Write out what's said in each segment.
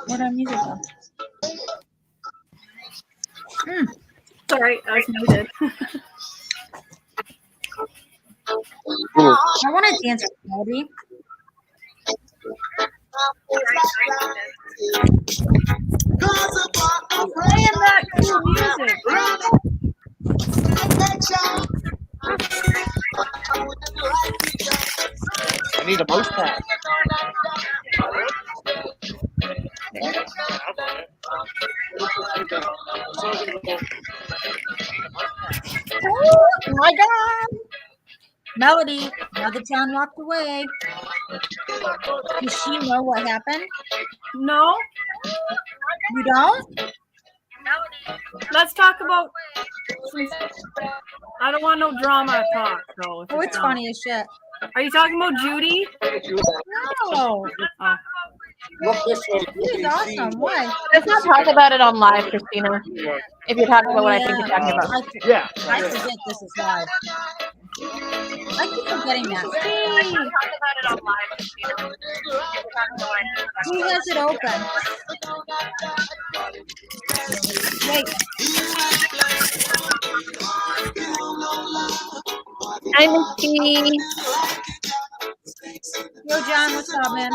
What our music go? Sorry, I was muted. I want to dance with Melody. Playing that cool music. I need a mouse pad. Oh my God! Melody, now that John walked away, does she know what happened? No? You don't? Let's talk about. I don't want no drama talk, though. Oh, it's funny as shit. Are you talking about Judy? No. Oh. Judy's awesome. Why? Let's not talk about it on live, Christina. If you're talking about what I think you're talking about. I forget this is live. I keep forgetting that. Let's not talk about it on live, Christina. If you're talking about what I think Who has it open? Wait. Hi, Misty. Yo, John, what's up, man?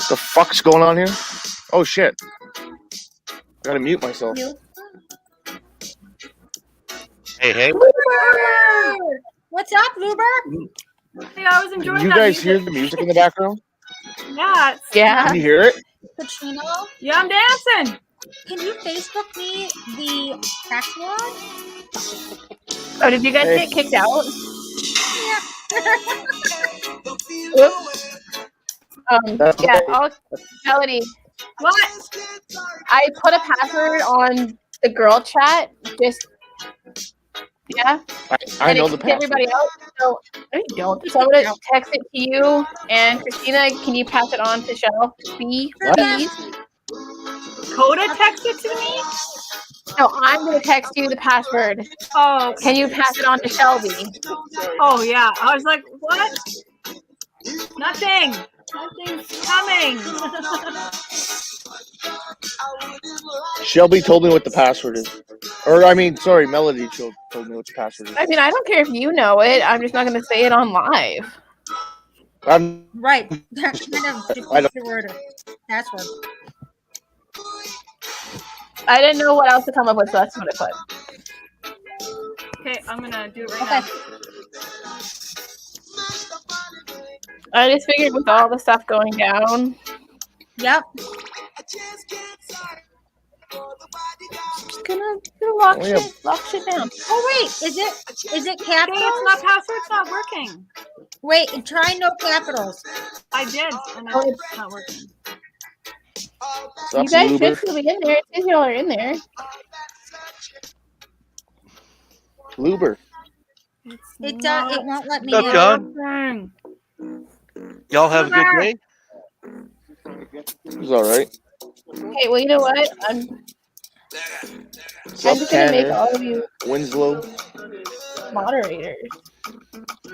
The fuck's going on here? Oh shit! Gotta mute myself. Hey. What's up, Luber? Hey, I was enjoying You that guys music. hear the music in the background? Yeah. Yeah. Can you hear it? Katrina, Yeah, I'm dancing. can you Facebook me the password? Oh, did you guys Hey. get kicked out? Yeah. Oops. Yeah. Melody, What? I put a password on the girl chat. Just yeah. I And know it the kicked everybody password. out. So no, you don't. So I'm gonna text it to you and Christina. Can you pass it on to Shell? Please. Coda texted to me? No, I'm gonna text you the password. Oh. Can you pass it on to Shelby? Oh, yeah. I was like, what? Nothing. Nothing's coming. Shelby told me what the password is. Or I mean, sorry, Melody told me what the password is. I mean, I don't care if you know it. I'm just not gonna say it on live. I'm Right. That kind of defeats the word password. I didn't know what else to come up with, so that's what I put. Okay, I'm going to do it right Okay. now. I just figured with all the stuff going down. Yep. Just gonna lock shit down. Oh wait, is it Hey, capitals? it's not password's not working. Wait, try no capitals. I did, and it's not working. You guys should still be in there. It says y'all are in there. Luber. It won't let me What's up, in. John? Dang. Y'all have a good day? It was all right. Okay, well, you know what? I'm What's I'm up, just gonna make Tanner? all of you Winslow. moderators.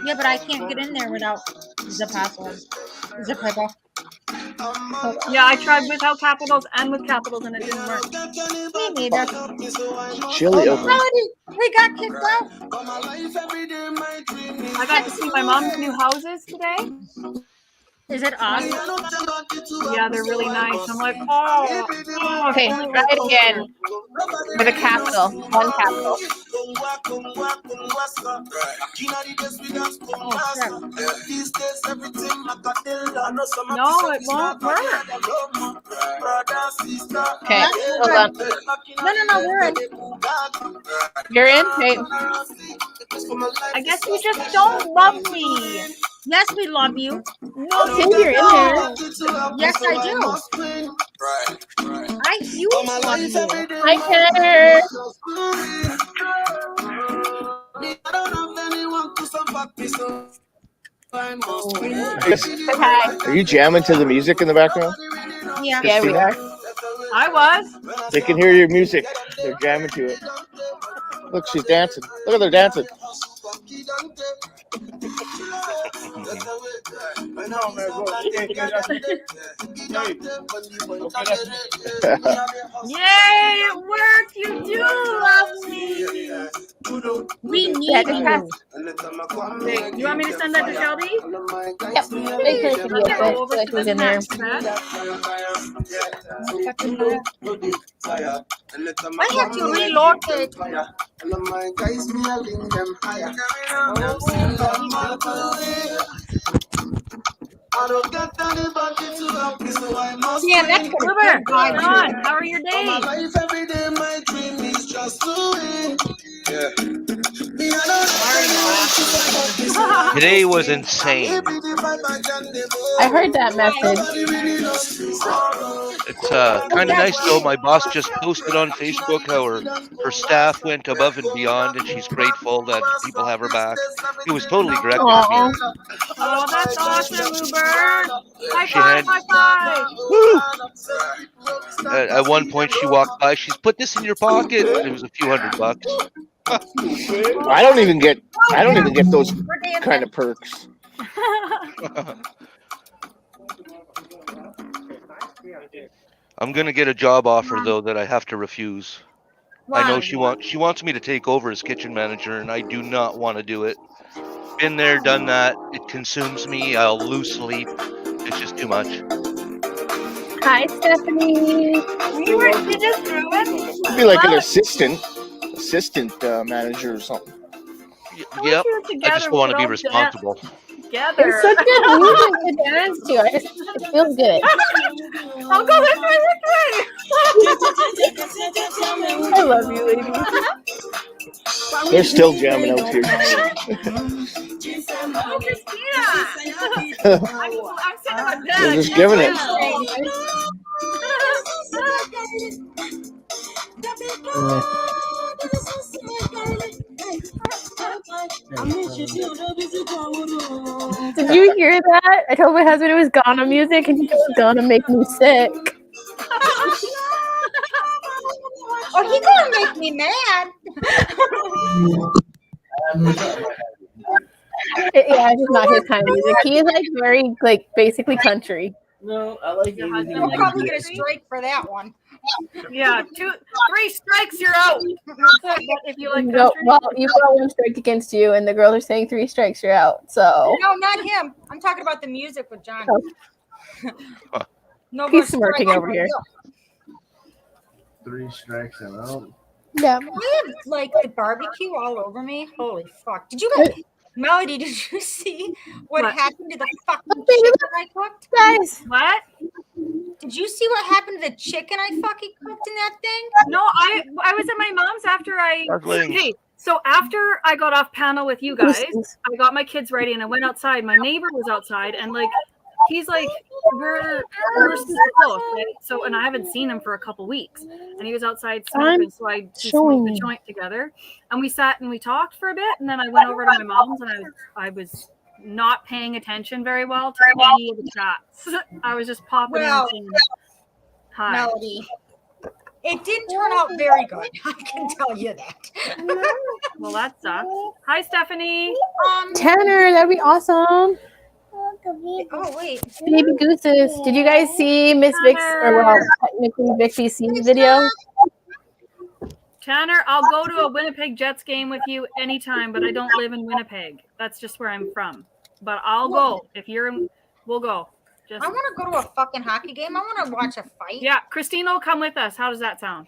Yeah, but I can't get in there without the password. The pickle. Yeah, I tried without capitals and with capitals, and it didn't work. Me neither. Chili open. Melody, we got kicked out. I got to see my mom's new houses today. Is it awesome? Yeah, they're really nice. I'm like, oh. Okay, try it again with a capital. One capital. No, it won't work. Okay, hold on. No, we're in. You're in? Okay. I guess you just don't love me. Yes, we love you. No, Tim, you're in there. Yes, I do. I huge love you. Hi, Tanner. Are you jamming to the music in the background? Yeah. Yeah, we are. I was. They can hear your music. They're jamming to it. Look, she's dancing. Look at her dancing. Yay, it worked. You do love me. We need Yeah, just you. pass. Wait, you want me to send that to Shelby? Yep. Make sure to be Okay, it. go over Like to he's the in there. next set. I have to reload it. Yeah, that's good. Uber, John, how are your days? Today was insane. I heard that message. It's kind of nice though. My boss just posted on Facebook how her staff went above and beyond, and she's grateful that people have her back. It was totally directed at me. Oh, that's awesome, Uber. High She five, had- high five. At one point, she walked by. She's put this in your pocket. It was a few $100. I don't even get those We're dancing. kind of perks. I'm gonna get a job offer though that I have to refuse. I know she wants me to take over as kitchen manager, and I do not want to do it. Been there, done that. It consumes me. I'll lose sleep. It's just too much. Hi, Stephanie. You just threw it? I'd be like an assistant manager or something. Yep. I just don't want to be responsible. Together. It's such good music to dance to. It feels good. I'll go this way, I love you, ladies. They're still jamming out here. Oh, Christina. I'm sitting on that. They're just giving it. Did you hear that? I told my husband it was Ghana music, and he was gonna make me sick. Oh, he gonna make me mad. Yeah, it's just not his kind of music. He is like very basically country. No, I like Your anything. husband I'll likes probably get a country? strike for that one. Yeah, 3 strikes, you're out. If you like No, country. well, you've got 1 strike against you, and the girls are saying 3 strikes, you're out. So No, not him. I'm talking about the music with John. No he's more smirking strikes over for here. you. 3 strikes and out. Yeah. I have like the barbecue all over me. Holy fuck! Did you guys, Melody? Did you see what What? happened to the fucking Okay, chicken I cooked? Guys, What? Did you see what happened to the chicken I fucking cooked in that thing? No, I was at my mom's after I. Darling. Hey, so after I got off panel with you guys, I got my kids ready and I went outside. My neighbor was outside and like, he's like, we're super close, right? So, and I haven't seen him for a couple weeks, and he was outside smoking. So we showing smoked the you. joint together, and we sat and we talked for a bit, and then I went over to my mom's and I was not paying attention very well to any of the chats. I was just popping in Well, saying, hi. Melody, it didn't turn out very good. I can tell you that. Well, that sucks. Hi, Stephanie. Tanner, that'd be awesome. Oh wait. Baby gooses. Did you guys see Miss Vic's, or well, technically Vic BC's video? Tanner, I'll go to a Winnipeg Jets game with you anytime, but I don't live in Winnipeg. That's just where I'm from. But I'll go. If you're in, we'll go. Just I want to go to a fucking hockey game. I want to watch a fight. yeah, Christina will come with us. How does that sound?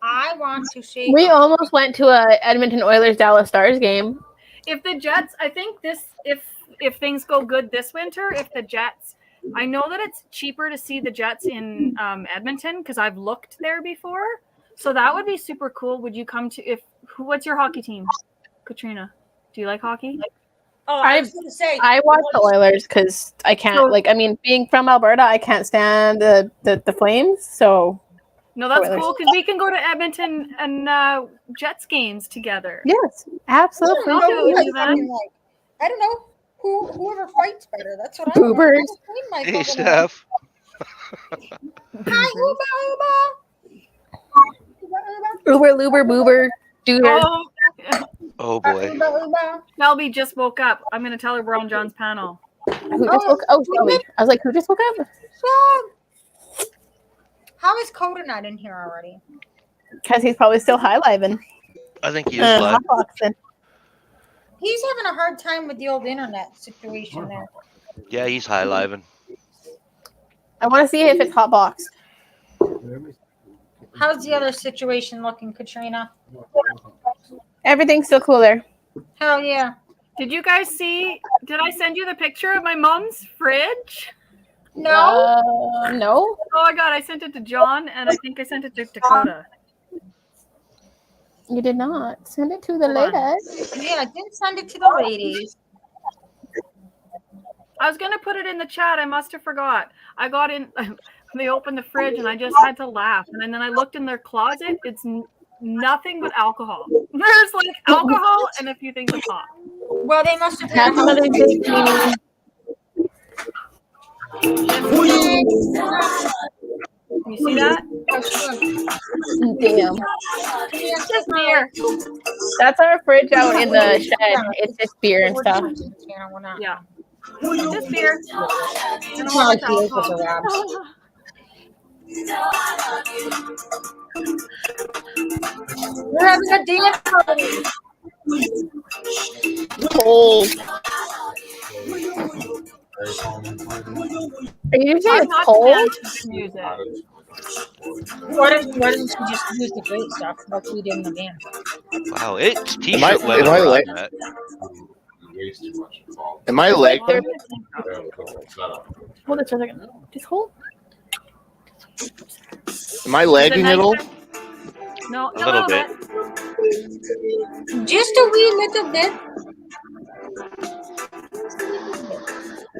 I want to shake. We almost went to a Edmonton Oilers Dallas Stars game. If the Jets, I think this, if things go good this winter, if the Jets, I know that it's cheaper to see the Jets in Edmonton because I've looked there before. So that would be super cool. Would you come to what's your hockey team? Katrina, do you like hockey? Oh, I was going to say. I watch the Oilers because I can't, being from Alberta, I can't stand the Flames. So No, that's Oilers. cool because we can go to Edmonton and Jets games together. yes, absolutely. I'll do it. I don't know. Whoever fights better. That's what I Boobers. want. Hey, Steph. Hi, Uba. Uber, Luber, Boober, Duder. Oh, Oh boy. Uba. Shelby just woke up. I'm going to tell her we're on John's panel. Who just woke? Oh, Shelby. I was like, who just woke up? How is Coda not in here already? Because he's probably still high living. I think he is live. Hotboxing. He's having a hard time with the old internet situation there. Yeah, he's high living. I want to see if it's hotboxed. How's the other situation looking, Katrina? Everything's still cool there. Hell yeah. Did you guys see? Did I send you the picture of my mom's fridge? No. No. Oh my god, I sent it to John and I think I sent it to Dakota. You did not. Send it to the Hold on. ladies. Yeah, I didn't send it to the ladies. I was gonna put it in the chat. I must have forgot. I got in. They opened the fridge and I just had to laugh. And then I looked in their closet. It's nothing but alcohol. There's like alcohol and a few things of pop. Well, they must have Happy had Mother's Day, Jeannie. Can you see that? Damn. It's just beer. That's our fridge out in the shed. It's just beer and stuff. Yeah. Just beer. It's not like beer with the wraps. We're having a dance party. Cold. Are you saying I'm it's not cold? dancing to music. Why doesn't she just use the great stuff like we did in the band? Wow, it's Am t-shirt I weather. where late? I'm at. Am I late? Hold it for a second. Just hold. Am I Is it lagging at all? nice? No, A little bit. Just a wee little bit.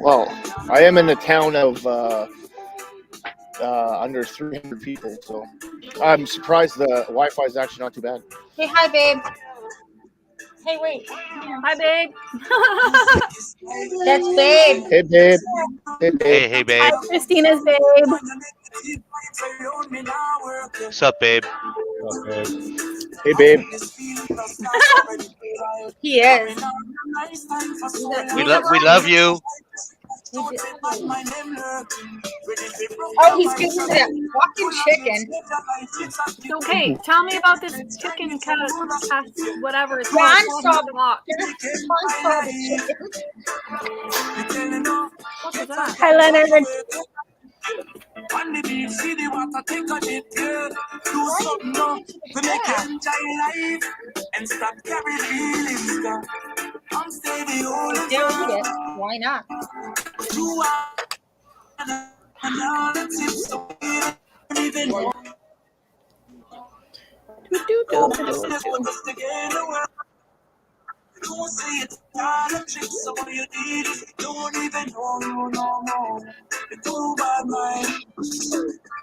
Well, I am in a town of under 300 people, so I'm surprised the Wi-Fi is actually not too bad. Hey, hi, babe. Hey, wait. Hi, babe. That's babe. Hey, babe. Hey, babe. Hey, babe. Hi, Christina's babe. What's up, babe? Hey, babe. He is. We love you. Oh, he's getting to that fucking chicken. Okay, tell me about this chicken cast, whatever it's John called. saw Walk. What was that? Hi, Leonard. On the beach, see the water, take a dip, girl. Do something now, we make you enjoy life and stop carrying feelings, girl. I'm steady, all the time. Why not? You are another tip, so we don't even know. Put us together, don't say it's all a trick, so what you need is don't even know you no more. You're too bad, man.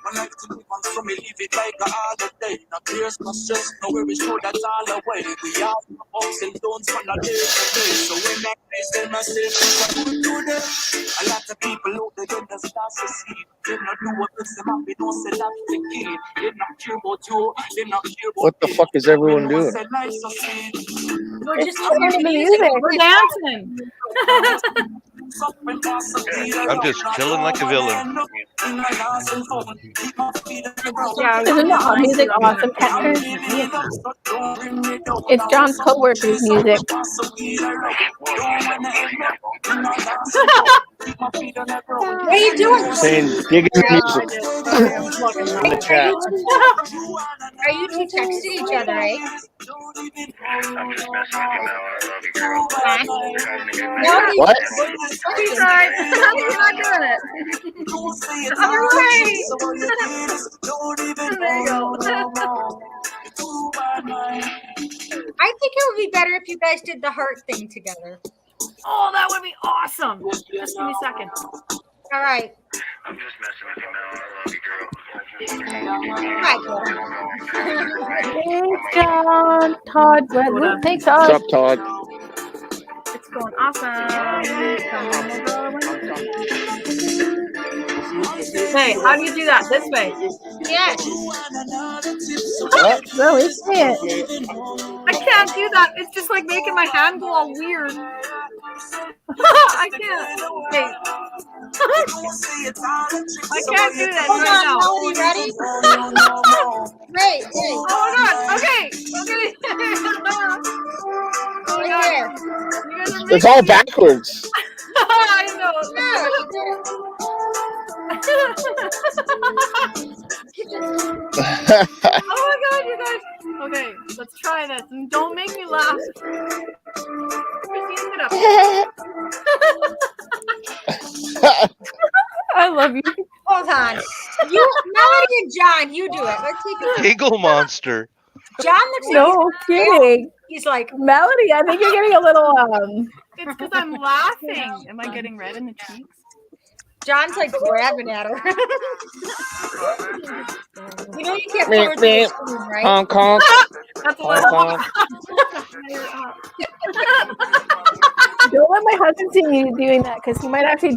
I like to move on, so me leave it like a holiday. No tears, no stress, no worries, show that's all away. We all have ups and downs from a day to day. So when I tell myself, what do them? A lot of people out there get the stars to see. They not do what this them happy, don't say that's the key. They not care about you, they not care about What the fuck is everyone doing? We're just Turn the music. We're dancing. I'm just chilling like a villain. Yeah, Isn't the music awesome, Catcher? It's John's co-worker's music. What are you doing? Saying digging the music in the chat. Are you two texting each other, eh? What? He's right. You're not doing it. All right. There you go. I think it would be better if you guys did the heart thing together. Oh, that would be awesome. Just give me a second. All right. I'm just messing with you, Mel. I love you, girl. Hi, Thanks, John. Todd. Thanks, What's Todd. up, Todd? It's going awesome. Hey, how do you do that? This way. Yes. What? No, we can't. I can't do that. It's just like making my hand go all weird. I can't. Hey. I can't do that Hold right on, now. Melody, ready? Wait. Oh my god. Okay. Oh my Right god. there. You guys are It's making all me- backwards. I know. Yeah, you did it. Oh my god, you guys. Okay, let's try this. And don't make me laugh. Christine, get up. I love you. Hold on. You, Melody and John, you do it. Let's take it. Giggle monster. John looks like No kidding. he's like, Melody, I think you're getting a little It's because I'm laughing. Am I getting red in the cheeks? John's like grabbing at her. You know you can't Meep, forward to meep. the screen, right? Honk, honk, That's what honk, I honk. don't let my husband see me doing that because he might actually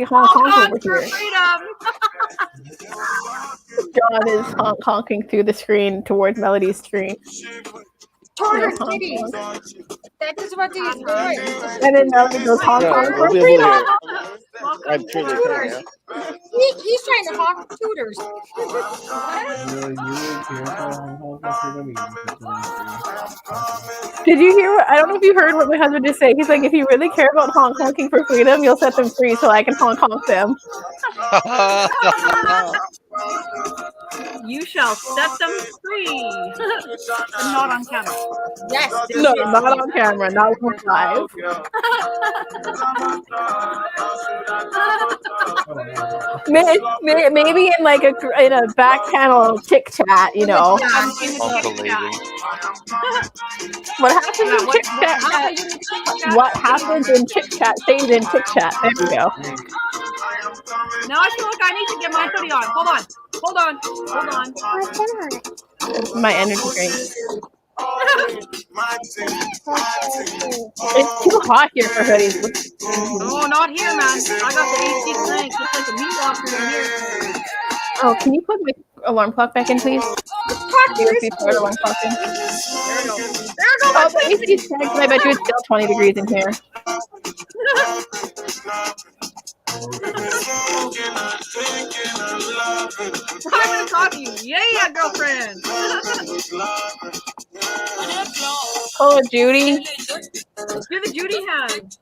honk honk over here. freedom. John is honking through the screen towards Melody's screen. Toward her titties. That is what he's doing. And then Melody goes honk Yeah, honk we'll for be able freedom. to hear. Welcome I'm sure they to can, yeah. He's trying to hawk tutors. Did you hear I don't know if you heard what my husband just said. He's like, if you really care about honking for freedom, you'll set them free so I can honk them. You shall set them free. But not on camera. Yes. No, not on camera, not live. Maybe in like in a back channel tick chat, you know. Oscillating. What happens in tick chat? What happens in tick chat stays in tick chat. There we go. Now I feel like I need to get my hoodie on. Hold on. It's my energy drink. It's too hot here for hoodies. No, not here, man. I got the AC crank. It's like a meat locker in here. Oh, can you put my alarm clock back in, please? Before the alarm clock in. Oh, the AC is cranked, but I bet you it's still 20 degrees in here. I'm gonna talk to you. Yeah, girlfriend. Oh, Judy. Do the Judy hand.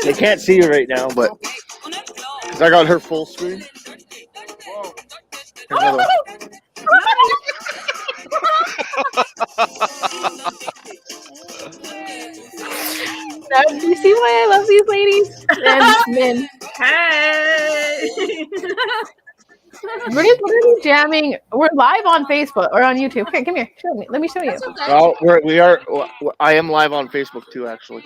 They can't see you right now, but because I got her full screen. Here's another one. Now, do you see why I love these ladies? And men. Hey. We're just literally jamming. We're live on Facebook or on YouTube. Here, come here. Show me. Let me show you. That's okay. Oh, I am live on Facebook too, actually.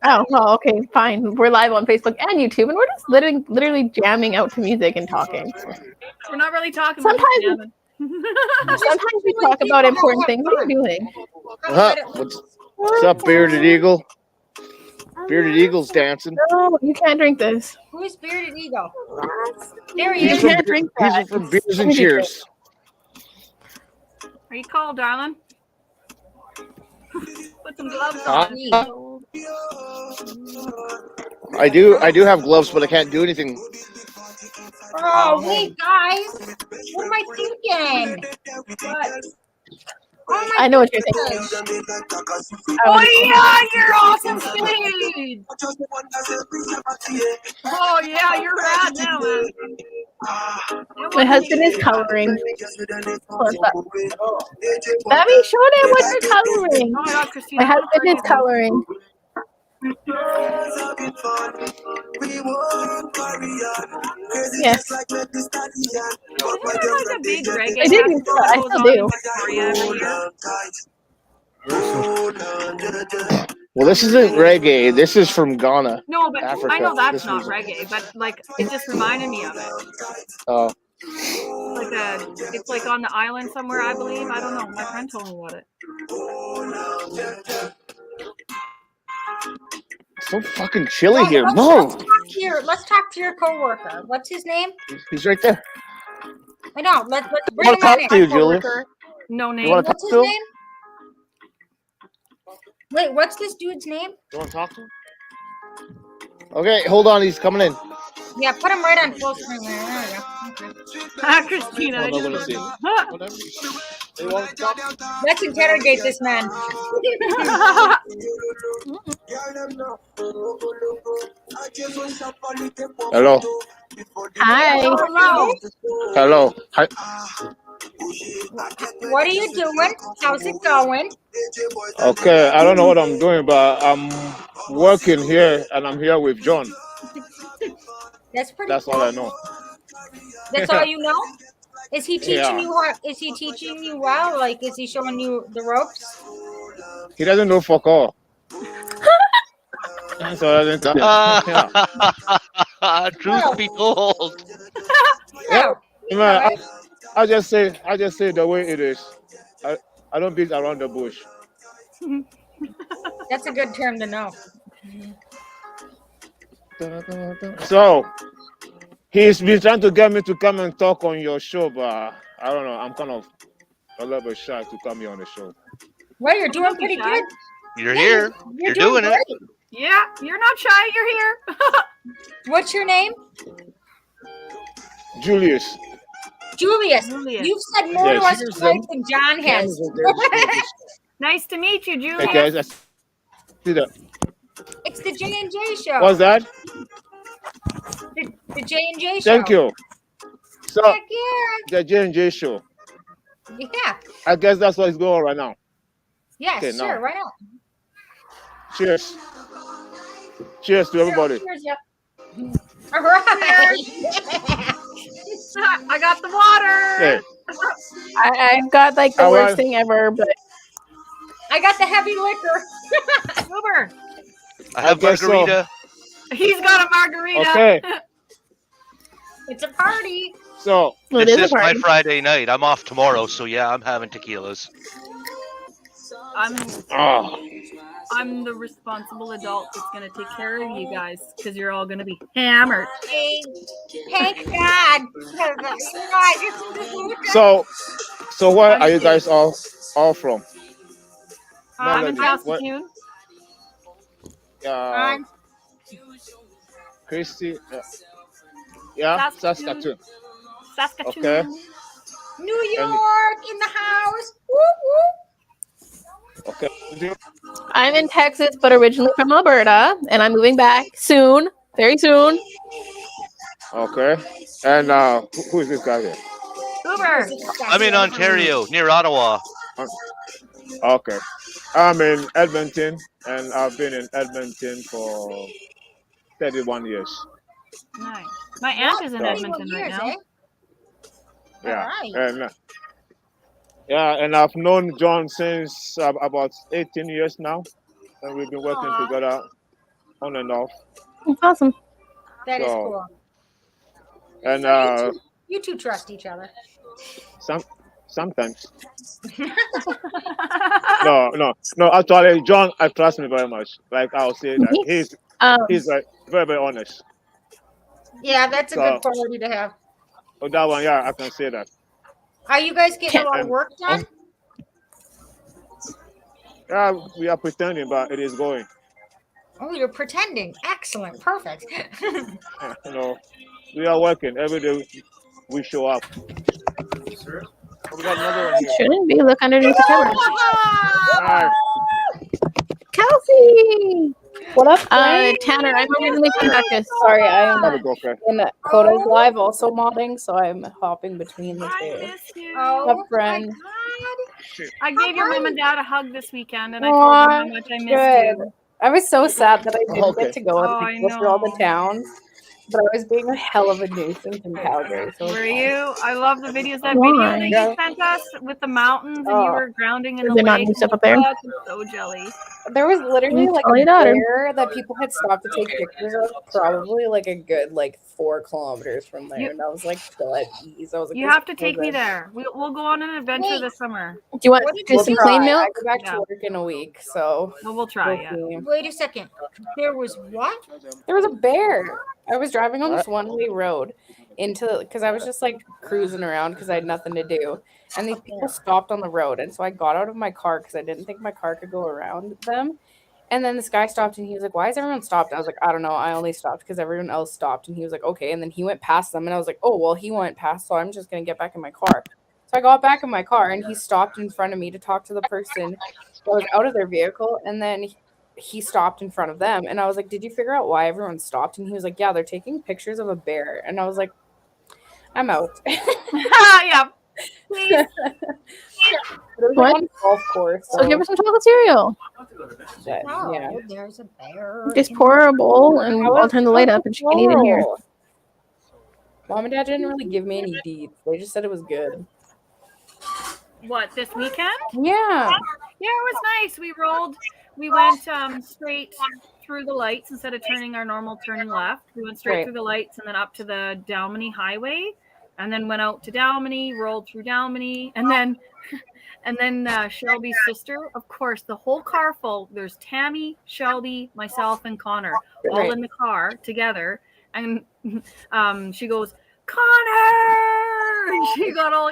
Oh, well, okay, fine. We're live on Facebook and YouTube, and we're just literally jamming out to music and talking. We're not really talking. Sometimes we talk about important things. What are you doing? What's up, Bearded Eagle? Bearded Eagle's dancing. No, you can't drink this. Who is Bearded Eagle? There he You is. can't drink that. These are from Beers and Cheers. Are you cold, darling? Put some gloves on. I do have gloves, but I can't do anything. Oh, wait, guys. What am I thinking? What? Oh, I know what you're thinking. Oh yeah, you're awesome, Speed. Oh yeah, you're rad now, man. My husband is coloring. Let me show them what you're coloring. Oh my God, Christina. My husband is coloring. Yes. Isn't there like a big reggae I do. festival that I goes still on do. in Victoria every year? Well, this isn't reggae. This is from Ghana. No, but Africa. I know that's This not was- reggae, but like it just reminded me of it. Oh, It's like on the island somewhere, I believe. I don't know. My friend told me about it. So fucking chilly Oh, here. let's Move. Let's talk to your coworker. What's his name? He's right there. I know. Let's I bring want him to on talk in. to you, Julius. No You name. want to talk What's his to him? name? Wait, what's this dude's name? You want to talk to him? Okay, hold on. He's coming in. Yeah, put him right on full screen. There you go. Okay. Christina. Oh, I no, just we'll see. Huh. Whatever. You want to talk? Let's interrogate this man. Hello. Hi. Hello. Hello. Hi. What are you doing? How's it going? Okay, I don't know what I'm doing, but I'm working here, and I'm here with John. That's pretty That's cool. all I know. That's all you know? Is he teaching Yeah. you how? Is he teaching you well? Like, is he showing you the ropes? He doesn't know fuck all. So I didn't tell him. Yeah. Truth be told. Yeah. Man, I just say the way it is. I don't beat around the bush. That's a good term to know. So he's been trying to get me to come and talk on your show, but I don't know. I'm kind of a little bit shy to come here on the show. Well, you're doing pretty good. You're here. You're doing it. great. Yeah, you're not shy. You're here. What's your name? Julius. Julius. Julius. You've said more Yeah, to us she's tonight than John has. Nice to meet you, Julius. Hey guys, I see that. It's the J&J show. What's that? The J&J show. Thank you. So Heck the J&J show. yeah. Yeah. I guess that's what is going on right now. Yes, Okay, sure. now. Right on. Cheers. Cheers to everybody. Cheers, yeah. All right. I got the water. Hey, I've got like the All worst right. thing ever, but I got the heavy liquor. Uber. I have guess so. margarita. He's got a margarita. okay. It's a party. So well, it This is a is my party. Friday night. I'm off tomorrow, so yeah, I'm having tequilas. I'm the responsible adult that's gonna take care of you guys because you're all gonna be hammered. Thank God. so where are you guys all from? I'm in Melody, what- Saskatoon. Christy. Yeah, Saskatoon. Saskatoon. Okay. New York in the house. Woo woo. Okay. I'm in Texas, but originally from Alberta, and I'm moving back soon, very soon. Okay. And who is this guy here? Uber. I'm in Ontario, near Ottawa. Okay. I'm in Edmonton, and I've been in Edmonton for 31 years. Nice. My aunt is in 31 Edmonton right years, now. eh? Yeah. Alright. And and I've known John since about 18 years now, and we've been working Aw. together on and off. It's awesome. That is So, cool. And You two trust each other. sometimes. No. Actually, John, I trust me very much. Like I'll say that he's like very, very honest. Yeah, that's a So- good quality to have. Oh, that one, yeah, I can say that. Are you guys getting a lot of work done? Yeah, we are pretending, but it is going. Oh, you're pretending. Excellent. Perfect. Yeah, we are working every day. We show up. We got another one here. Shouldn't be. Look underneath the camera. Alright. Kelsey! What up, Tanner? I'm originally from Texas. Sorry, I'm Have a go, okay. in Coda's Live also modding, so I'm hopping between the I two. miss you. Oh, Up, my friend. God. I gave your mom and dad a hug this weekend, and I told them how much I missed you. Good. I was so sad that I didn't Okay. get to go Oh, I and go through all the know. towns. but I was being a hell of a nuisance in Calgary. So Were you? I love the videos. That Why? video that you sent us with the mountains and you Oh. were grounding in Is the there not lake. new stuff I'm up there? fucking so jelly. there was literally Mm, like tell a your daughter. bear that people had stopped to take pictures of, probably like a good 4 kilometers from there, You- and I was like still at ease. I was like, You this have to is so take me good. there. We'll go on an adventure this summer. Do you want What did to you some say? plain milk? I go back Yeah. to work in a week, so Well, we'll try. Yeah. Wait a second. There was what? There was a bear. I was driving on this one-way road because I was just cruising around because I had nothing to do, and these people stopped on the road, and so I got out of my car because I didn't think my car could go around them. And then this guy stopped and he was like, "Why is everyone stopped?" And I was like, "I don't know. I only stopped because everyone else stopped." And he was like, "Okay." And then he went past them and I was like, "Oh, well, he went past, so I'm just going to get back in my car." So I got back in my car and he stopped in front of me to talk to the person that was out of their vehicle. And then he stopped in front of them. And I was like, "Did you figure out why everyone stopped?" And he was like, "Yeah, they're taking pictures of a bear." And I was like, "I'm out." Yeah. Please. It was What? on a golf course. So give her some chocolate cereal. Oh, yeah. there's a bear. Just pour her a bowl and I'll turn the light up and she can eat in here. Mom and Dad didn't really give me any deets. They just said it was good. What, this weekend? Yeah. Yeah, it was nice. We went straight through the lights instead of turning our normal turning left. We went straight Right. through the lights and then up to the Dalmany Highway, and then went out to Dalmany, rolled through Dalmany, and then Shelby's sister, of course, the whole car full. There's Tammy, Shelby, myself, and Connor all Right. in the car together, and she goes, "Connor!" And she got all,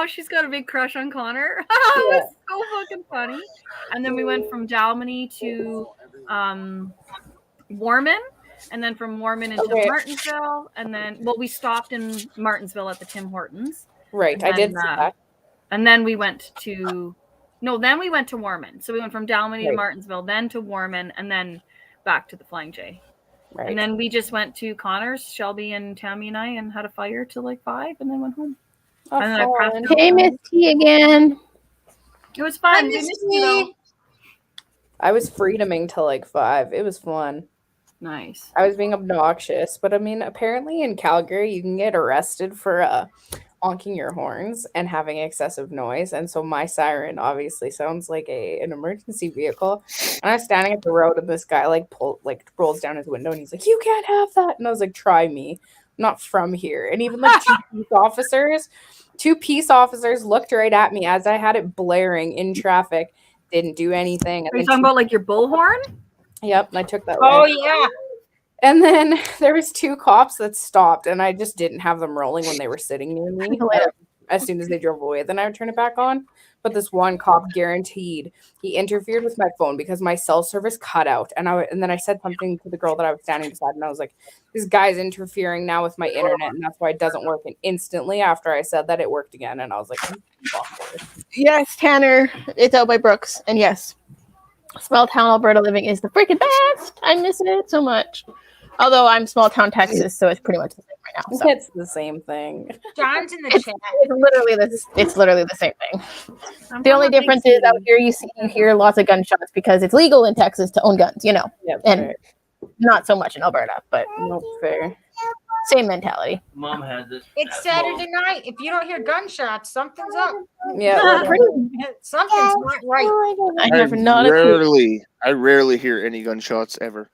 she's got a big crush on Connor. It was so fucking funny. And then we went from Dalmany to Warman, and then from Warman into Okay. Martinsville, and then we stopped in Martinsville at the Tim Hortons. Right. And I did then, see that. And then we went to Warman. So we went from Dalmany to Right. Martinsville, then to Warman, and then back to the Flying J. Right. And then we just went to Connor's, Shelby and Tammy and I, and had a fire till 5, and then went home. Oh, and then I fun. pressed Hey, Miss T again. It was fun. We missed you, though. I was freedoming till 5. It was fun. Nice. I was being obnoxious, but I mean, apparently in Calgary, you can get arrested for honking your horns and having excessive noise. And so my siren obviously sounds like an emergency vehicle. And I was standing at the road, and this guy rolls down his window, and he's like, "You can't have that." And I was like, "Try me. I'm not from here." And even two peace officers looked right at me as I had it blaring in traffic. Didn't do anything. And Are you then talking about your bullhorn? Yep, and I took that. Oh way. yeah. And then there was 2 cops that stopped, and I just didn't have them rolling when they were sitting near me. As soon as they drove away, then I would turn it back on. But this one cop guaranteed he interfered with my phone because my cell service cut out, and then I said something to the girl that I was standing beside, and I was like, "This guy's interfering now with my internet, and that's why it doesn't work." And instantly after I said that, it worked again, and I was like, Yes, Tanner. It's out by Brooks. And yes, small town Alberta living is the freaking best. I miss it so much. Although I'm small town Texas, so it's pretty much the same right now. So. It's the same thing. John's in the chat. It's literally the same thing. The only difference is out here you hear lots of gunshots because it's legal in Texas to own guns, Yep, and fair. not so much in Alberta, but Nope, fair. same mentality. Mom had this. It's Saturday night. If you don't hear gunshots, something's up. Yeah. Something's not right. I have not a clue. I rarely hear any gunshots ever.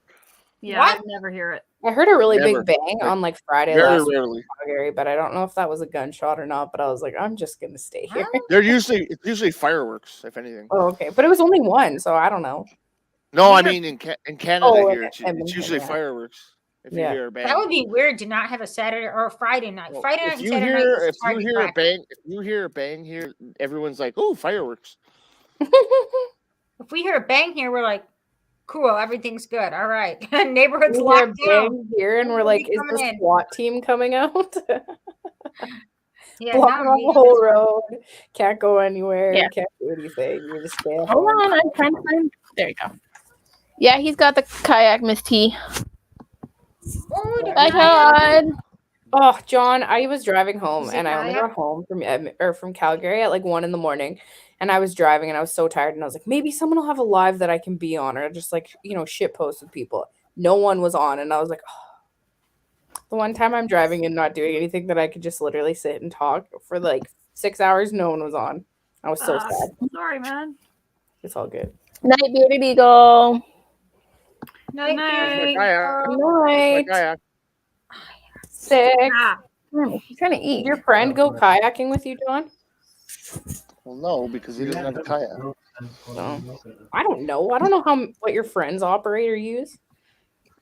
Yeah, What? I never hear it. I heard a really Never. big bang on Friday Very last week rarely. in Calgary, but I don't know if that was a gunshot or not. But I was like, I'm just gonna stay here. It's usually fireworks, if anything. Oh, okay, but it was only one, so I don't know. No, I mean in Canada Oh, here, okay, it's Edmonton, usually yeah. fireworks. If Yeah. you hear a bang. That would be weird to not have a Saturday or a Friday night. Well, Friday night if and you Saturday hear night if is hard you to hear a crack. bang, if you hear a bang here, everyone's like, "Oh, fireworks!" If we hear a bang here, we're like, cool, everything's good. All right. Neighborhood's We hear a locked down. bang here, and we're like, is coming the in. SWAT team coming out? Yeah, Blocking not off me. the whole road. Can't go anywhere. Yeah. Can't do anything. You just stay at Hold home. on, I'm trying to find. There you go. Yeah, he's got the kayak, Miss T. Oh, the Bye, kayak. Todd. Oh, John, I was driving home, Is it and I only kayak? got home from Calgary at 1 a.m. And I was driving, and I was so tired, and I was like, maybe someone will have a live that I can be on, or just shit post with people. No one was on, and I was like, oh. The one time I'm driving and not doing anything that I could just literally sit and talk for like 6 hours, no one was on. I was so sad. Sorry, man. It's all good. Night, bearded eagle. Night. Night. Kayak. Sick. Ah, I'm trying to eat. Did your friend go kayaking with you, John? Well, no, because he doesn't have a kayak. No. I don't know. I don't know what your friends operate or use.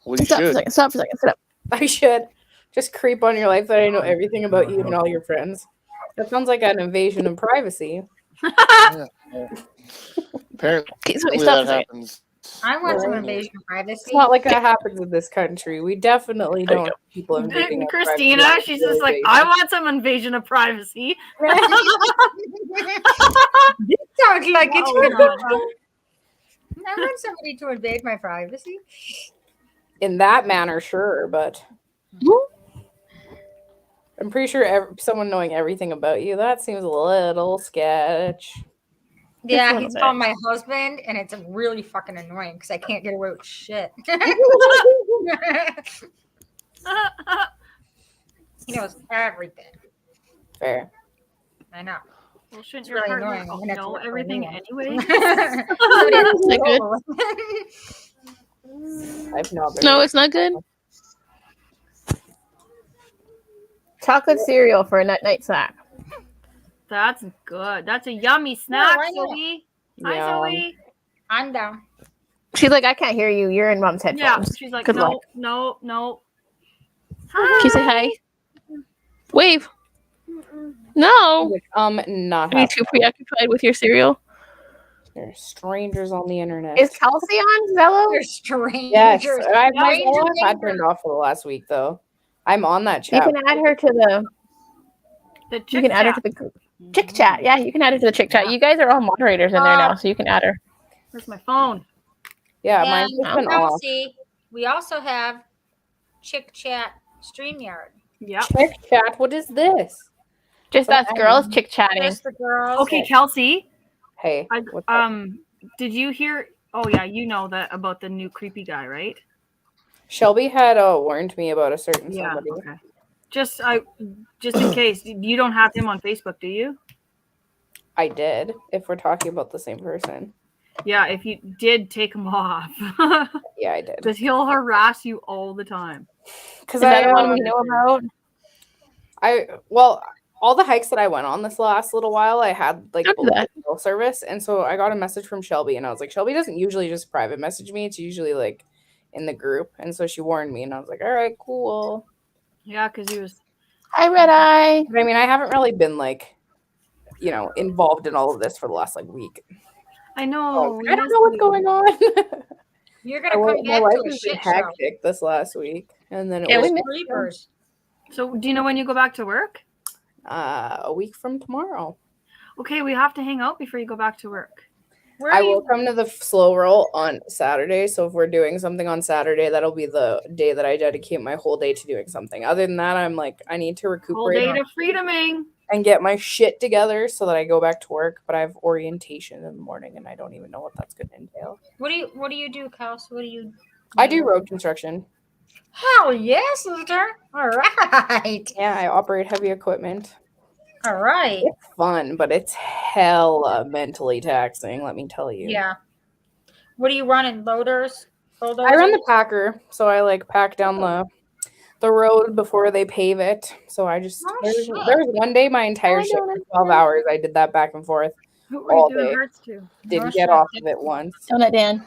Well, you Stop for a should. second. Stop for a second. Sit up. I should just creep on your life that I know everything about you and all your friends. That sounds like an invasion of privacy. Apparently, Okay, so stop that for a second. happens. I want some Right. invasion of privacy. It's not like that happens in this country. We definitely don't have people invading our Christina, privacy. she's just like, I want some invasion of privacy. Sounds like it's Oh, good. no. I want somebody to invade my privacy. In that manner, sure, but I'm pretty sure someone knowing everything about you, that seems a little sketch. Yeah, a he's little called my husband, and it's really fucking annoying because I can't get away with shit. He knows everything. Fair. I know. Well, shouldn't It's your really partner annoying. I'm gonna have to know look for a everything new one. anyway? Is that good? I've not been. No, it's not good. Chocolate cereal for a night snack. That's good. That's a yummy snack, why not? Zoe. Hi, Yeah. Zoe. I'm down. She's like, I can't hear you. You're in mom's Yeah, headphones. she's like, Good no, luck. no, no. Can you say hi? Wave. No. Not Are you happy. too preoccupied with your cereal? There's strangers on the internet. Is Kelsey on Zello? You're strange. Yes, You're my stranger Zello had danger. turned off for the last week though. I'm on that You chat. can add her to the. The You chick can add her chat. to the group. Chick chat. Yeah, you can add her to the chick chat. You guys are all moderators in there now, so you can add her. Where's my phone? Yeah, And mine's just been off. Kelsey, we also have Chick Chat StreamYard. Yep. Chick chat. What is this? Just us girls chick chatting. Just the girls. Okay, Kelsey. Hey. I, what's up? did you hear? Oh yeah, you know that about the new creepy guy, right? Shelby had warned me about a certain Yeah. somebody. Okay. Just in case, you don't have him on Facebook, do you? I did. If we're talking about the same person. Yeah, if you did, take him off. Yeah, I did. Because he'll harass you all the time. Because Is that the one we know about? Well, all the hikes that I went on this last little while, I had like Don't do that. cell service, and so I got a message from Shelby, and I was like, Shelby doesn't usually just private message me; it's usually like in the group, and so she warned me, and I was like, all right, cool. Yeah, because he was. Hi, Red Eye. But I mean, I haven't really been like, involved in all of this for the last like week. I know. I don't know what's going on. You're gonna come My back life to a has been shit show. hectic this last week, and then it Yeah, was we missed Creepers. So, do you know when you go back to work? a week from tomorrow. Okay, we have to hang out before you go back to work. Where I are will you? come to the slow roll on Saturday. So if we're doing something on Saturday, that'll be the day that I dedicate my whole day to doing something. Other than that, I'm like, I need to Whole recuperate day to freedoming. and get my shit together so that I go back to work. But I have orientation in the morning, and I don't even know what that's going to entail. What do you do, Kels? What do you? I do road construction. Hell yes, sister. All right. Yeah, I operate heavy equipment. All right. It's fun, but it's hella mentally taxing. Let me tell you. Yeah. What are you running? Loaders? Bulldozers? I run the packer, so I like pack down the road before they pave it. So I just Oh, there shit. was one day my entire I shift don't for 12 hours. I did that back and forth. Who were All you doing day. hearts to? Didn't Oh, get shit. off of it once. Donut Dan.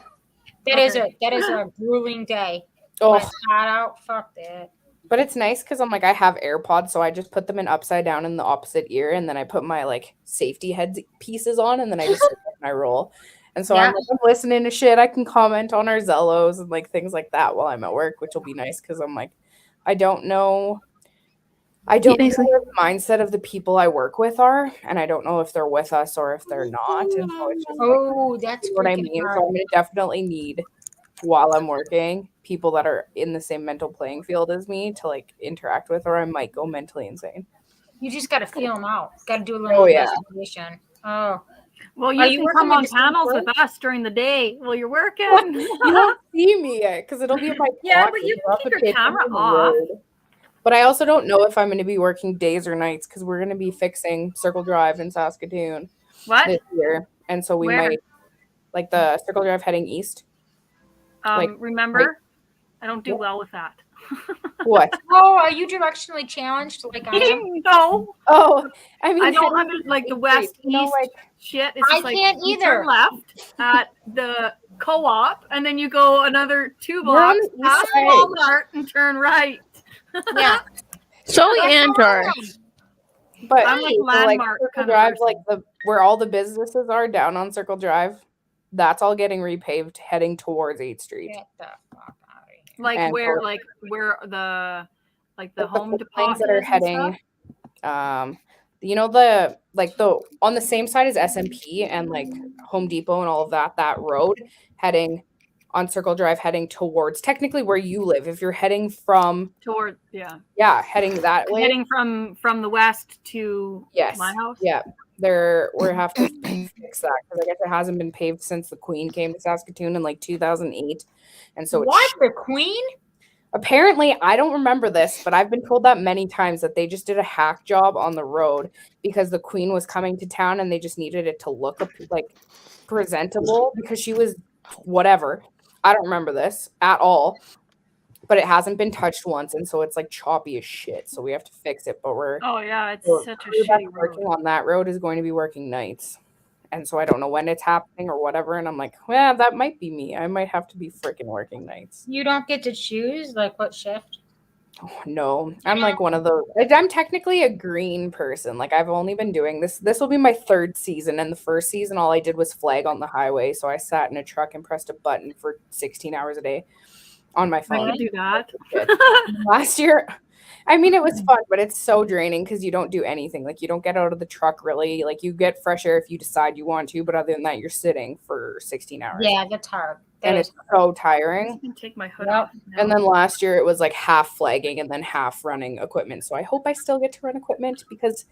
That is a grueling day. Oh, When it's hot out. Fuck that. but it's nice because I'm like I have AirPods, so I just put them in upside down in the opposite ear, and then I put my like safety head pieces on, and then I just sit there and I roll. And so Yeah. I'm listening to shit. I can comment on our Zellos and like things like that while I'm at work, which will be nice because I'm like, I don't know where the mindset of the people I work with are, and I don't know if they're with us or if they're not. And so it's just Oh, that's what I freaking mean. So hard. I'm gonna definitely need while I'm working people that are in the same mental playing field as me to like interact with, or I might go mentally insane. You just got to feel them out. Got to do a little Oh, yeah. investigation. Oh, Well, Are you you can working come with on the same panels place? with us during the day while you're working. You won't see me yet because it'll be in my Yeah, pocket but you can off keep the your kitchen camera on the off. road. But I also don't know if I'm going to be working days or nights because we're going to be fixing Circle Drive in Saskatoon What? this year. And so we Where? might, like the Circle Drive heading east. Remember, I don't do well with that. What? Oh, are you directionally challenged like I am? No. Oh, I mean, I don't like the west you know, east like, shit. It's just I like can't you either. turn left at the co-op, and then you go another 2 We're on blocks the past east side. Walmart and turn right. Yeah. So That's Andor. wrong. But I'm like so, like landmark Circle kind of Drive, person. like where all the businesses are down on Circle Drive, that's all getting repaved heading towards 8th Street. Get the fuck out of here. Like and where so- the Like home lanes deposit that are is and heading stuff? you know, the on the same side as SMP and like Home Depot and all of that road heading on Circle Drive heading towards technically where you live. If you're heading from Toward heading that way. heading from the west to Yes. my house. Yeah. We have to fix that because I guess it hasn't been paved since the Queen came to Saskatoon in like 2008. And so What? The Queen? apparently, I don't remember this, but I've been told that many times that they just did a hack job on the road because the Queen was coming to town and they just needed it to look like presentable because she was whatever. I don't remember this at all, but it hasn't been touched once, and so it's like choppy as shit. So we have to fix it. But Oh yeah, it's the such a crew that's shitty road. working on that road is going to be working nights, and so I don't know when it's happening or whatever. And I'm like, well, that might be me. I might have to be freaking working nights. You don't get to choose like what shift? Oh, no, I'm like one of those. I'm technically a green person. Like I've only been doing this. This will be my 3rd season, and the first season, all I did was flag on the highway. So I sat in a truck and pressed a button for 16 hours a day on my I phone. could do that. Last year, I mean, it was fun, but it's so draining because you don't do anything. Like you don't get out of the truck really. Like you get fresh air if you decide you want to, but other than that, you're sitting for 16 hours. Yeah, that's hard. And it's so tiring. I can take my hood Yep. off. now. And then last year it was like half flagging and then half running equipment. So I hope I still get to run equipment because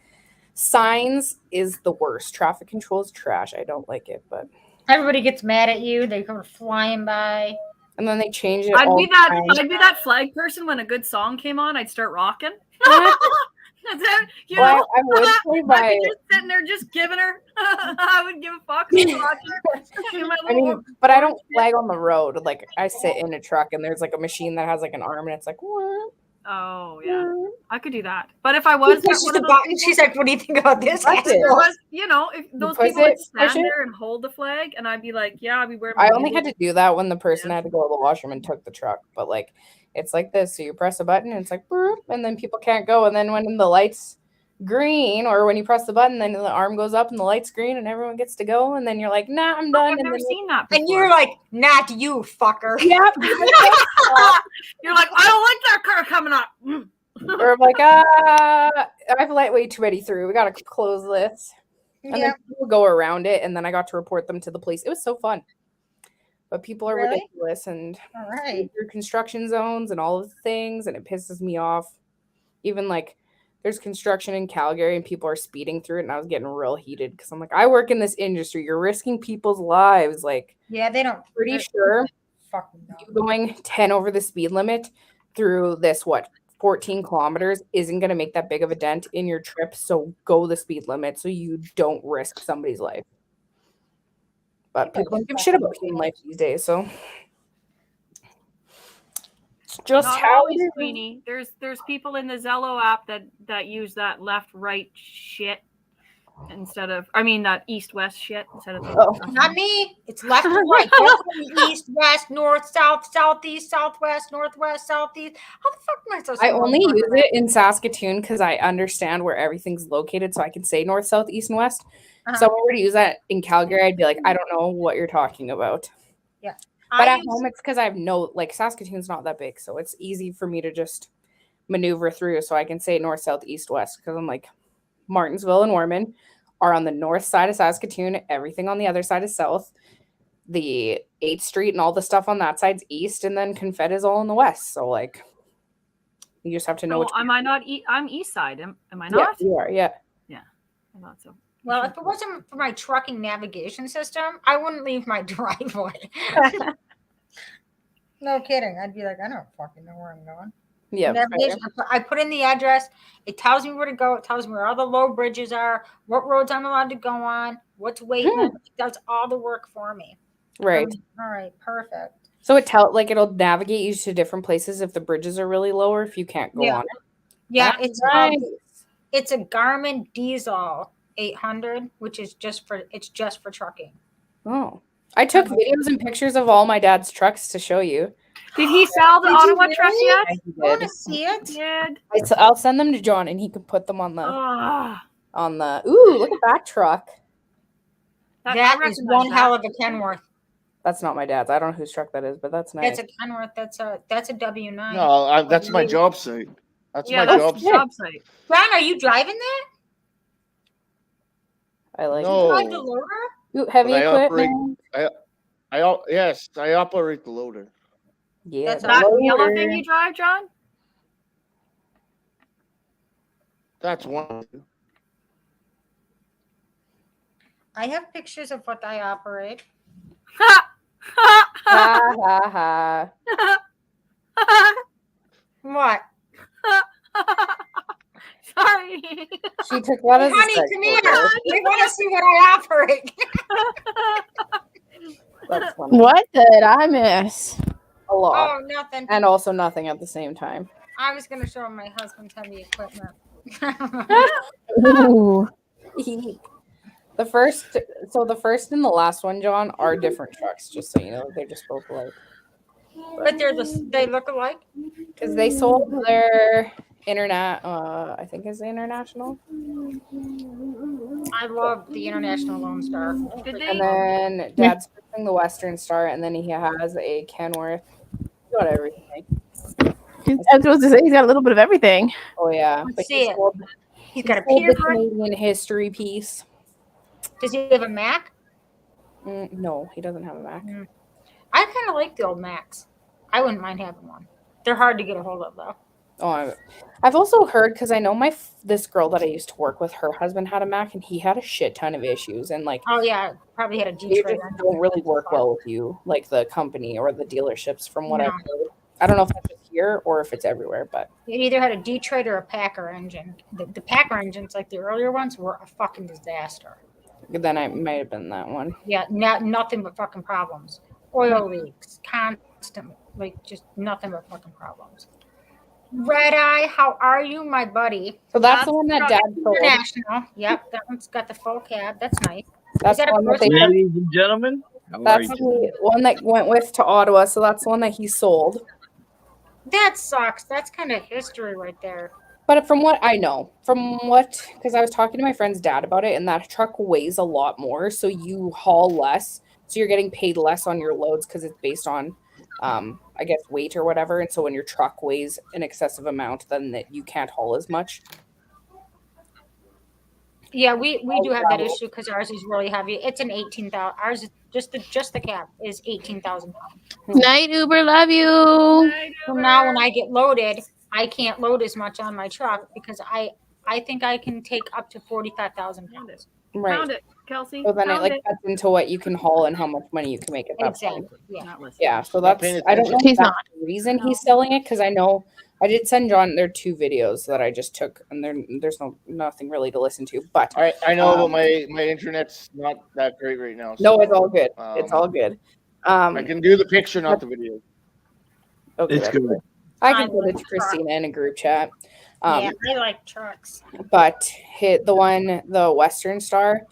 signs is the worst. Traffic control is trash. I don't like it, but Everybody gets mad at you. They come flying by. and then they change it. I'd all be the that time. I'd be that flag person when a good song came on. I'd start rocking. You Well, know, I would say I'd by be just sitting there just giving her. I wouldn't give a fuck. I'd be watching. I mean, but I don't flag on the road. Like I sit in a truck and there's like a machine that has like an arm and it's like, what? Oh yeah, I could do that. But if I was She pushes one the of those button. people- She's like, "What do you think about this?" That's it. if I was, if those push people would it, stand push it. there and hold the flag, and I'd be like, "Yeah, I'll be wearing." I my only had boots." to do that when the person had to go to the washroom and took the truck. But like, it's like this. So you press a button and it's like, boop, and then people can't go. And then when the light's green, or when you press the button, then the arm goes up and the light's green and everyone gets to go. And then you're like, nah, I'm done. I've And never then seen that. Before. And you're like, "Not you, fucker." yep. You're like, I don't like that car coming up. Or I'm like, I've let way too many through. We gotta close this. And Yeah. then people go around it, and then I got to report them to the police. It was so fun. But people are Really? ridiculous and All right. through construction zones and all of the things, and it pisses me off. Even like there's construction in Calgary and people are speeding through it, and I was getting real heated because I'm like, I work in this industry. You're risking people's lives. Like, Yeah, they don't. pretty sure Fucking you going 10 over the speed limit through this 14 kilometers isn't going to make that big of a dent in your trip. So go the speed limit so you don't risk somebody's life. But people don't give a shit about human life these days. So it's just Not how always, it is. Queenie. There's people in the Zello app that use that left-right shit instead of, that east-west shit instead of. Oh. Not me. It's left and right. Definitely east, west, north, south, southeast, southwest, northwest, southeast. How the fuck am I supposed to I know only what's use going on? it in Saskatoon because I understand where everything's located, so I can say north, south, east, and west. Uh-huh. So if I were to use that in Calgary, I'd be like, I don't know what you're talking about. Yeah. But I at use- home, it's because I have Saskatoon's not that big, so it's easy for me to just maneuver through. So I can say north, south, east, west because I'm like, Martinsville and Ormond are on the north side of Saskatoon. Everything on the other side is south. The 8th Street and all the stuff on that side's east, and then Confed is all in the west. So like, you just have to know. No, which am I not? I'm east side. Am I Yeah, not? you are. Yeah. I thought so. Well, if it wasn't for my trucking navigation system, I wouldn't leave my driveway. No kidding. I'd be like, I don't fucking know where I'm going. Yeah. Navigation. I put in the address. It tells me where to go. It tells me where all the low bridges are, what roads I'm allowed to go on, what's waiting. It does all the work for me. Right. All right. Perfect. So it'll navigate you to different places if the bridges are really low or if you can't go on it. Yeah, That's it's a Garmin Diesel 800, which is just for trucking. Oh, I took videos and pictures of all my dad's trucks to show you. Did he sell the Ottawa truck yet? I want did. to see it. Did. I'll send them to John and he can put them on the Ah, Ooh, look at that truck. That is one hell of a Kenworth. That's not my dad's. I don't know whose truck that is, but that's nice. That's a Kenworth. That's a W9. No, that's my job site. That's my that's job the site. job site. John, are you driving that? I like No. You drive the loader? Ooh, heavy But equipment. Yes, I operate the loader. Yeah, That's the That yellow loader. thing you drive, John? That's one. I have pictures of what I operate. Ha! Ha! Ha ha ha. What? Sorry. She took that as a Honey, sex come here. worker. You want to see what I operate? That's funny. What did I miss? A lot. Oh, nothing. And also nothing at the same time. I was going to show my husband's heavy equipment. Ooh. The first and the last one, John, are different trucks, just so you know. They're just both alike. But they look alike? Because they sold their I think it's the International. I love the International Lone Star. Did they? And then Dad's pushing the Western Star, and then he has a Kenworth. He's got everything. I was supposed to say he's got a little bit of everything. Oh, yeah. Let's But see it. He's got a sold the Peterborough. Canadian history piece. Does he have a Mac? No, he doesn't have a Mac. I kind of like the old Macs. I wouldn't mind having one. They're hard to get a hold of, though. Oh, I've also heard, because I know this girl that I used to work with, her husband had a Mac, and he had a shit ton of issues, and like, Oh, yeah. Probably had a they Detroit. just don't really work well with you, like the company or the dealerships, from what No. I've heard. I don't know if that's just here or if it's everywhere, but It either had a Detroit or a Packer engine. The Packer engines, like the earlier ones, were a fucking disaster. then I might have been that one. Yeah, nothing but fucking problems. Oil leaks, constant, like just nothing but fucking problems. Red Eye, how are you, my buddy? So that's the one that Dad sold. International. Yep, that one's got the full cab. That's nice. That's that the a one that they. personal- Ladies and gentlemen, how are That's you? the one that went with to Ottawa. So that's the one that he sold. That sucks. That's kind of history right there. But from what I know, because I was talking to my friend's dad about it, and that truck weighs a lot more, so you haul less, so you're getting paid less on your loads because it's based on, I guess, weight or whatever. And so when your truck weighs an excessive amount, then that you can't haul as much. Yeah, we do have that issue because ours is really heavy. It's an 18,000. Ours is just the cab is 18,000 pounds. Night Uber, love you. So now when I get loaded, I can't load as much on my truck because I think I can take up to 45,000 pounds. Right. Found it, Kelsey. So then it Found like cuts into what you can haul and how much money you can make at that point. Exactly. Yeah. Yeah. So Not that's paying I don't know if He's that's not. the reason he's selling it, because I know I did send John there 2 videos that I just took, and there's nothing really to listen to. But I know, but my internet's not that great right now. no, so, it's all good. It's all good. I can do the picture, not the video. Okay, It's that's good. I I can put it love to Christina in a group chat. Yeah, I like trucks. But the Western Star,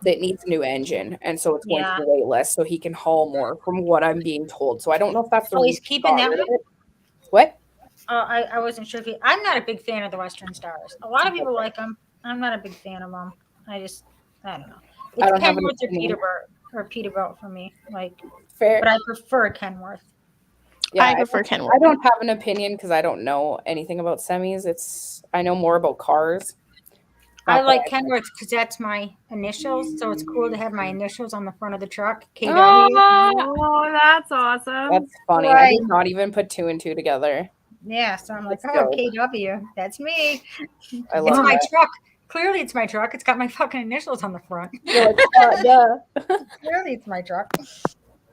that needs a new engine, and so it's going Yeah. to the wait list, so he can haul more, from what I'm being told. So I don't know if that's the Oh, he's reason he keeping got that rid of one? it. What? I wasn't sure if I'm not a big fan of the Western Stars. A lot of people like them. I'm not a big fan of them. I don't know. I It's don't have an Kenworth or opinion. Peterbilt for me. Like, Fair. but I prefer Kenworth. Yeah, I prefer Kenworth. I don't have an opinion because I don't know anything about semis. I know more about cars. I Not like that Kenworth because that's my initials, so it's cool to have my initials on the front of the truck. KW. Oh, that's awesome. That's funny. I Right. did not even put 2 and 2 together. Yeah, so I'm like, Let's oh, go. KW. That's me. I It's love my that. truck. Clearly, it's my truck. It's got my fucking initials on the front. You're like, duh. Clearly, it's my truck.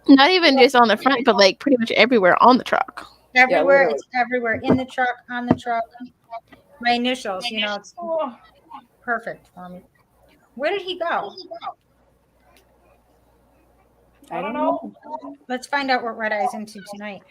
Not even just on the front, but like pretty much everywhere on the truck. Everywhere. literally. It's everywhere. In the truck, on the truck. My initials, you know, it's perfect for me. Where did he go? I don't know. Let's find out what Red Eye's into tonight.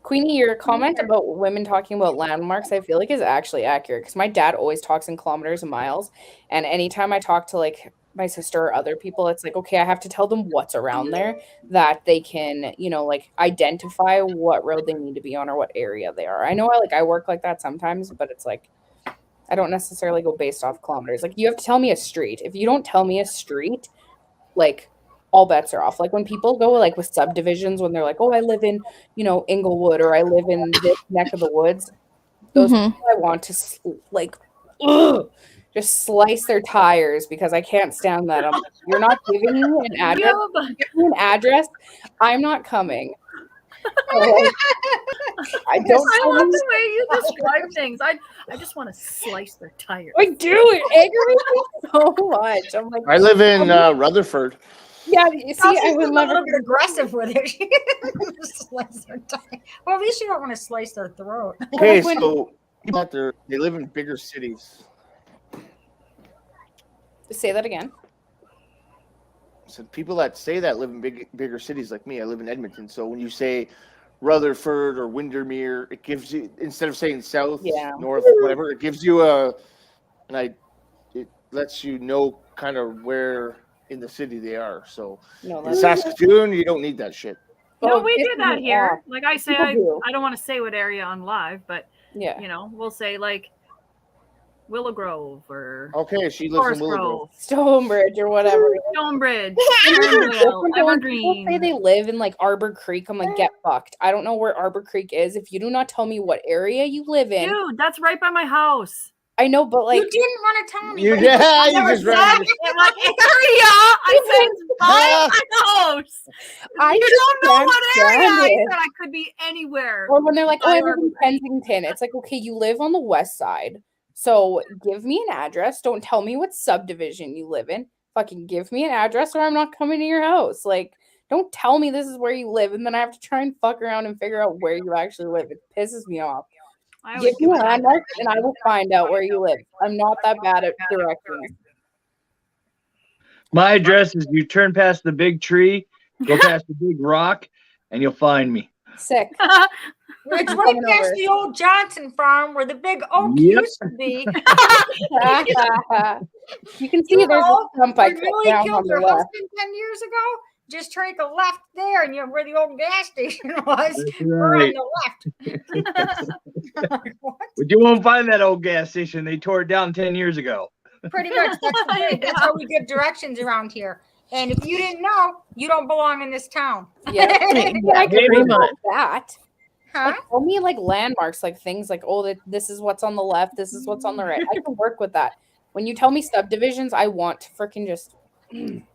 Queenie, your comment about women talking about landmarks, I feel like is actually accurate because my dad always talks in kilometers and miles. And anytime I talk to like my sister or other people, it's like, okay, I have to tell them what's around there that they can, you know, like identify what road they need to be on or what area they are. I know I work like that sometimes, but it's like, I don't necessarily go based off kilometers. Like you have to tell me a street. If you don't tell me a street, like all bets are off. Like when people go like with subdivisions, when they're like, oh, I live in, you know, Inglewood or I live in this neck of the woods. Those people I want to like, just slice their tires because I can't stand that. I'm like, you're not giving me an address. Give me an address. I'm not coming. I love the way you describe things. I just want to slice their tires. I do. It aggravates me so much. I'm like, I live in Rutherford. Yeah, you see, I would a never little bit aggressive with it. Slice their tire. Well, at least you don't want to slice their throat. Okay, so people out there, they live in bigger cities. Say that again. So people that say that live in bigger cities like me, I live in Edmonton. So when you say Rutherford or Windermere, it gives you, instead of saying south, north, whatever, it gives you it lets you know kind of where in the city they are. So in Saskatoon, you don't need that shit. No, we do that here. Like I say, I don't want to say what area on live, but you know, we'll say like Willow Grove or she lives in Willow Grove, Stonebridge or whatever. Stonebridge, Evergreen. People say they live in like Arbor Creek. I'm like, get fucked. I don't know where Arbor Creek is. If you do not tell me what area you live in, dude, that's right by my house. I know, but like you didn't want to tell me. You just ran. What area? I said it's by my house. You don't know what area. I said I could be anywhere. Or when they're like, oh, I live in Kensington. It's like, okay, you live on the west side. So give me an address. Don't tell me what subdivision you live in. Fucking give me an address or I'm not coming to your house. Like, don't tell me this is where you live and then I have to try and fuck around and figure out where you actually live. It pisses me off. Give me a landmark and I will find out where you live. I'm not that bad at directions. My address is you turn past the big tree, go past the big rock, and you'll find me. Sick. It's right past the old Johnson farm where the big oak used to be. You can see there's a stump I cut really down killed on the your left. husband 10 years ago. Just take a left there, and you're where the old gas station was. That's We're right. on the left. But you won't find that old gas station. They tore it down 10 years ago. Pretty much. That's how we give directions around here. And if you didn't know, you don't belong in this town. Yeah, I can Maybe. remote that. Huh? Like, tell me like landmarks, like things like, oh, this is what's on the left, this is what's on the right. I can work with that. When you tell me subdivisions, I want to freaking just people.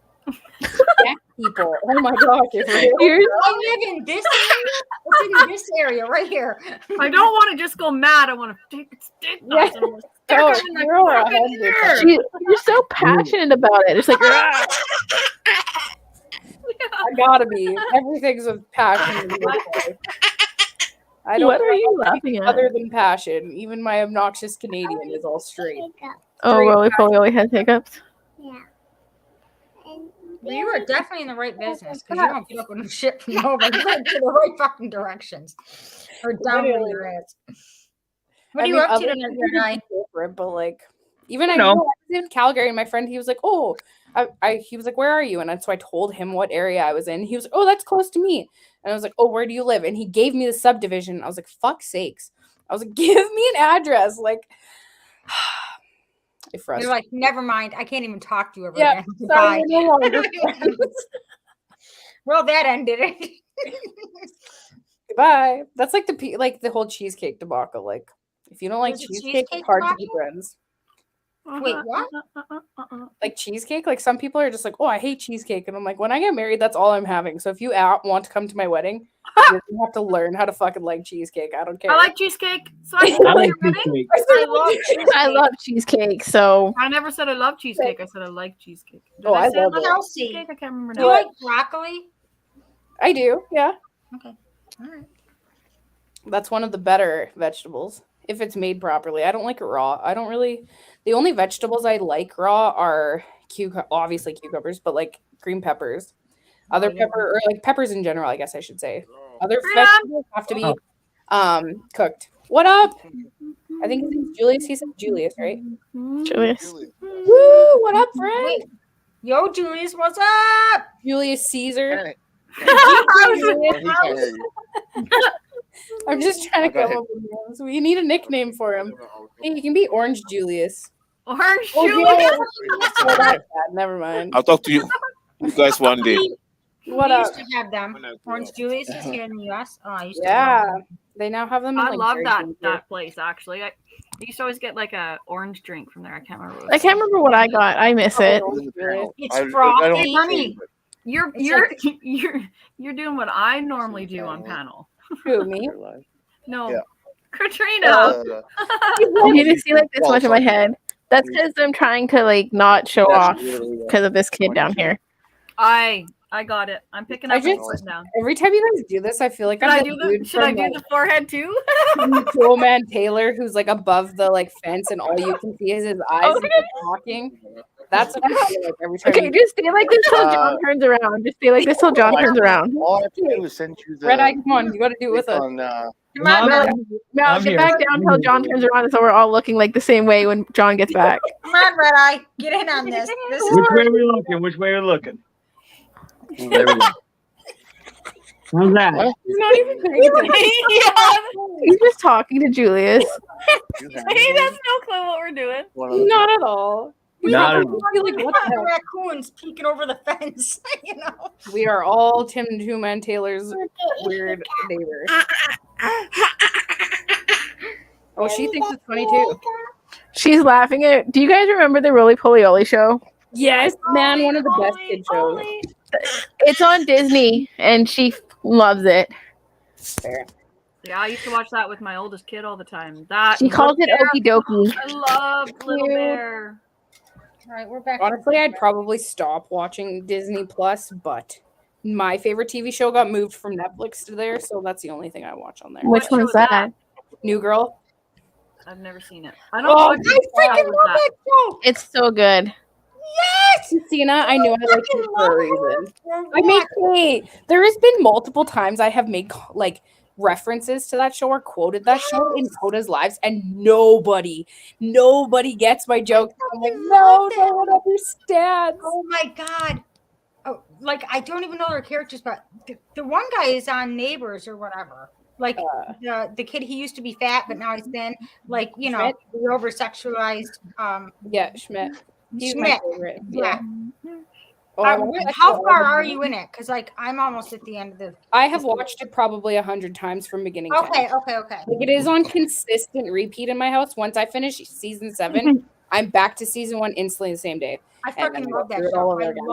Oh my gosh, I live in this area. It's in this area right here. I don't want to just go mad. I want to take stick. Yeah. Oh, You're so passionate about it. It's like, I gotta be. Everything's with passion. I don't what are you laughing at? Other than passion, even my obnoxious Canadian is all straight. Oh, Roly Poly has hiccups. Well, you are definitely in the right business because you don't put up with shit from nobody. You're to the right fucking directions. Or down where you're at. What are you up to tonight? But like, even I was in Calgary, and my friend, he was like, "Oh, he was like, where are you?" And so I told him what area I was in. He was like, "Oh, that's close to me." And I was like, "Oh, where do you live?" And he gave me the subdivision. I was like, "Fuck sakes!" I was like, "Give me an address." Like, you're like, "Never mind. I can't even talk to you ever again." Bye. No longer Well, that ended it. Goodbye. That's like the whole cheesecake debacle. Like, if you don't like cheesecake, it's hard to be friends. Wait, what? Like cheesecake? Like some people are just like, oh, I hate cheesecake. And I'm like, when I get married, that's all I'm having. So if you want to come to my wedding, you're gonna have to learn how to fucking like cheesecake. I don't care. I like cheesecake. So I like cheesecake. I love cheesecake. So I never said I love cheesecake. I said I like cheesecake. Did I say love it. cheesecake? I can't remember Do you now. like broccoli? I do. Yeah. Okay. All right. That's one of the better vegetables if it's made properly. I don't like it raw. I don't really. The only vegetables I like raw are obviously cucumbers, but like green peppers, other pepper or like peppers in general. I guess I should say. Other vegetables have to be cooked. What up? I think his name's Julius. He said Julius, right? Julius. Woo! What up, friend? Yo, Julius, what's up? Julius Caesar. I'm just trying to come up with names. We need a nickname for him. Hey, you can be Orange Julius. Orange Julius. Oh, that's bad. Never mind. I'll talk to you guys one day. What we up? used to have them. Orange Julius is here in the U.S. Oh, I used to Yeah, have them. they now have them. In, I like, love Jersey. that place actually. I used to always get like a orange drink from there. I can't remember. I can't remember what I got. I miss it. It's frothy, honey. You're doing what I normally do on panel. Who, me? No, Yeah. Katrina. You need to see like this much of my head. That's because I'm trying to like not show off because of this kid down here. I got it. I'm picking up and putting down. Every time you guys do this, I feel like Should I do the forehead too? Cool Man Taylor, who's like above the like fence, and all you can see is his eyes and he's talking. That's what I feel like every time. Okay, just stay like this till John turns around. Just stay like this till John turns around. All I have to do is send you the Red Eye, come on, you got to do it with us. on, Come on, Red Eye. No, I'm get here. back down till John turns around, so we're all looking like the same way when John gets back. Come on, Red Eye. Get in on this. This is Which way are we looking? Which way are we looking? There we go. How's that? He's not even paying He's just talking to Julius. He has no clue what we're doing. Not at all. Not at all. Like, what the hell? raccoons peeking over the fence. You know. We are all Tim and Two Man Taylor's weird neighbor. Oh, she thinks it's funny too. She's laughing at. Do you guys remember the Roly Poly Oly show? Yes, man, one of the best kid shows. It's on Disney, and she loves it. Fair. Yeah, I used to watch that with my oldest kid all the time. That She calls it Little Okie Bear, Dokie. I love Little Bear. All right, we're back. Honestly, I'd probably stop watching Disney Plus, but my favorite TV show got moved from Netflix to there, so that's the only thing I watch on there. Which What show one's is that? that? New Girl. I've never seen it. I don't Oh, know. I freaking love that show. It's so good. Yes, Christina, I knew I liked you for a reason. I made there has been multiple times I have made like references to that show or quoted that show in Coda's lives, and nobody gets my joke. I'm like, no one understands. Oh my god. Oh, like I don't even know their characters, but the one guy is on Neighbors or whatever. Like the kid, he used to be fat, but now he's thin. Like, you know, Schmidt? the over sexualized. Yeah, Schmidt. He's Schmidt. my favorite. Yeah. Oh, I watched that How show far all the are time. you in it? Because like I'm almost at the end of the. I have watched it probably 100 times from beginning to Okay, end. okay. Like it is on consistent repeat in my house. Once I finish season 7, I'm back to season 1 instantly the same day. I And then fucking go love that through it all show. over I again.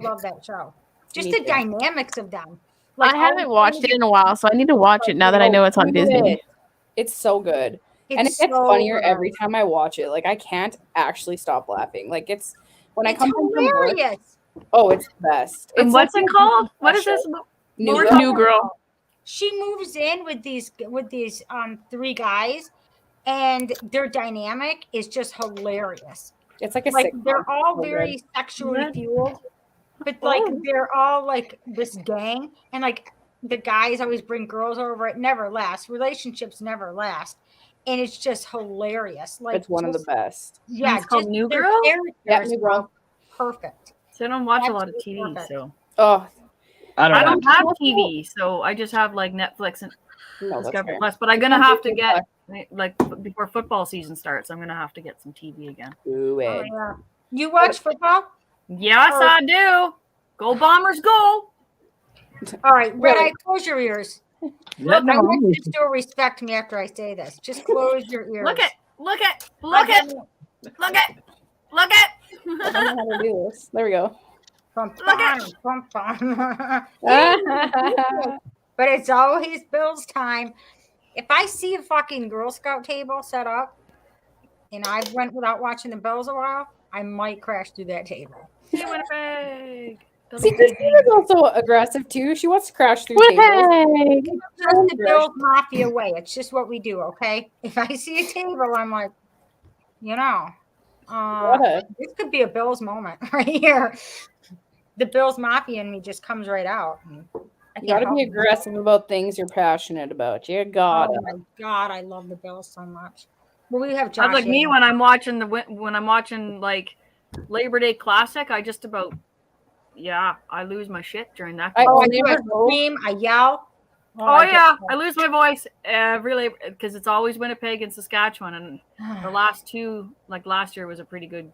love that show. Just Me the too. dynamics of them. I haven't watched it in a while, so I need to watch it now that I know it's on Do Disney. it. It's so good. And it It's gets so funnier good. every time I watch it. Like I can't actually stop laughing. Like it's when I It's come home from work. hilarious. Oh, it's the best. And It's what's like it a called? Disney What is this? special. New Girl. She moves in with these 3 guys, and their dynamic is just hilarious. It's like a Like sitcom. they're all So very good. sexually fueled, but like they're all like this gang, and like the guys always bring girls over. It never lasts. Relationships never last, and it's just hilarious. Like It's one of the just- best. Yeah, It's called just New their Girl? characters Yeah, New Girl. are perfect. So I don't watch a lot of Absolutely TV, perfect. so Oh, I don't I know. don't have TV, so I just have like Netflix and no, that's Discovery fair. Plus. But I'm gonna have to get like before football season starts. I'm gonna have to get some TV again. Do Oh, it. yeah. You watch football? Yes, Oh. I do. Go Bombers, go! All right, Red Really? Eye, close your ears. Yeah, I no, want you to still respect me after I say this. Just close your ears. Look at Look look at at I don't know how to do this. There we go. But it's always Bill's time. If I see a fucking Girl Scout table set up and I went without watching the Bills a while, I might crash through that table. Hey, Winnipeg. See, Christina's also aggressive too. She wants to crash through tables. Winnipeg. Just the Bills Mafia way. It's just what we do, okay? If I see a table, I'm like, you know, this could be a Bills moment right here. The Bills Mafia in me just comes right out. You gotta be aggressive about things you're passionate about. You gotta. Oh my God, I love the Bills so much. Well, we have Josh. That's like me when I'm watching like Labor Day Classic. I just about I lose my shit during that. I scream, I yell. I lose my voice every Labor because it's always Winnipeg and Saskatchewan, and the last two, like last year, was a pretty good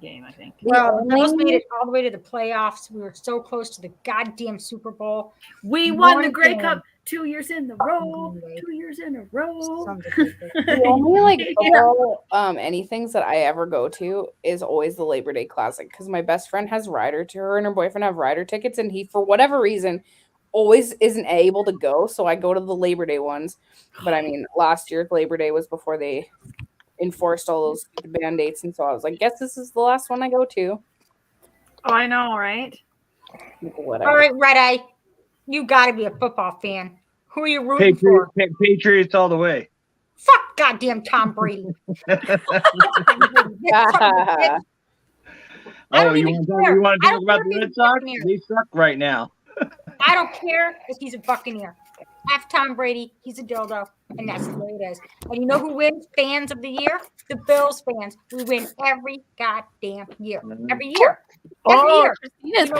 game, I think. Well, the Bills made it all the way to the playoffs. We were so close to the goddamn Super Bowl. We won the Grey Cup 2 years in a row. 2 years in a row. The only like football, anythings that I ever go to is always the Labor Day Classic because my best friend has her and her boyfriend have rider tickets, and he, for whatever reason, always isn't able to go. So I go to the Labor Day ones. But I mean, last year Labor Day was before they enforced all those band-aids, and so I was like, guess this is the last one I go to. Oh, I know, right? Whatever. All right, Red Eye, you got to be a football fan. Who are you rooting for? Patriots all the way. Fuck goddamn Tom Brady. You want to talk about the Red Sox? They suck right now. I don't care if he's a Buccaneer. F Tom Brady, he's a dildo, and that's the way it is. And you know who wins fans of the year? The Bills fans. We win every goddamn year. Every year. Every year. Christina's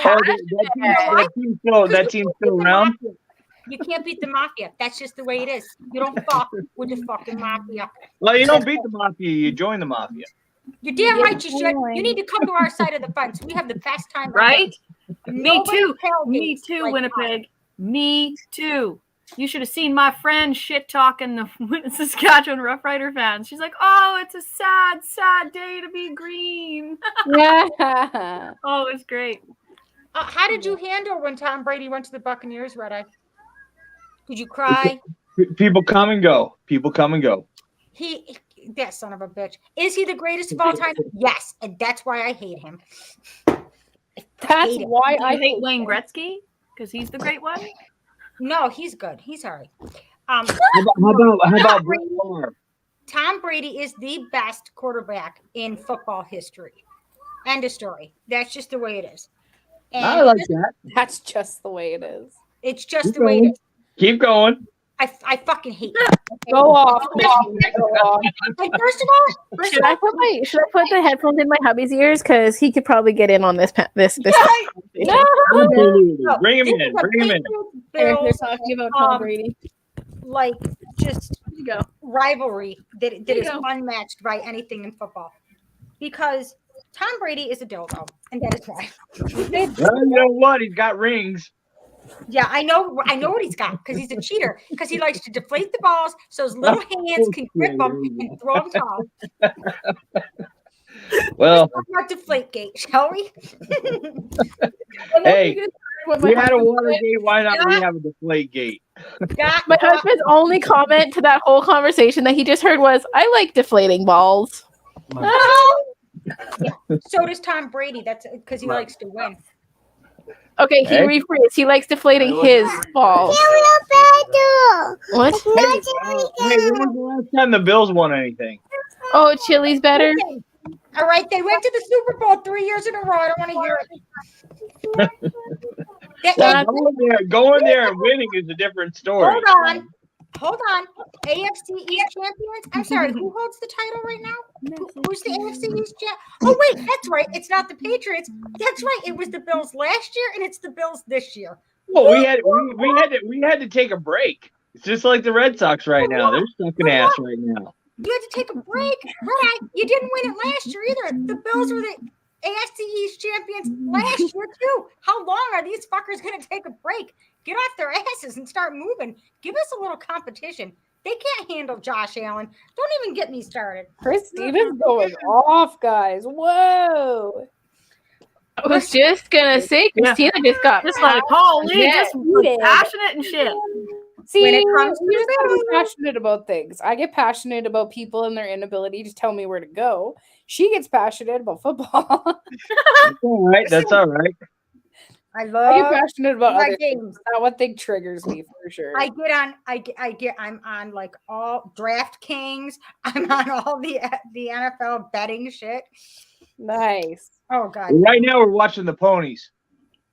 that team's still around. You can't beat the Mafia. That's just the way it is. You don't fuck with the fucking Mafia. Well, you don't beat the Mafia, you join the Mafia. You're damn right you should. You need to come to our side of the fence. We have the best time. Right? Me too. Me too, like Winnipeg. Me too. You should have seen my friend shit talking the Saskatchewan Rough Rider fans. She's like, "Oh, it's a sad, sad day to be green." Yeah. Oh, it's great. How did you handle when Tom Brady went to the Buccaneers, Red Eye? Did you cry? People come and go. That son of a bitch. Is he the greatest of all time? Yes, and that's why I hate him. That's why I hate Wayne Gretzky because he's the great one. No, he's good. He's all right. How about Brett Favre? Tom Brady is the best quarterback in football history. End of story. That's just the way it is. And I like that. That's just the way it is. It's just the way it is. Keep going. I fucking hate him. Okay? Go off. And first of all, should I put the headphones in my hubby's ears because he could probably get in on this. No. Bring him in. They're talking about Tom Brady. Like just rivalry that is unmatched by anything in football. Because Tom Brady is a dildo, and that is why. Well, you know what? He's got rings. Yeah, I know what he's got because he's a cheater. Because he likes to deflate the balls so his little hands can grip them and throw them tall. Well, let's talk about Deflategate, shall we? Hey, we had a Watergate. Why not we have a Deflategate? My husband's only comment to that whole conversation that he just heard was, "I like deflating balls." Yeah. So does Tom Brady. That's because he likes to win. Okay, he rephrased. He likes deflating his balls. What? Hey, when was the last time the Bills won anything? Oh, Chili's better. All right, they went to the Super Bowl 3 years in a row. I don't want to hear it. Going there and winning is a different story. Hold on. AFC East champions. I'm sorry, who holds the title right now? Who's the AFC East champ? Oh wait, that's right. It's not the Patriots. That's right. It was the Bills last year, and it's the Bills this year. Well, we had to take a break. It's just like the Red Sox right now. They're sucking ass right now. You had to take a break, right? You didn't win it last year either. The Bills were the AFC East champions last year too. How long are these fuckers going to take a break? Get off their asses and start moving. Give us a little competition. They can't handle Josh Allen. Don't even get me started. Christina's going off, guys. Whoa. I was just going to say, Christina just got like, holy, just passionate and shit. See, when it comes to I'm passionate about things. I get passionate about people and their inability to tell me where to go. She gets passionate about football. That's all right. I I get love passionate about my other things. games. That what thing triggers me for sure. I'm on like all DraftKings. I'm on all the NFL betting shit. Nice. Oh God. Right now we're watching the ponies.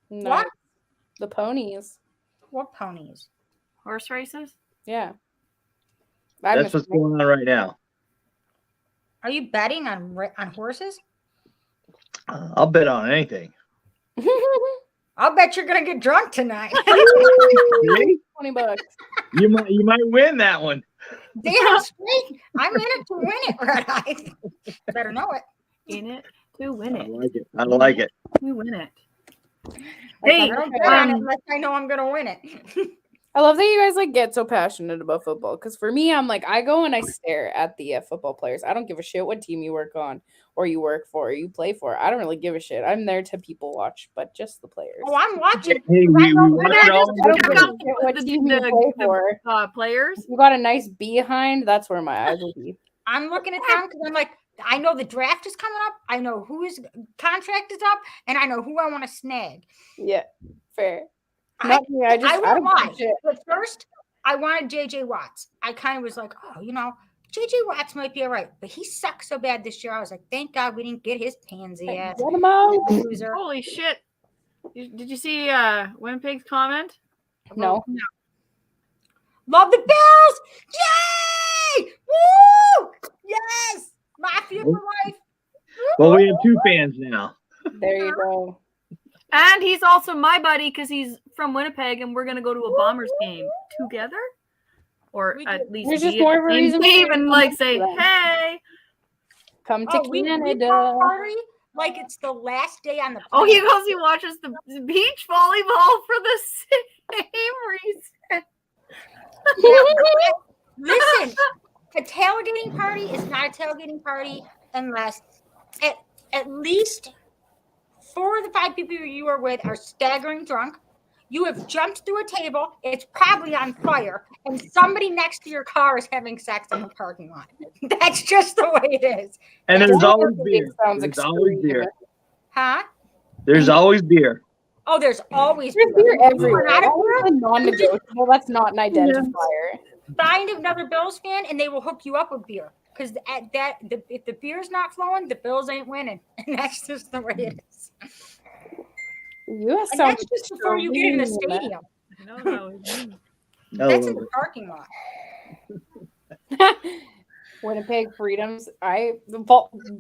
Nice. What? The ponies. What ponies? Horse races? Yeah. That's what's going on right now. Are you betting on horses? I'll bet on anything. I'll bet you're gonna get drunk tonight. See? $20. You might win that one. Damn straight. I'm in it to win it, Red Eye. Better know it. In it to win I it. like it. I like it. To win it. I Hey, don't bet on it unless I know I'm gonna win it. I love that you guys like get so passionate about football. Because for me, I'm like, I go and I stare at the football players. I don't give a shit what team you work on, or you work for, or you play for. I don't really give a shit. I'm there to people watch, but just the players. Oh, I'm watching. Hey, we watch it all. I don't give a shit what team you play for. Players. If you got a nice behind, that's where my eyes will be. I'm looking at them because I'm like, I know the draft is coming up. I know whose contract is up, and I know who I want to snag. Yeah, fair. Not me. I won't don't lie. give a shit. But first, I wanted JJ Watts. I kind of was like, oh, JJ Watts might be all right, but he sucked so bad this year. I was like, thank God we didn't get his pansy ass. Get him out. Loser. Holy shit. Did you see Winnipeg's comment? No. Love the Bills! Yay! Woo! Yes! Mafia for life. Well, we have two fans now. There you go. And he's also my buddy because he's from Winnipeg, and we're gonna go to a Bombers game together, or at least There's just more of a reason maybe for even you like to say, do that. "Hey." Come to We Canada. party like it's the last day on the Oh, he planet. goes. He watches the beach volleyball for the same reason. Listen, a tailgating party is not a tailgating party unless at least 4 of the 5 people you are with are staggering drunk. You have jumped through a table. It's probably on fire, and somebody next to your car is having sex in the parking lot. That's just the way it is. And there's always It beer. sounds There's always extreme. beer. Huh? There's always beer. Oh, there's always There's beer everywhere. Not a That is a non-negotiable. That's not an identifier. Find another Bills fan, and they will hook you up with beer. Because if the beer's not flowing, the Bills ain't winning, and that's just the way it is. You And that's just before you get in the stadium. That's in the parking lot. Winnipeg Freedoms. Volleyball is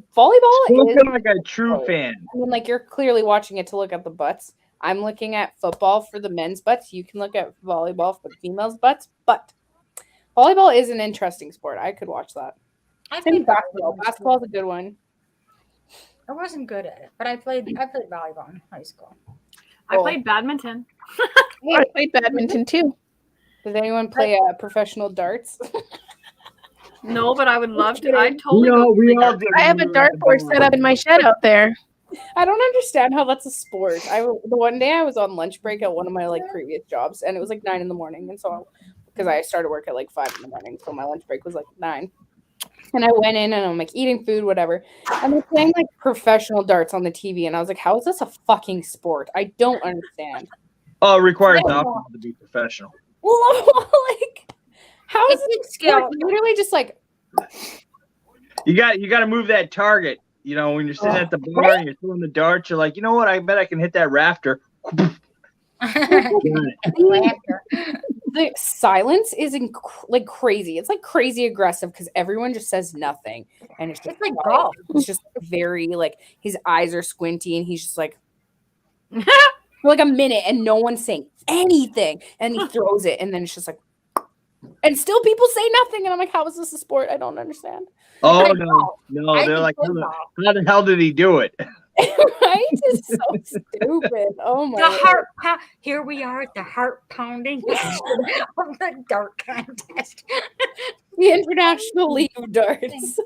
Looking like a true fan. I mean, like, you're clearly watching it to look at the butts. I'm looking at football for the men's butts. You can look at volleyball for the females' butts. But volleyball is an interesting sport. I could watch that. I Same played with basketball. Basketball's a good one. I wasn't good at it, but I played volleyball in high school. I played badminton. I played badminton too. Does anyone play professional darts? No, but I would love to. I totally. I have a dartboard set up in my shed out there. I don't understand how that's a sport. The one day I was on lunch break at one of my previous jobs, and it was 9 a.m, and so because I started work at 5 a.m, so my lunch break was 9. And I went in and I'm eating food, whatever. And they're playing professional darts on the TV, and I was like, "How is this a fucking sport? I don't understand." Oh, it requires alcohol to be professional. Well, how is it skill? Literally just You got to move that target. When you're sitting at the bar and you're throwing the darts, you're like, you know what? I bet I can hit that rafter. The silence is crazy. It's crazy aggressive because everyone just says nothing, and it's just like golf. It's just very his eyes are squinty, and he's just for a minute, and no one's saying anything, and he throws it, and then it's just and still people say nothing, and I'm like, how is this a sport? I don't understand. Oh no, they're like, how the hell did he do it? Right? It's so stupid. Oh my! The heart. Here we are at the heart pounding of the dart contest. The International League of Darts.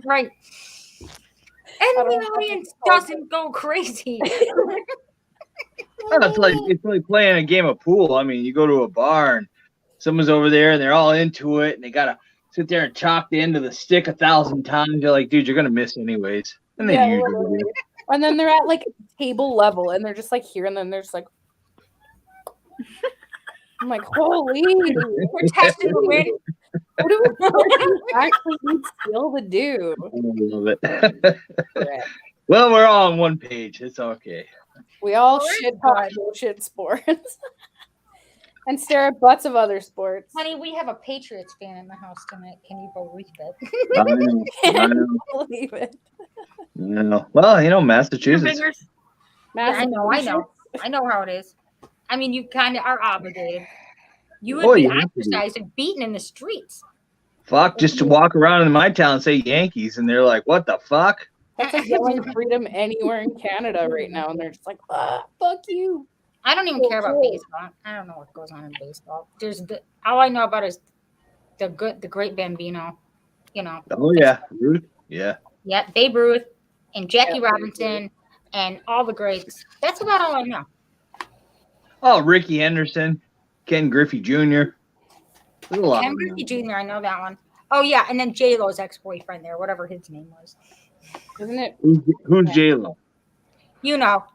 Right. And the audience doesn't go crazy. It's like playing a game of pool. I mean, you go to a bar and someone's over there and they're all into it, and they gotta sit there and chalk the end of the stick 1,000 times. You're like, dude, you're gonna miss anyways. And they usually do. And then they're at table level, and they're just here, and then they're just I'm like, holy. We're testing the wind. What do we actually need skill to do? I love it. Well, we're all on one page. It's okay. We all shit talk bullshit sports and stare at butts of other sports. Honey, we have a Patriots fan in the house tonight. Can you believe it? I know. Believe it. No. Well, Massachusetts. Yeah, I know how it is. I mean, you kind of are obligated. You would Oh, be you have to be. ostracized and beaten in the streets. Fuck, just to walk around in my town and say Yankees, and they're like, "What the fuck?" That's like yelling freedom anywhere in Canada right now, and they're just like, fuck you. I don't even care about baseball. I don't know what goes on in baseball. All I know about is the great Bambino. Oh yeah, Ruth. Yeah. Yeah, Babe Ruth and Jackie Robinson and all the greats. That's about all I know. Oh, Ricky Henderson, Ken Griffey Jr. There's a lot Ken of them. Griffey Jr. I know that one. Oh yeah, and then J-Lo's ex-boyfriend there, whatever his name was. Isn't it? Who's J-Lo?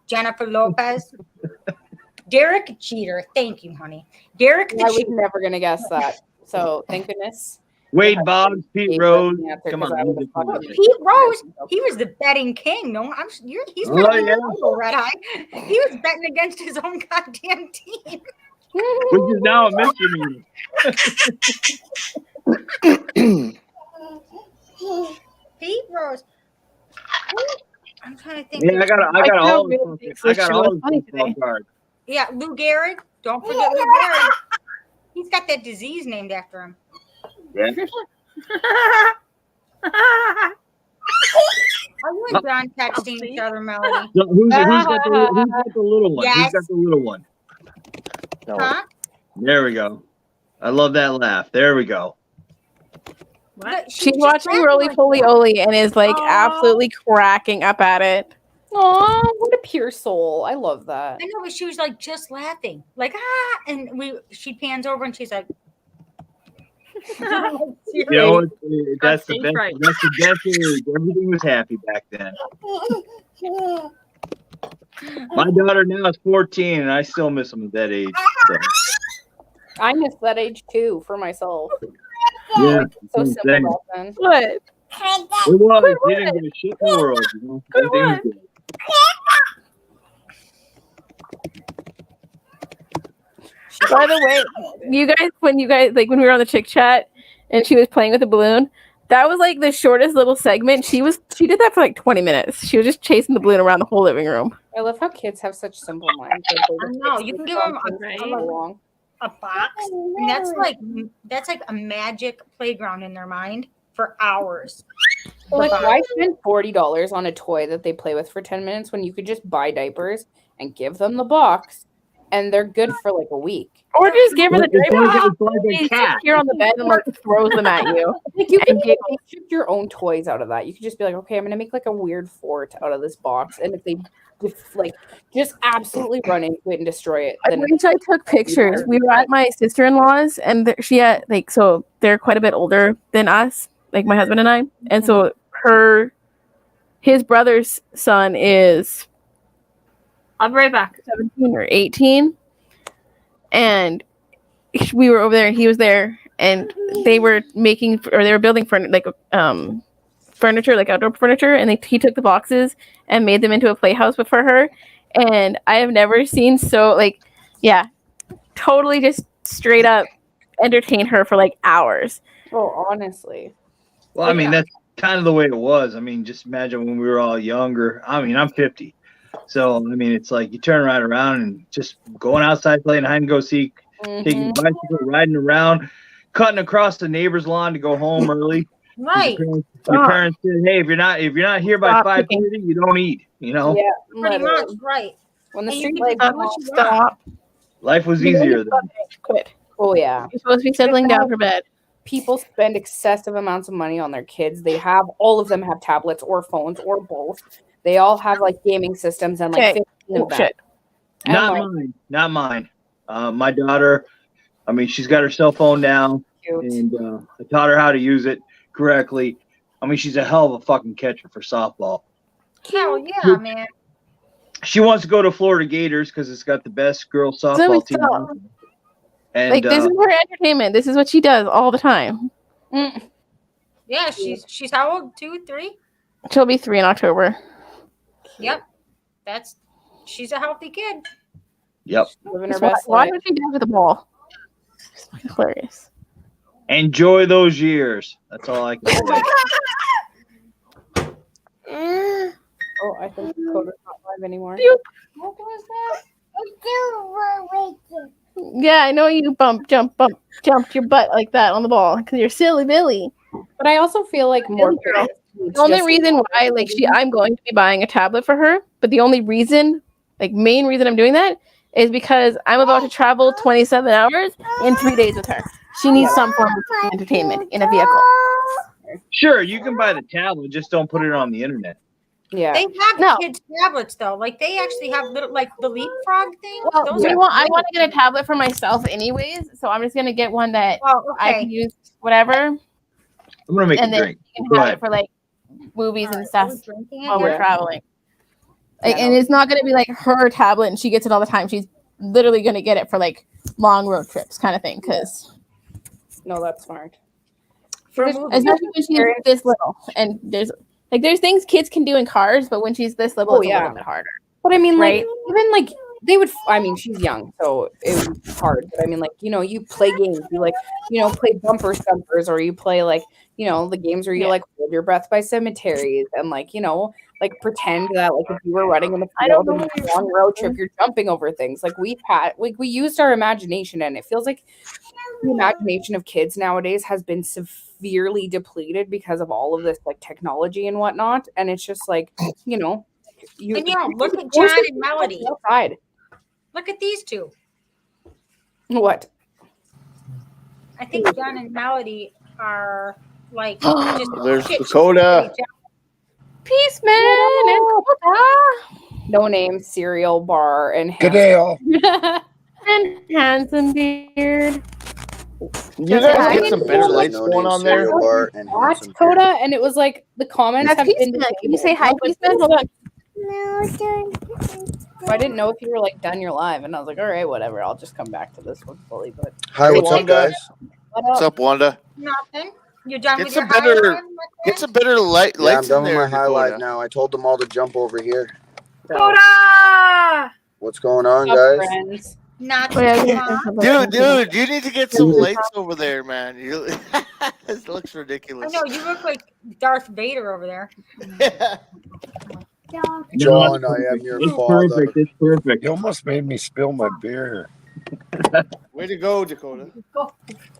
Jennifer Lopez. Derek Jeter. Thank you, honey. Derek the I was Cheater. never gonna guess that. So thank goodness. Wade Boggs, Pete Rose. Come on. Pete Rose, he was the betting king. No, he's Oh, really yeah. red eye. He was betting against his own goddamn team. Which is now a misdemeanor. Pete Rose. I'm trying to think. Yeah, I got all the football cards. Yeah, Lou Gehrig. Don't forget Lou Gehrig. He's got that disease named after him. Yeah. Are you and John texting each other, Melody? So who's got the little one? Yes. Who's got the little one? No. Huh? There we go. I love that laugh. There we go. What? She's watching Roly Poly Oly and is like absolutely cracking up at it. Aw, what a pure soul. I love that. I know, but she was like just laughing, like and she pans over and she's like, You know, that's the best. Right. That's the best age. Everything was happy back then. My daughter now is 14, and I still miss them at that age. So. I miss that age too for myself. Yeah, So same simple thing. back then. What? It was. They didn't give a shit in the world. You know? Good Everything was one. good. By the way, when we were on the chick chat and she was playing with the balloon, that was like the shortest little segment. She did that for like 20 minutes. She was just chasing the balloon around the whole living room. I love how kids have such simple minds. Like, I know, you can give them a box, and that's like a magic playground in their mind for hours. Like, why spend $40 on a toy that they play with for 10 minutes when you could just buy diapers and give them the box and they're good for like a week? Or just give her the It's diaper. like a She's cat. here on the bed and like throws them at you. Like, you can And make your own toys out of that. You could just be like, okay, I'm gonna make like a weird fort out of this box, and if they just absolutely run into it and destroy it, I then wish I took pictures. We were at my sister-in-law's, and she had so they're quite a bit older than us, like my husband and I, and so his brother's son is I'll be right back. 17 or 18, and we were over there, and he was there, and they were building furniture, like outdoor furniture, and he took the boxes and made them into a playhouse for her. And I have never seen totally just straight up entertain her for like hours. Oh, honestly. Well, I mean, that's kind of the way it was. I mean, just imagine when we were all younger. I mean, I'm 50. So, I mean, it's like you turn right around and just going outside playing hide and go seek, taking a bicycle, riding around, cutting across the neighbor's lawn to go home early. Right. Your parents said, "Hey, if you're not here by 5:30, you don't eat." You know. Yeah, Pretty much, right. When the And street you can lights do what you Stop. Life was easier then. Quit. Oh yeah. You're supposed to be settling down for bed. People spend excessive amounts of money on their kids. All of them have tablets or phones or both. They all have like gaming systems and like 15 of them. Not mine. My daughter, I mean, she's got her cell phone now, and I taught her how to use it correctly. I mean, she's a hell of a fucking catcher for softball. Hell yeah, man. she wants to go to Florida Gators because it's got the best girls So softball team. stop. And Like this is her entertainment. This is what she does all the time. Yeah, she's how old? 2, 3? She'll be 3 in October. Yep. She's a healthy kid. yep. Living her Why, best why life. would she do with the ball? It's fucking hilarious. Enjoy those years. That's all I can say. Oh, I think Coda's not live anymore. What was that? Yeah, I know you jumped your butt like that on the ball because you're silly Billy. But I also feel like more parents need The to only just- reason why, like, I'm going to be buying a tablet for her, but the only reason, like, main reason I'm doing that is because I'm about to travel 27 hours in 3 days with her. She needs some form of entertainment in a vehicle. Sure, you can buy the tablet, just don't put it on the internet. Yeah. They have No. kids tablets though. Like they actually have little like the leapfrog thing. Well, Those I are want great. to get a tablet for myself anyways, so I'm just gonna get one that Oh, I okay. can use whatever, I'm gonna make and a then drink. you can Go have ahead. it for like movies and Alright, stuff are we drinking while we're again? traveling. Like, Yeah, and no. it's not gonna be like her tablet and she gets it all the time. She's literally gonna get it for like long road trips, kind of thing. Because No, that's smart. For There's- movies. especially when she's this little, and there's things kids can do in cars, but when she's this little, Oh, it's a yeah. little bit harder. But I mean, like, Right. even like they would. I mean, she's young, so it was hard. But I mean, like, you play games. You like, play bumper stumpers, or you play like, the games where you Yeah. like hold your breath by cemeteries, and like, like pretend that like if you were running in the I don't field know and what a long road trip, you're jumping over things. Like we used our imagination, and it feels like the imagination of kids nowadays has been severely depleted because of all of this like technology and whatnot. And it's just like, you And look at force John them and to Melody. go outside. Look at these two. What? I think John and Melody are like just There's shit. Dakota. Peace, man, and No name cereal bar and Good day, all. and handsome beard. You guys get some better lights going on there. Watch Coda, and it was like the comments That's have Peace been. Man. Can you say disabled. hi, No, but Peace Man? Hold on. I didn't know if you were like done your live, and I was like, all right, whatever. I'll just come back to this one fully. But Hi, what's up, guys? What's up, Wanda? Nothing. You're done Get with some your better, highlight? get some better lights Yeah, I'm in done with there. my highlight Dakota. now. I told them all to jump over here. Coda! What's going on, Up, guys? friends. Not Oh, yeah, too yeah, long. yeah. Dude, you need to get some lights over there, man. This looks I ridiculous. know you look like Darth Vader over there. John, I am your It's father. perfect. It's perfect. You almost made me spill my beer. Way to go, Dakota.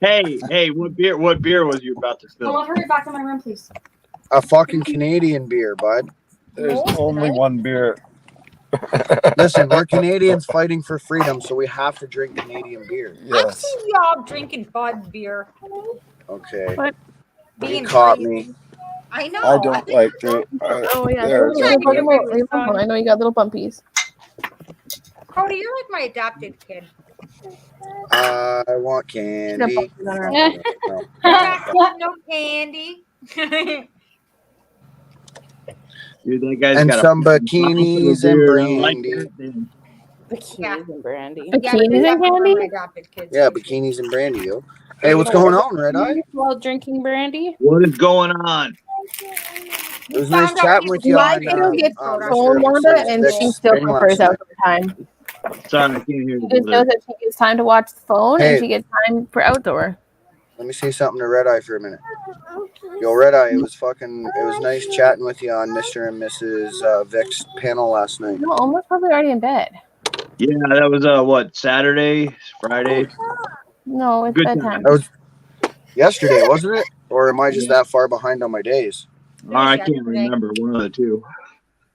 Hey, what beer was you about to spill? hurry back to my room, please. A fucking Canadian beer, bud. There's only one beer. Listen, we're Canadians fighting for freedom, so we have to drink Canadian beer. I've seen y'all drinking Bud beer. Okay. What? You Being caught crazy. me. I know. I don't like it. Oh yeah. There, Leave them alone, leave them alone. I know you got little bumpies. Cody, you're like my adopted kid. I want candy. Yeah. No candy. Dude, that guy's And got some a bikinis and beer. I like brandy. that. Bikinis and brandy. Yeah, Bikinis and that's what candy? my adopted kids. Yeah, bikinis and brandy, yo. Hey, what's going on, Red Eye? While drinking brandy. What is going on? It was nice Found out chatting you with you like on it. It'll get Mr. phone Wanda, Episode's and next she still stream prefers last outdoor time. Sorry, I can't hear She you. just knows that she gets time to watch the phone, Hey. and she gets time for outdoor. Let me say something to Red Eye for a minute. Yo, Red Eye, it was nice chatting with you on Mr. and Mrs. Vic's panel last night. No, almost probably already in bed. Yeah, that was what, Saturday, Friday? No, it's Good bedtime. That was yesterday, wasn't it? Or am I just that far behind on my days? Oh, I can't yesterday. remember. One of the two.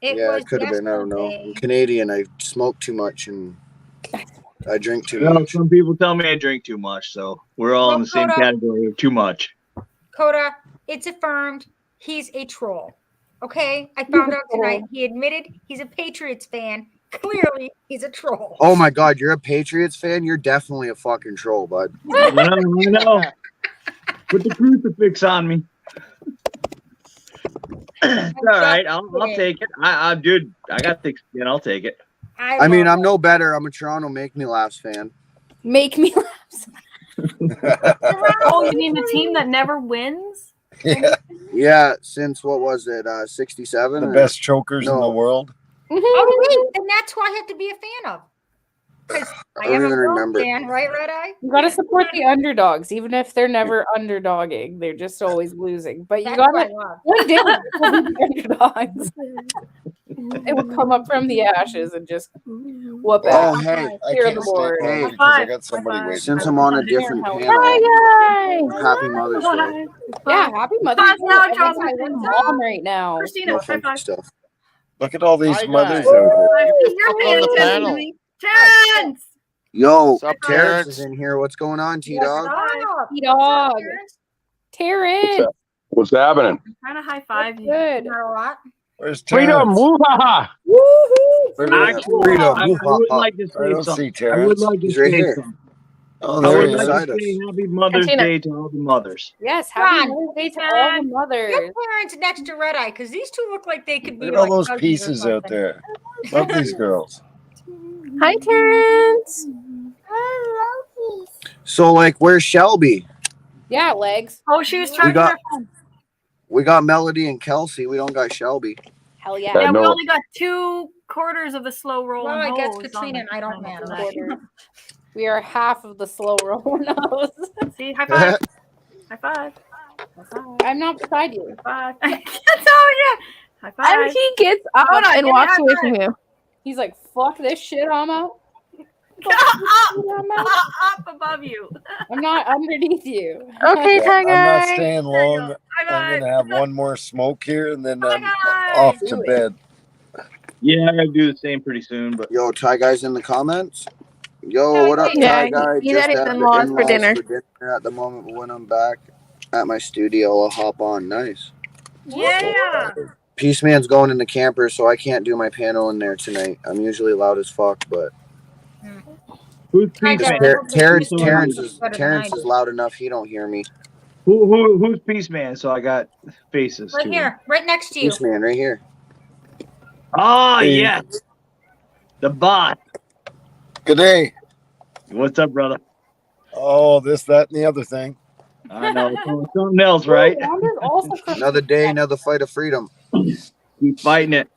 Yeah, was it could have been. I don't know. yesterday. I'm Canadian. I smoke too much and I drink too Well, much. some people tell me I drink too much, so we're all in the same Coda. category of too much. Coda, it's affirmed he's a troll. Okay? I found out tonight. He admitted he's a Patriots fan. Clearly, he's a troll. Oh my God, you're a Patriots fan? You're definitely a fucking troll, bud. I know. Put the crucifix on me. It's all right. I'll take it. Dude, I got thick skin. I'll take it. I mean, I'm no better. I'm a Toronto Make Me Laughs fan. Make me laugh. Oh, you mean the team that never wins? Yeah. Yeah, since what was it? 67? The best chokers in the world. Oh, wait, then that's who I have to be a fan of. 'Cause I I don't am a even Bill remember. fan, right, Red Eye? You gotta support the underdogs, even if they're never underdogging. They're just always losing. But you That's what I gotta love. one day we'll be the underdogs. They will come up from the ashes and just whoop Oh, ass. hey. I Clear can't the stay board. on because I got somebody waiting. Since I'm on a different panel, Hi guys. happy Mother's Day. Yeah, happy Mother's Day. Now, Everyone's Jonathan. a mom right now. Christina, No high funky five. stuff. Look at all these Hi, mothers guys. out here. You're paying on the attention panel. to me. Terrence! Yo, What's up, Terrence Terrence? is in here. What's going on, Yes, T-Dog? stop. T-Dog. Terrence. What's happening? I'm trying to high five you. Good. Not a lot. Where's Freedom, Terrence? woo-ha-ha. Woohoo. Actually, Freedom. I would like to I say don't something. see I would Terrence. like to He's right say here. something. Oh, I there would he like is. to beside us. say Happy Mother's Tina. Day to all the mothers. Yes, happy Ron. Mother's Day to all the mothers. Your parents next to Red Eye, because these two look like they could be Look at all like those cousins or pieces out something. there. Love these girls. Hi Terrence. So, like, where's Shelby? Yeah, legs. Oh, she was charging got- her phone. We got Melody and Kelsey. We don't got Shelby. Hell yeah. Yeah, we no. only got 2/4 of the slow rolling Well, I guess hose Katrina on and I don't the- matter. We are half of the slow roll nose. See, high five. High five. High five. I'm not beside you. High five. That's all, yeah. High five. And he gets up Hold on, and give me a walks high away five. from you. He's like, fuck this shit, I'm out. Up above you. I'm not underneath you. Okay, Yeah, Ty I'm not guy. staying long. High I'm five. gonna have one more smoke here and then I'm Hi. off to bed. Yeah, I'm gonna do the same pretty soon, but Yo, Ty Guy's in the comments. Yo, what up, Yeah, Ty Guy? he's at his at the in-laws for dinner. at the moment, but when I'm back at my studio, I'll hop on. Nice. Yeah. Peace Man's going in the camper, so I can't do my panel in there tonight. I'm usually loud as fuck, but who's Hi, Peace Dad. Man? Terrence is Better than Terrence I is do. loud enough. He don't hear me. Who's Peace Man? So I got faces Right too. here, right next to you. Peace Man, right here. Oh Hey. yes, the bot. Good day. What's up, brother? Oh, this, that, and the other thing. I know something else, right? Wanda's also from Another day, another fight of freedom. Keep fighting it.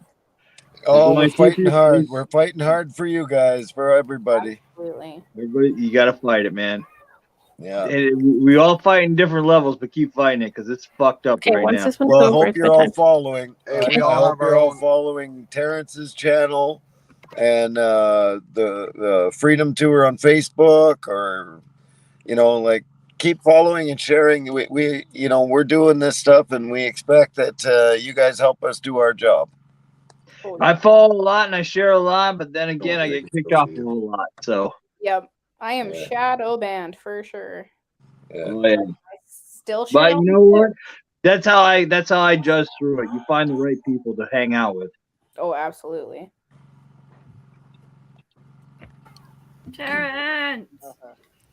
Oh, My we're fighting teacher- hard. We're fighting hard for you guys, for everybody. Absolutely. Everybody, you gotta fight it, man. Yeah. We all fight in different levels, but keep fighting it because it's fucked up Okay, right once now. this one's Well, I over, hope it's you're all bedtime. following. Hey, I we all hope have our you're all own- following Terrence's channel and the Freedom Tour on Facebook, or like keep following and sharing. We we're doing this stuff, and we expect that you guys help us do our job. I follow a lot and I share a lot, but then again, I get kicked off a whole lot. So Yep. I am Yeah. shadow banned for sure. Yeah. oh, yeah. Still But shadow. you know what? That's how I judge through it. You find the right people to hang out with. Oh, absolutely. Terrence.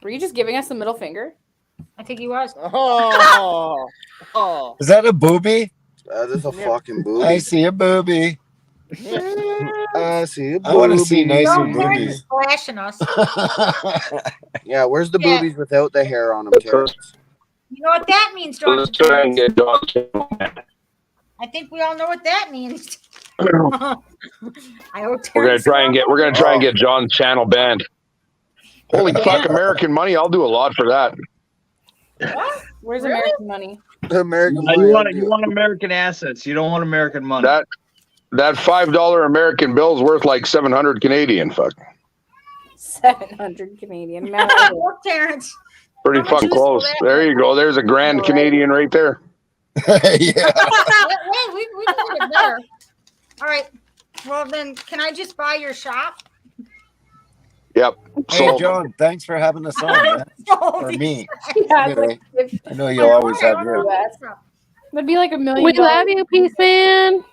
Were you just giving us the middle finger? I think he was. Oh. Is that a booby? That is a fucking booby. I see a booby. I see a I want to see booby. nicer Don't Terrence boobies. is flashing us. Yeah, where's the Yeah. boobies without the hair on them, Terrence? You know what that means, don't Let's you? try and Terrence? get John Channel Band. I think we all know what that means. I hope We're gonna Terrence try and get John Channel banned. Holy fuck, American money! I'll do a lot for that. Where's Really? American money? American You money, want I'll do you it. want American assets. You don't want American money. That $5 American bill's worth like 700 Canadian. Fuck, 700 Canadian. Man, Look, Terrence. pretty How much fucking use will close. that There you go. There's a grand Right. Canadian right there. Yeah. Wait, we can get it better. All right. Well, then, can I just buy your shop? Yep. Hey, Sold. John, thanks for having us on, man. Oh, Or me. yeah, You it's like, if, I know you always have your. that'd be like $1 million. We love you, Peace Man.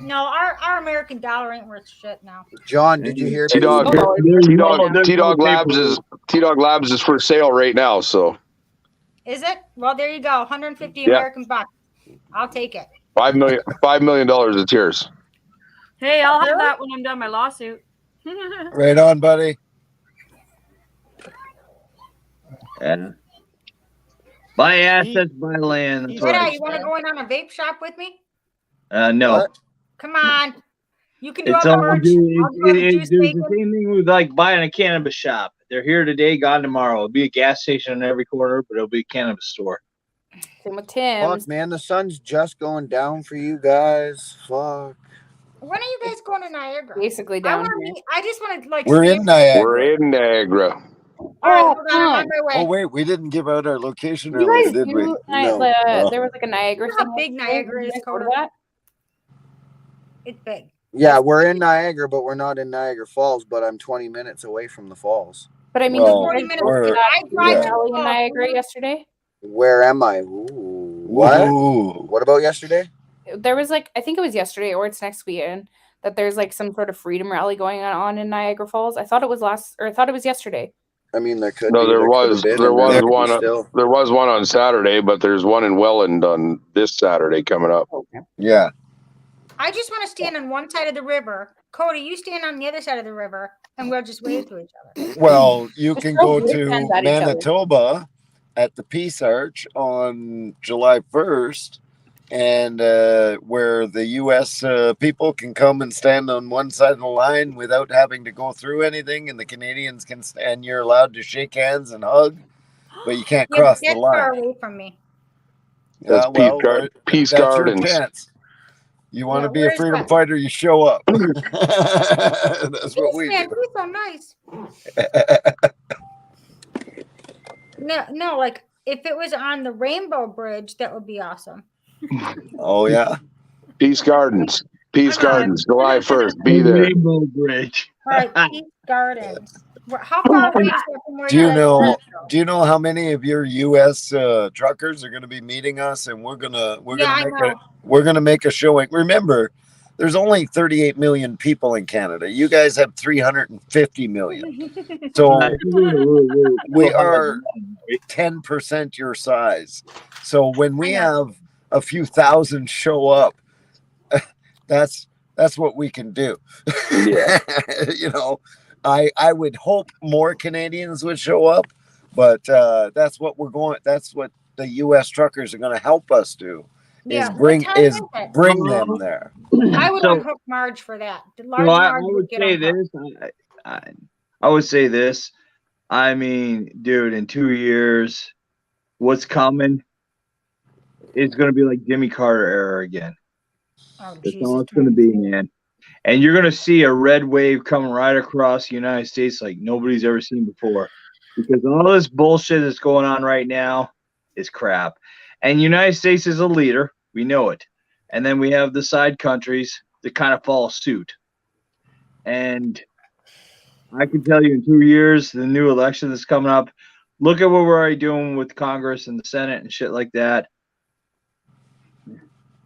No, our American dollar ain't worth shit now. John, did you hear? T-Dog, There's no T-Dog Labs paperwork. T-Dog Labs is for sale right now. So Is it? Well, there you go. 150 Yeah. American bucks. I'll take it. $5 million of tears. Hey, I'll have that when I'm done my lawsuit. Right on, buddy. Yeah. Buy assets, buy land. That's what I You want to go in on a vape shop with me? No. What? Come on. You can do It's all the all merch. I'll go to Juice it's the Bacon. same thing with like buying a cannabis shop. They're here today, gone tomorrow. It'll be a gas station in every corner, but it'll be a cannabis store. Same with Tim's. Fuck, man, the sun's just going down for you guys. Fuck. When are you guys going to Niagara? Basically I down want here. to. I just want to like. We're see in it. Niagara. We're in Niagara. All right, hold on, I'm on my way. Oh wait, we didn't give out our location You earlier, guys did we? do No. there was like a Niagara You know thing. how big yesterday. Niagara Did is, you guys go to Coda? that? It's big. Yeah, we're in Niagara, but we're not in Niagara Falls, but I'm 20 minutes away from the falls. But I mean, Well, did 40 you guys minutes. go to we're- that I drive to rally the in falls. Niagara yesterday? Where am I? Ooh. What? Ooh. What about yesterday? There was like, I think it was yesterday or it's next weekend that there's like some sort of freedom rally going on in Niagara Falls. I thought it was yesterday. I mean, there could No, be. there could have was been, there and was could be one still. there was one on Saturday, but there's one in Welland on this Saturday coming up. Okay. Yeah. I just want to stand on one side of the river. Cody, you stand on the other side of the river, and we'll just wave to each other. Well, you can go Both to ends at each other. Manitoba at the Peace Arch on July 1st, and where the U.S. People can come and stand on one side of the line without having to go through anything, and the Canadians can stand. You're allowed to shake hands and hug, but you can't Yeah, cross get the far line. away from me. That's well, Peace that's Gardens. your chance. You want Yeah, to be a where's freedom that? fighter, you show up. That's what we Man, do. he's so nice. No, like if it was on the Rainbow Bridge, that would be awesome. Oh yeah. Peace Gardens. Peace Come on. Gardens, July 1st. Be there. Rainbow Bridge. All right, Peace Gardens. How far away is that from where Do you you're at? know? Do you know how many of your U.S. Truckers are going to be meeting us, and we're gonna make a showing. Remember, there's only 38 million people in Canada. You guys have 350 million, so we are 10% your size. So when we have a few thousand show up, that's what we can do. Yeah. You know. I would hope more Canadians would show up, but that's what we're going. That's what the U.S. truckers are going to help us do. Yeah, Is bring what time is it? them there. I would So- unhook Marge for that. Large No, I Marge would get say unhooked. this. I would say this. I mean, dude, in 2 years, what's coming? It's going to be like Jimmy Carter era again. Oh, That's Jesus all it's going to be, man. And you're going to see a red wave coming right across the United States like nobody's ever seen before. Because all this bullshit that's going on right now is crap. And the United States is a leader. We know it. And then we have the side countries that kind of follow suit. And I can tell you in 2 years, the new election that's coming up, look at what we're already doing with Congress and the Senate and shit like that.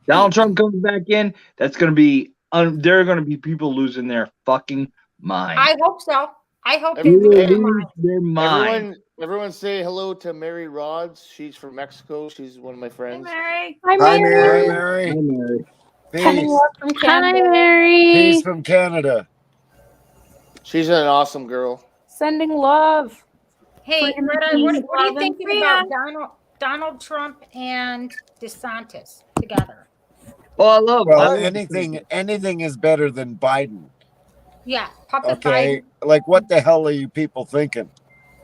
Donald Trump comes back in, that's going to be there are going to be people losing their fucking mind. I hope so. I hope they They will lose their lose mind. their mind. Everyone say hello to Mary Rods. She's from Mexico. She's one of my friends. Mary. Hi, Hi, Mary. Mary. Hi, Mary. Sending Peace. love from Hi, Canada. Mary. Peace from Canada. She's an awesome girl. Sending love. Hey, Freedom, Greta, peace, what are you love, and thinking about Donald Trump and DeSantis together? Oh, I love Well, I love anything is better than Biden. Yeah, Puppet Okay, Biden. like what the hell are you people thinking?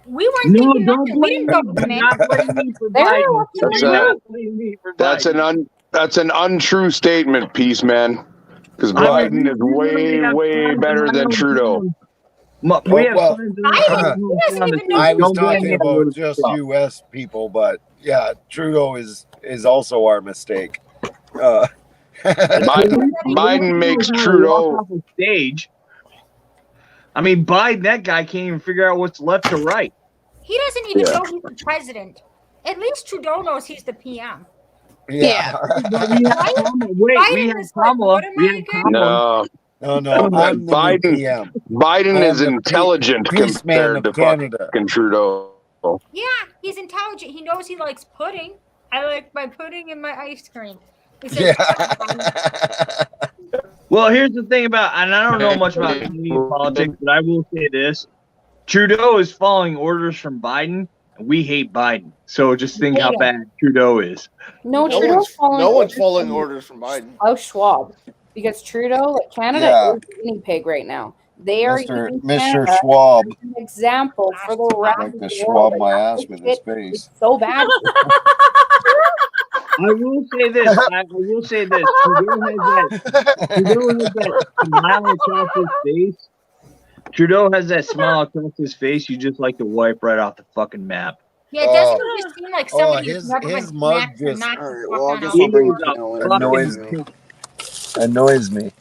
We weren't No, thinking don't nothing. We didn't blame go me. for Do not blame me for They're Biden. looking That's Do a- not blame me for Biden. That's an untrue statement, Peace Man. Because I mean, Biden is we literally have way friends better in my than Trudeau. hometown. Oh, We have well, friends in my Biden, he hometown doesn't even that know I who was don't blame talking me about for just stuff. U.S. people, but yeah, Trudeau is also our mistake. Biden makes Walk Trudeau. off a stage. I mean, Biden, that guy can't even figure out what's left to right. He doesn't even Yeah. know he's the president. At least Trudeau knows he's the PM. Yeah. But we have Kamala. Wait, we Biden have is like, Kamala. what am We I have again? Kamala. No, No, I'm the Biden. new PM. Biden I am is the intelligent peace man compared of to Canada. fucking Trudeau. Yeah, he's intelligent. He knows he likes pudding. I like my pudding and my ice cream. He said, Well, here's the thing about, and I don't know much about Canadian politics, but I will say this: Trudeau is following orders from Biden, and we hate Biden. So just think how bad Trudeau is. No, No Trudeau's one's following orders from Biden. Klaus Schwab, because Trudeau, like Canada, is a guinea pig right now. They are using Mr. Canada Schwab. as an example for the rest Like of to the Schwab world. my Like, ass this with his shit face. is so bad. I will say this. Trudeau has that smile across his face. Trudeau has that smile across his face. You just like to wipe right off the fucking map. Yeah, doesn't he just seem like somebody who's his never been mug smacked or just knocked the fuck well, I out guess of I'll bring him? Annoys me.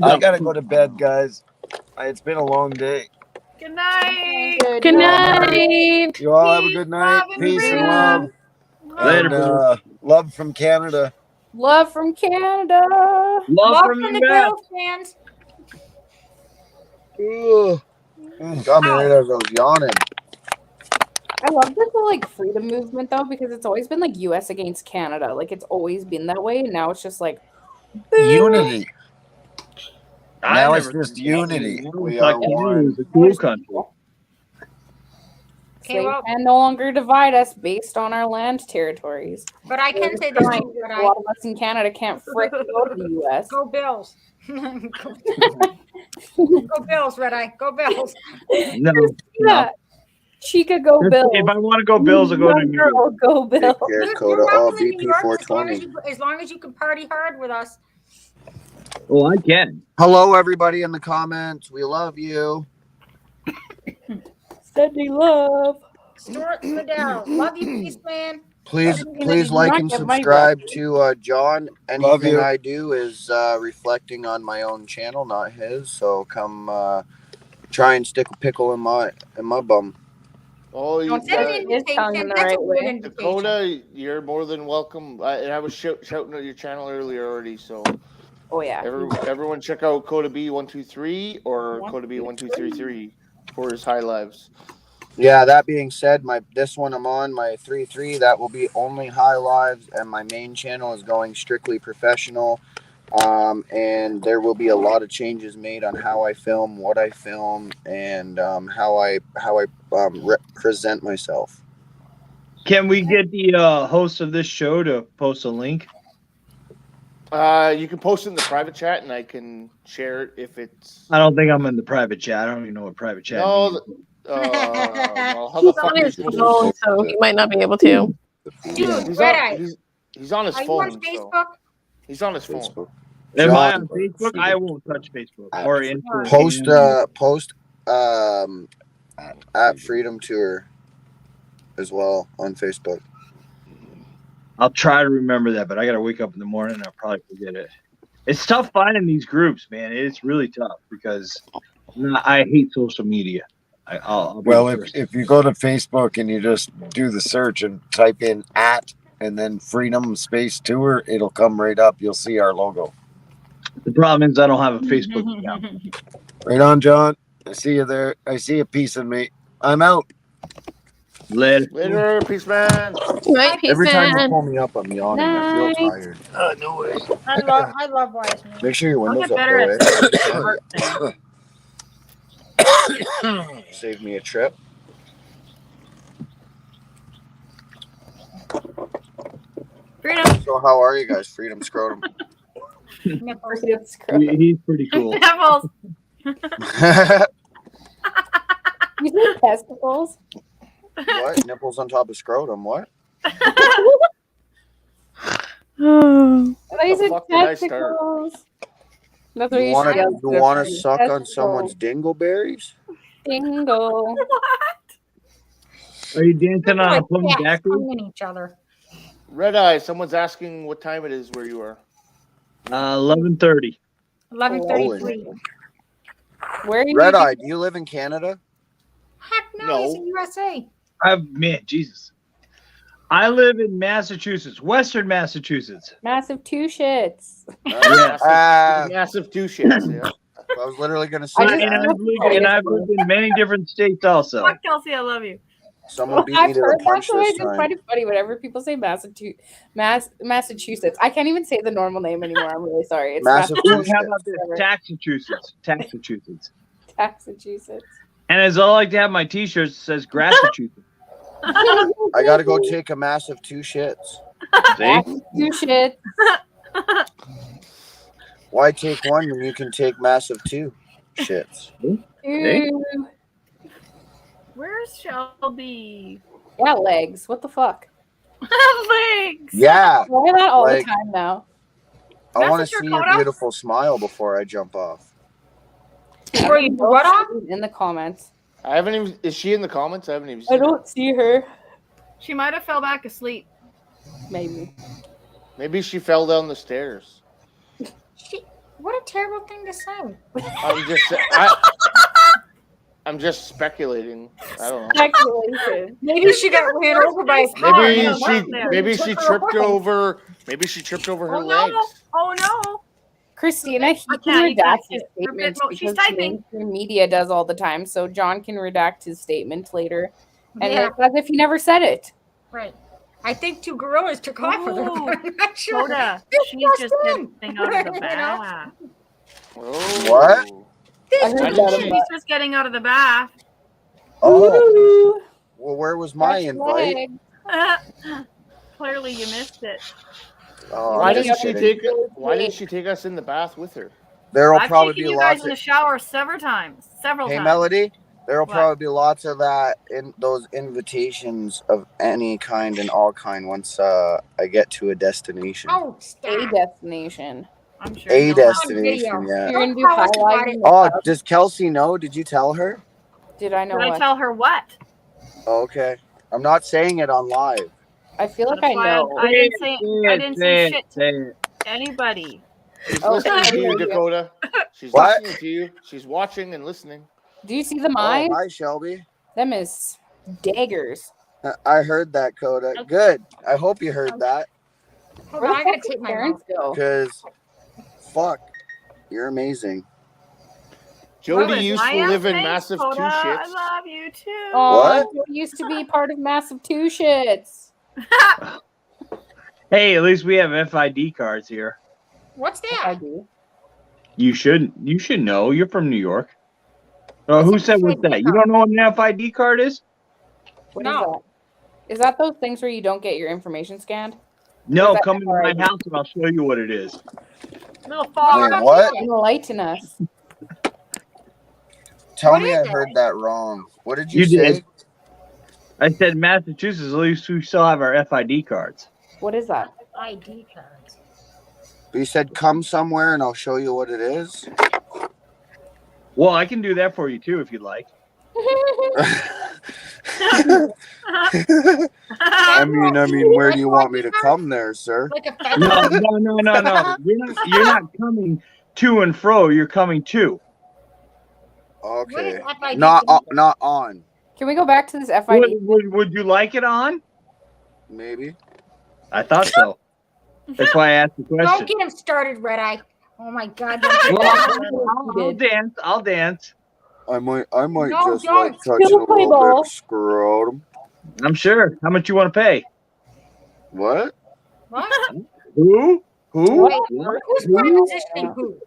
I gotta go to bed, guys. It's been a long day. Good night. Good night. You all have a good night. Peace and love. Later, And, love from Canada. Love from Canada. Love from the Bills fans. Got me right as I was yawning. I love this whole like freedom movement though, because it's always been like US against Canada. Like it's always been that way. And now it's just like Unity. I Now it's never just thought unity. Canada We was are Canada was one. a cool country. they can no longer divide us based on our land territories. But I can say this too, but a lot of us in Canada can't frick go to the US. Go Bills. Go Bills, Red Eye. Go Bills. No. Yeah. Chica, go Bills. If I want to go Bills, I'll go to New York. Girl, go Bills. Care Coda, all Welcome to New York BP 420. as long as you can party hard with us. Oh, I can. Hello, everybody in the comments. We love you. Sending love. Stuart Liddell. Love you, peace man. Please like and subscribe to John. Love Anything you. I do is reflecting on my own channel, not his. So come try and stick a pickle in my bum. Oh, you Don't send an invitation. That's a weird invitation. Dakota, you're more than welcome. I was shouting at your channel earlier already, so. Oh yeah. Everyone check out Coda B123 or Coda B1233 for his high lives. Yeah, that being said, this one I'm on, my 3.3, that will be only high lives, and my main channel is going strictly professional. And there will be a lot of changes made on how I film, what I film, and how I present myself. Can we get the host of this show to post a link? You can post it in the private chat, and I can share it if it's. I don't think I'm in the private chat. I don't even know what private chat means. Well, how the He's fuck on are you his supposed phone, to- so he might not be able to. Dude, He's Red on- Eye. He's on his Are you phone. on so- Facebook? He's on his phone. Am I John, on Facebook? I won't touch Facebook or Instagram. Post at Freedom Tour as well on Facebook. I'll try to remember that, but I got to wake up in the morning and I'll probably forget it. It's tough finding these groups, man. It's really tough because I hate social media. I'll be Well, the first. if you go to Facebook and you just do the search and type in @ and then Freedom Space Tour, it'll come right up. You'll see our logo. The problem is I don't have a Facebook account. Right on, John. I see you there. I see a piece of me. I'm out. Later, peace man. Night, peace Every time you man. pull me up, I'm yawning. I feel tired. No way. I love Wise Man. Make sure your I'll windows get up, better at though, eh? Save me a trip. Freedom. So how are you guys? Freedom Scrotum. He's pretty cool. Devils. You said testicles? What? Nipples on top of scrotum? What? Oh. These the are fuck did I start? testicles. That's what You you want should to suck on Testicles. someone's dingleberries? Dingle. Are you dancing on a plum Yeah, daiquiri? tonguing each other. Red Eye, someone's asking what time it is where you are. 11:30. 11:33. Where are you? Red Eye, do you live in Canada? Heck no, he's in USA. Man, Jesus. I live in Massachusetts, Western Massachusetts. Massive two shits. Massive two shits. Yeah. I was literally going to say And I've lived in many different states also. Fuck Kelsey, I love you. Someone beat I've me to the heard that, punch so I this just time. find it funny whenever people say Massachusetts. I can't even say the normal name anymore. I'm really sorry. It's Massachusetts. How about this? Massachusetts. Massachusetts. And as I like to have my T-shirt that says Massachusetts. I gotta go take a massive 2 shits. See? 2 shits. Why take one when you can take massive 2 shits? Ew. Where's Shelby? Yeah, legs. What the fuck? Legs. Yeah. I wear that all Like- the time now. I want to Message see your your photo? beautiful smile before I jump off. Before you what off? In the comments. I haven't even. Is she in the comments? I haven't even I seen her. don't see her. She might have fell back asleep. Maybe. Maybe she fell down the stairs. What a terrible thing to say. I'm just speculating. I don't know. Speculation. Maybe she got ran over by a car. Maybe she tripped over. Maybe she tripped over her legs. Oh no. Christina, he I can can't, you redact can't his see it. statements No, she's because typing. mainstream media does all the time. So John can redact his statement later, and Yeah. it's as if he never said it. Right. I think 2 gorillas took off with her. Ooh, But I'm not sure. Soda. She's just getting out of the bath. What? I heard She's that about- just getting out of the bath. Oh. Well, where was my invite? Clearly, you missed it. Oh, Why I'm didn't just she kidding. take? Why didn't she take us in the bath with her? There'll I've probably taken be you guys lots in the of. shower several times. Hey, times. Melody. There'll What? probably be lots of that in those invitations of any kind and all kind once I get to a destination. Oh, A stop. destination. I'm sure. A you'll have- destination, yeah. You're gonna do Don't tell us about highlighting. it. Oh, does Kelsey know? Did you tell her? Did I know Did I what? tell her what? Oh, okay. I'm not saying it on live. I feel like That's I why know. I didn't say shit to anybody. She's Oh, listening to you, I heard you. Dakota. She's What? listening to you. She's watching and listening. Do you see them Oh, eyes? hi, Shelby. Them is daggers. I heard that, Coda. Good. I hope you heard that. Hold Where on, the I gotta fuck did take my parents mouth. go? Because, fuck, you're amazing. Jody Well, used I to am live in thanks, massive Coda. 2 I shits. love you too. Oh, you used to be part of Massive 2 shits. Hey, at least we have FID cards here. What's I that? do. You should know. You're from New York. Oh, who What's a said what's FID that? You don't know what an FID card is? What No. is that? Is that those things where you don't get your information scanned? No, Is that come to my FID? house and I'll show you what it is. Little fog. Wait, what? Enlighten us. Tell What me is I it? heard that wrong. What did you, You say? did. I said Massachusetts, at least we still have our FID cards. What is that? ID cards. You said come somewhere and I'll show you what it is. Well, I can do that for you too if you'd like. I mean, where do you want me to come there, sir? Like a No, feather? no. You're not coming to and fro. You're coming to. What is Okay. FID? Not on. Can we go back to this FID? Would you like it on? Maybe. I thought so. That's why I asked the Don't question. get him started, Red Eye. Oh my God. Well, I'll dance. I might No, just don't. like touching a Still play little ball. bit of scrotum. I'm sure. How much you want to pay? What? What? Who? Wait, who's prepositioning who?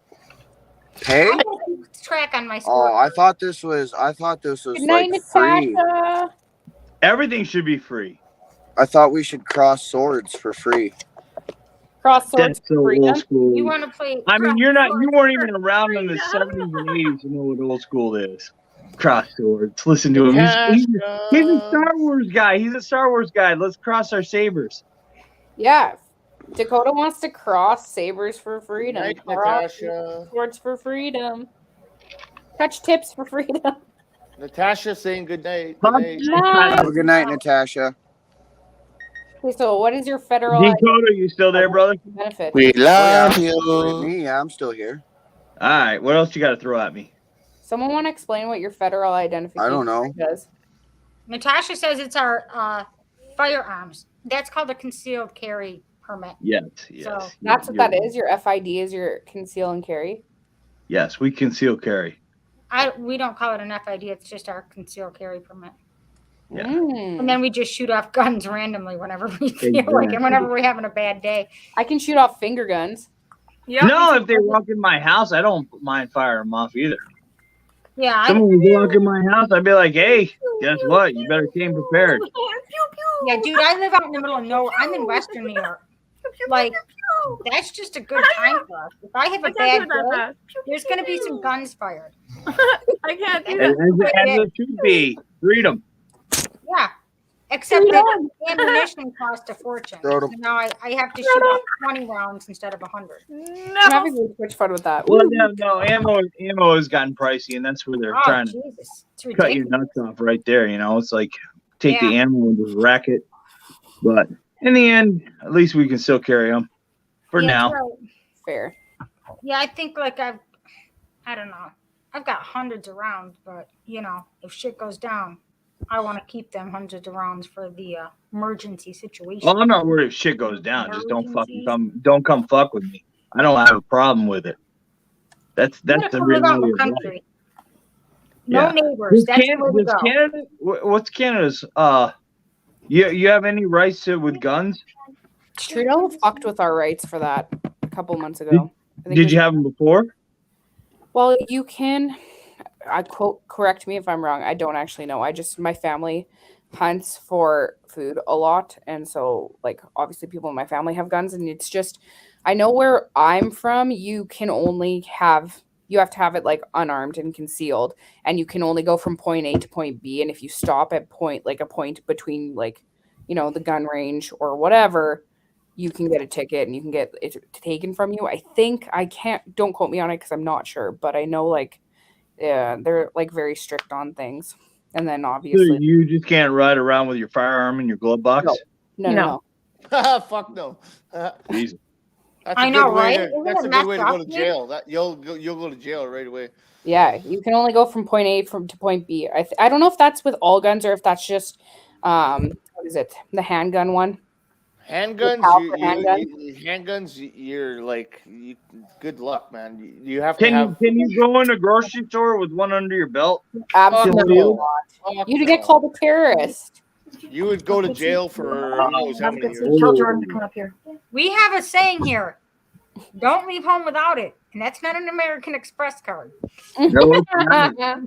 Pay? I don't keep track on my Oh, score. I thought this was Good night, like free. Natasha. Everything should be free. I thought we should cross swords for free. Cross swords. That's so freedom. old school. You want to play? I mean, you weren't even around in the 70s and 80s to know what old school is. Cross swords. Listen to him. He's a Star Wars guy. He's a Star Wars guy. Let's cross our sabers. Yeah. Dakota wants to cross sabers for freedom. Night, Cross Natasha. swords for freedom. Touch tips for freedom. Natasha saying good night. Huh? Good night. Nice. Have a good night, Natasha. Okay, so what is your federal Dakota, you still there, brother? benefit? We love Wait, you. me? Yeah, I'm still here. All right. What else you got to throw at me? Someone want to explain what your federal identification I don't know. does? Natasha says it's our firearms. That's called a concealed carry permit. Yes. So That's what that is. Your FID is your conceal and carry. Yes, we conceal carry. we don't call it an FID. It's just our concealed carry permit. And then we just shoot off guns randomly whenever we feel like, Exactly. and whenever we're having a bad day. I can shoot off finger guns. No, if they walk in my house, I don't mind firing them off either. Yeah. Someone would walk in my house, I'd be like, hey, guess what? You better came prepared. Yeah, dude, I live out in the middle of nowhere. I'm in Western New York. Like, that's just a good time for us. If I have a bad day, there's going to be some guns fired. I can't do As that. it should be. Freedom. Yeah. Except that ammunition costs a fortune. Throw So 'em. now I have to shoot off 20 rounds instead of 100. I'm having too much fun with that. Well, no, ammo has gotten pricey, and that's where they're Oh, trying Jesus. It's to cut your ridiculous. nuts off right there. You know, it's like take the Yeah. ammo and just rack it. But in the end, at least we can still carry them for Yeah, now. that's right. Fair. Yeah, I think like I don't know. I've got hundreds of rounds, but you know, if shit goes down, I want to keep them hundreds of rounds for the emergency situation. Well, I'm not worried if shit goes down. Just don't come fuck with me. I don't have a problem with it. That's You the gotta live out in reality the of life. country. No Yeah. neighbors. That's the way to Does go. Canada, what's Canada's? You have any rights with guns? Trudeau fucked with our rights for that a couple months ago. I think Did it you was- have them before? Well, you can. I quote. Correct me if I'm wrong. I don't actually know. My family hunts for food a lot, and so like obviously people in my family have guns, and it's just I know where I'm from. You have to have it like unarmed and concealed, and you can only go from point A to point B. And if you stop at a point between like, the gun range or whatever, you can get a ticket and you can get it taken from you. I think don't quote me on it because I'm not sure, but I know like, yeah, they're like very strict on things. And then So obviously, you just can't ride around with your firearm in your glove box? no. Fuck no. Jesus. That's a I know, good way right? to- Isn't That's it a good way to messed go to up, dude? jail. That you'll go to jail right away. Yeah, you can only go from point A to point B. I don't know if that's with all guns or if that's just what is it? The handgun one. Handguns, Caliber handgun? handguns. You're like, good luck, man. You have to Can have. you go in a grocery store with one under your belt? Absolutely Fuck not. You'd get called a terrorist. You would go to jail for who knows how many years. Tell Jordan to come up here. We have a saying here: "Don't leave home without it," and that's not an American Express card. No, it's not.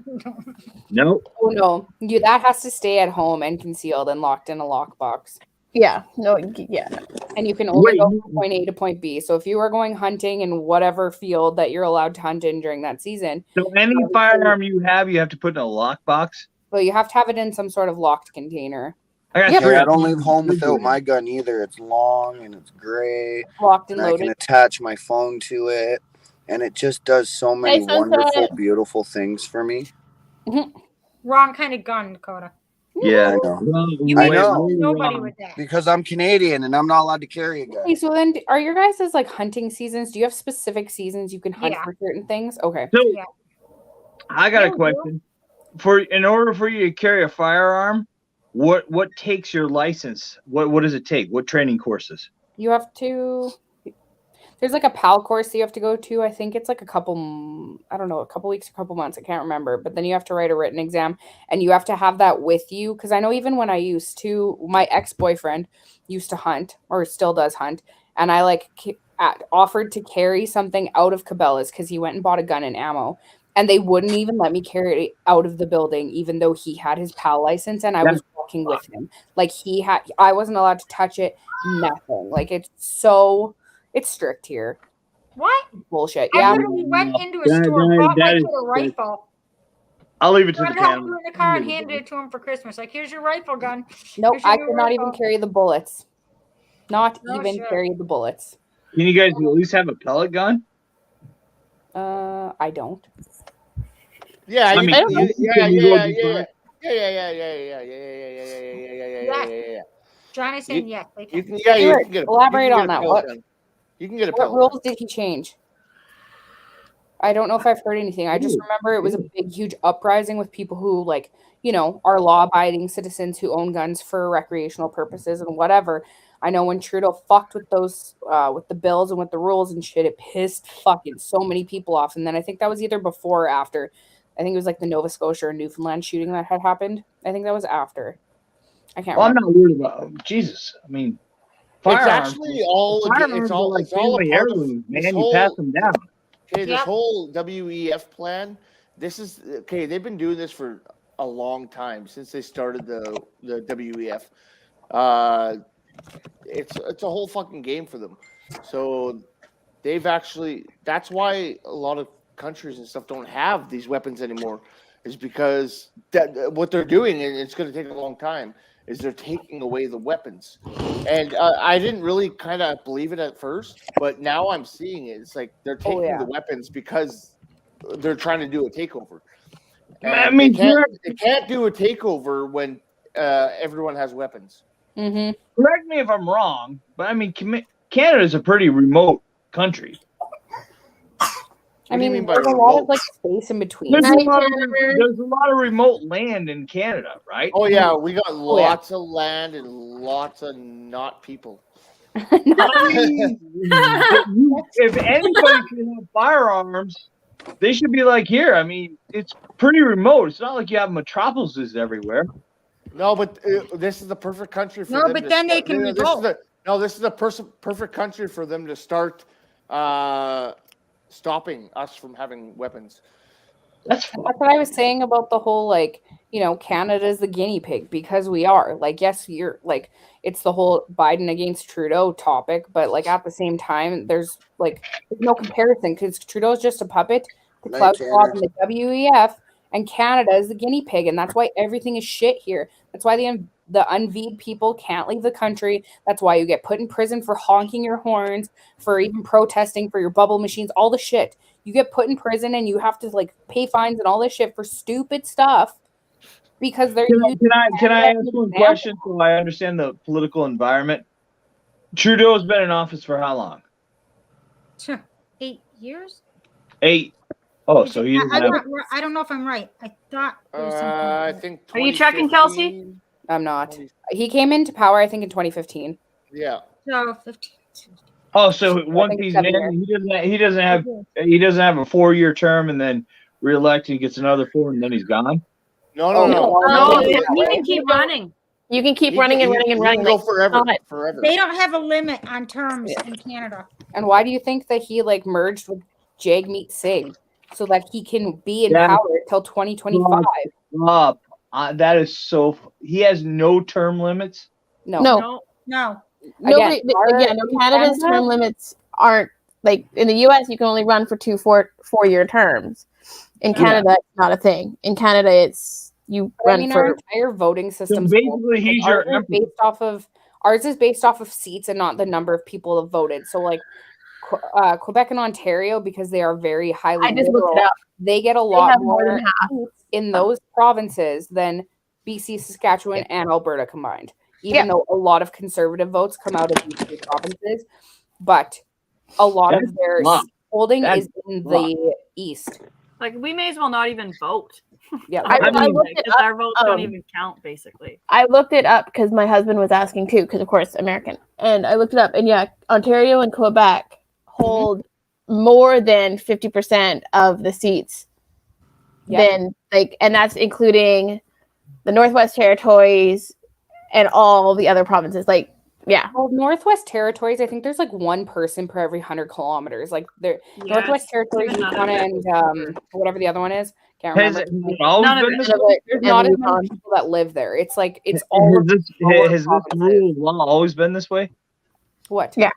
Nope. Oh no, that has to stay at home and concealed and locked in a lockbox. Yeah. No. Yeah. And you can only Wait, go from point A to point B. So if you are going hunting in whatever field that you're allowed to hunt in during that season, So any firearm you have to put in a lockbox? well, you have to have it in some sort of locked container, I got Yep. three. Yeah, I don't leave home without my gun either. It's long and it's gray, locked and and I can loaded. attach my phone to it, and it just does so many Hey, Sunset. wonderful, beautiful things for me. Wrong kind of gun, Dakota. Yeah. I know. Well, You I ain't know. nobody with that. Because I'm Canadian and I'm not allowed to carry a gun. Okay, so then are your guys' like hunting seasons? Do you have specific seasons you can hunt Yeah. for certain things? Okay. So Yeah. I got Yeah, a we question. In order for you to carry a firearm, what takes your license? What does it take? What training courses? You have to. There's like a PAL course that you have to go to. I think it's like a couple weeks, a couple months. I can't remember. But then you have to write a written exam and you have to have that with you. Because I know even when I used to, my ex-boyfriend used to hunt or still does hunt. And I offered to carry something out of Cabela's because he went and bought a gun and ammo. And they wouldn't even let me carry it out of the building, even though he had his PAL license and I was walking with him. Like I wasn't allowed to touch it, nothing. Like it's strict here. What? Bullshit. I Yeah. literally went into a That- store, that- bought my that kid is- a rifle, I'll leave it to got the it out panel. in the car, and handed it to him for Christmas. Like, here's your rifle gun. Nope, Here's your I new could not even rifle. carry the bullets. Not No even shit. carry the bullets. Can you guys at least have a pellet gun? I don't. Yeah, I you, mean, yeah, you yeah, can yeah, go yeah, do yeah, that. yeah. John is saying yes. They You can. can, yeah, you Stuart, can get a, elaborate you can on get a that. pellet What- gun. You can get a What pellet rules gun. did he change? I don't know if I've heard anything. I just remember it was a big, huge uprising with people who, like, are law-abiding citizens who own guns for recreational purposes and whatever. I know when Trudeau fucked with those, with the bills and with the rules and shit, it pissed fucking so many people off. And then I think that was either before or after. I think it was like the Nova Scotia or Newfoundland shooting that had happened. I think that was after. I can't. Well, I'm remember. not worried about Jesus. I mean, firearms. actually all firearms are like family heirlooms, man. You pass them down. Okay, this whole WEF plan, this is okay. They've been doing this for a long time since they started the WEF. It's a whole fucking game for them. So they've actually, that's why a lot of countries and stuff don't have these weapons anymore, is because that what they're doing, and it's going to take a long time, is they're taking away the weapons. And I didn't really kind of believe it at first, but now I'm seeing it. It's like they're taking the weapons because they're trying to do a takeover. And I mean, they can't do a takeover when everyone has weapons. Mm-hmm. Correct me if I'm wrong, but I mean, Canada is a pretty remote country. I mean, there's a lot of like space in between. There's a lot of remote land in Canada, right? Oh yeah, we got lots of land and lots of not people. If anybody can have firearms, they should be like here. I mean, it's pretty remote. It's not like you have metropolises everywhere. No, but this is the perfect country for No, them. but then they can revolt. This is the perfect country for them to start stopping us from having weapons. That's what I was saying about the whole, like, you know, Canada's the guinea pig, because we are. Like, yes, you're like, it's the whole Biden against Trudeau topic, but like at the same time, there's no comparison, because Trudeau's just a puppet to Klaus Schwab and the WEF, and Canada is the guinea pig, and that's why everything is shit here. That's why the unveed people can't leave the country. That's why you get put in prison for honking your horns, for even protesting, for your bubble machines, all the shit. You get put in prison and you have to like pay fines and all this shit for stupid stuff because they're. Can I ask one question so I understand the political environment? Trudeau's been in office for how long? 8 years. 8. Oh, so he. I don't know if I'm right. I thought. I think. Are you checking, Kelsey? I'm not. He came into power, I think, in 2015. Yeah. So 15. Oh, so once he's in, he doesn't have a 4-year term and then reelect and he gets another 4 and then he's gone. No. He can keep running. You can keep running and running and running. Go forever. They don't have a limit on terms in Canada. And why do you think that he like merged with Jagmeet Singh so that he can be in power till 2025? That is so. He has no term limits. No. Again, Canada's term limits aren't like in the US. You can only run for 2 4-year terms. In Canada, it's not a thing. In Canada, it's you run for. Our entire voting system. So basically, he's your ours is based off of seats and not the number of people that voted. So like Quebec and Ontario, because they are very highly I just liberal, looked it up. they get a lot more seats in those provinces than BC, Saskatchewan, and Alberta combined. Even though a lot of conservative votes come out of these 2 provinces, but a lot of their holding is in the east. Like, we may as well not even vote. Yeah, I looked it up. Our votes don't even count, basically. I looked it up because my husband was asking too, because of course American, and I looked it up, and Ontario and Quebec hold more than 50% of the seats. Then and that's including the Northwest Territories and all the other provinces. Well, Northwest Territories, I think there's like 1 person per every 100 kilometers. Like Northwest Territories, Yukon, and whatever the other one is. Can't remember. There's not as many people that live there. It's like it's all. Has this rule of law always been this way? What? Yeah.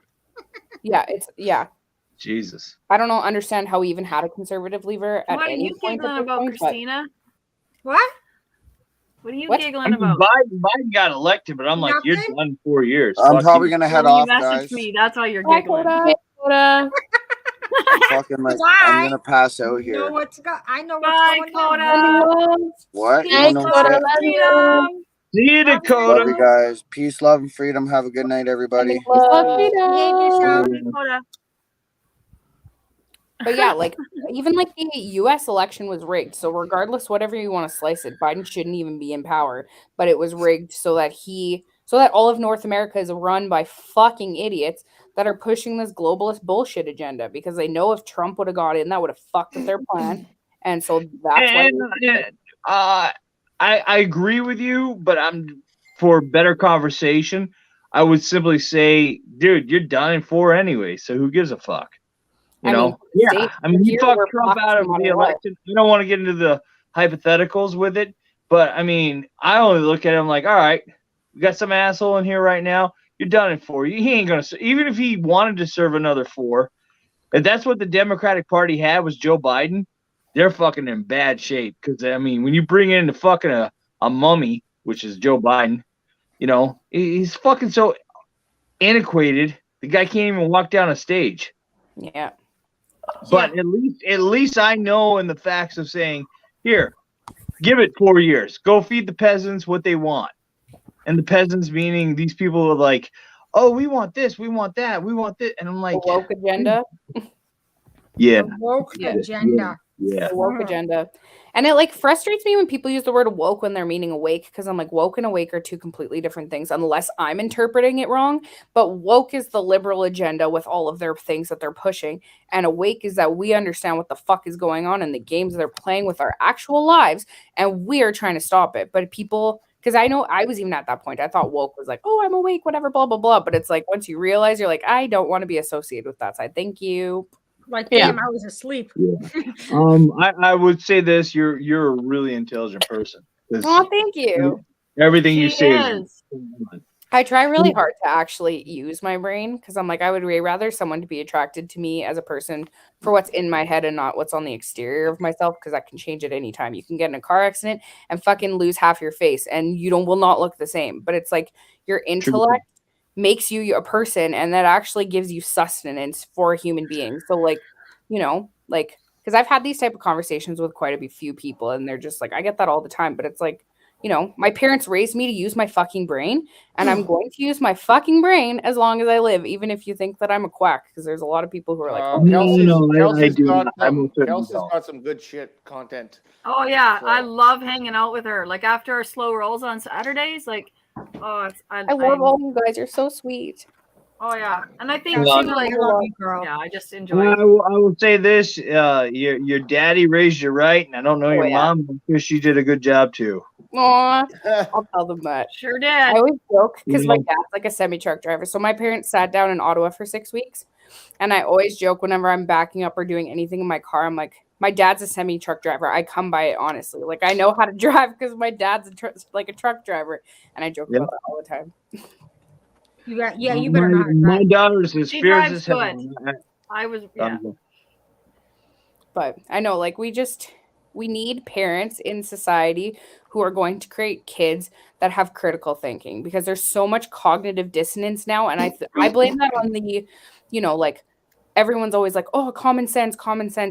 Jesus. I don't understand how we even had a conservative leader at what any are you point. giggling about, Christina? What? What are you giggling about? Biden got elected, but I'm like, you're done in 4 years. I'm probably gonna head off, guys. Me, that's why you're giggling. Fucking I'm gonna pass out here. I know what's going on. What? See you, Dakota. Love you guys. Peace, love, and freedom. Have a good night, everybody. But yeah, like even like the US election was rigged. So regardless, whatever you want to slice it, Biden shouldn't even be in power. But it was rigged so that all of North America is run by fucking idiots that are pushing this globalist bullshit agenda, because they know if Trump would have got in, that would have fucked with their plan. And so that's why I agree with you, but I'm for better conversation, I would simply say, dude, you're done in 4 anyway, so who gives a fuck? You know? Yeah. I mean, he fucked Trump out of the election. You don't want to get into the hypotheticals with it, but I mean, I only look at him like, all right, we got some asshole in here right now. You're done in 4. He ain't gonna, even if he wanted to serve another 4, if that's what the Democratic Party had was Joe Biden, they're fucking in bad shape. Because I mean, when you bring in the fucking a mummy, which is Joe Biden, you know, he's fucking so antiquated. The guy can't even walk down a stage. Yeah. But at least I know in the facts of saying, here, give it 4 years. Go feed the peasants what they want. And the peasants meaning these people are like, oh, we want this, we want that, we want this. And I'm like, the woke agenda. Yeah. The woke agenda. Yeah. The woke agenda. And it like frustrates me when people use the word woke when they're meaning awake, because I'm like, woke and awake are 2 completely different things unless I'm interpreting it wrong. But woke is the liberal agenda with all of their things that they're pushing. And awake is that we understand what the fuck is going on in the games they're playing with our actual lives, and we are trying to stop it. But people, because I know I was even at that point, I thought woke was like, oh, I'm awake, whatever, blah, blah, blah. But it's like, once you realize, you're like, I don't want to be associated with that side. Thank you. Like, damn, I was asleep. I would say this: you're a really intelligent person. Oh, thank you. Everything you say is. I try really hard to actually use my brain, because I'm like, I would way rather someone to be attracted to me as a person for what's in my head and not what's on the exterior of myself, because I can change at any time. You can get in a car accident and fucking lose half your face, and you will not look the same. But it's like your intellect makes you a person, and that actually gives you sustenance for a human being. So like, you know, like, because I've had these type of conversations with quite a few people, and they're just like, I get that all the time, but it's like, you know, my parents raised me to use my fucking brain, and I'm going to use my fucking brain as long as I live, even if you think that I'm a quack, because there's a lot of people who are like, Kelsey's got some good shit content. Oh yeah, I love hanging out with her. Like after our slow rolls on Saturdays, like, oh, I love all you guys. You're so sweet. Oh yeah, and I think Well, too, like, yeah, I just enjoy I it. will say this: your daddy raised you right, and I don't know your mom, because she did a good job too. Aw, I'll tell them that. Sure did. I always joke because my dad's like a semi-truck driver. So my parents sat down in Ottawa for 6 weeks. And I always joke whenever I'm backing up or doing anything in my car, I'm like, my dad's a semi-truck driver. I come by it honestly. Like, I know how to drive because my dad's a truck driver. And I joke about that all the time. You got, you better not. My daughter's as She fierce drives as hell. good. I was, yeah. But I know, like, we need parents in society who are going to create kids that have critical thinking, because there's so much cognitive dissonance now. And I blame that on the, you know, like, everyone's always like, oh, common sense.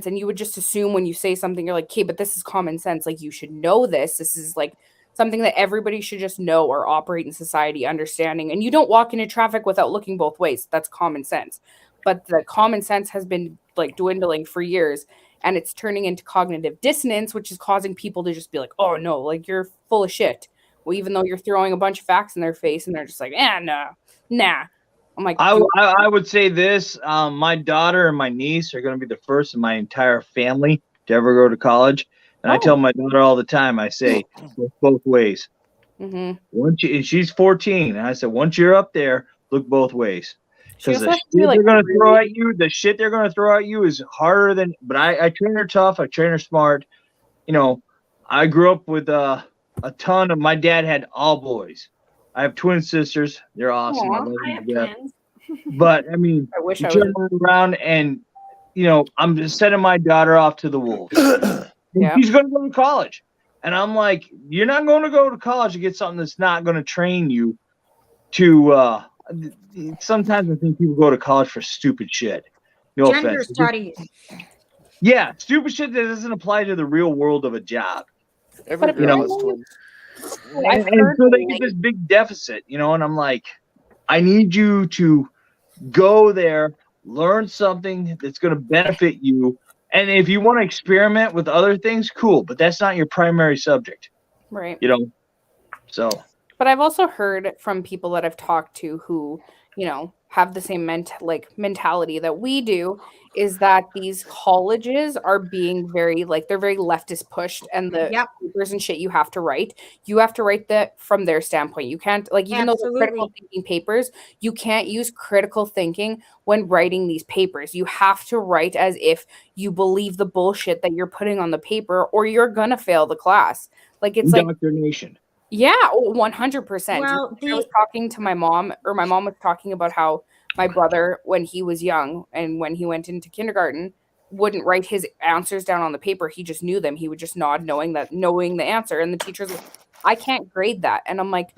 And you would just assume when you say something, you're like, okay, but this is common sense. Like, you should know this. This is like something that everybody should just know or operate in society understanding. And you don't walk into traffic without looking both ways. That's common sense. But the common sense has been like dwindling for years. And it's turning into cognitive dissonance, which is causing people to just be like, oh, no, like, you're full of shit. Well, even though you're throwing a bunch of facts in their face, and they're just like, nah. I'm like, I would say this. My daughter and my niece are going to be the first in my entire family to ever go to college. And I tell my daughter all the time, I say, look both ways. Mm-hmm. And she's 14. And I said, once you're up there, look both ways. Because the shit like, they're going to throw at you, is harder than. But I train her tough. I train her smart. You know, I grew up with a ton of. My dad had all boys. I have twin sisters. They're awesome. Aww, I have twins. But I mean, I wish you I turn around and, you know, I'm just sending my daughter off to the wolves. Yeah. She's going to go to college, and I'm like, you're not going to go to college to get something that's not going to train you to. Sometimes I think people go to college for stupid shit. No Gender offense. studies. Yeah, stupid shit that doesn't apply to the real world of a job. Every You know, girl has twins. and so they get this big deficit, you know, and I'm like, I need you to go there, learn something that's going to benefit you. And if you want to experiment with other things, cool, but that's not your primary subject. Right. You know, so. But I've also heard from people that I've talked to who, you know, have the same mentality that we do, is that these colleges are being very they're very leftist pushed, and the papers and shit you have to write that from their standpoint. You can't even though they're critical thinking papers, you can't use critical thinking when writing these papers. You have to write as if you believe the bullshit that you're putting on the paper, or you're gonna fail the class. It's indoctrination. Yeah, 100%. Well, I was talking to my mom, or my mom was talking about how my brother, when he was young and when he went into kindergarten, wouldn't write his answers down on the paper. He just knew them. He would just nod knowing the answer. And the teacher's like, I can't grade that. And I'm like,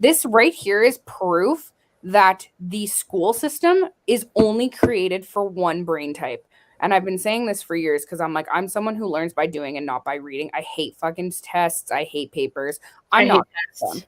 this right here is proof that the school system is only created for one brain type. And I've been saying this for years because I'm like, I'm someone who learns by doing and not by reading. I hate fucking tests. I hate papers. I'm not tests.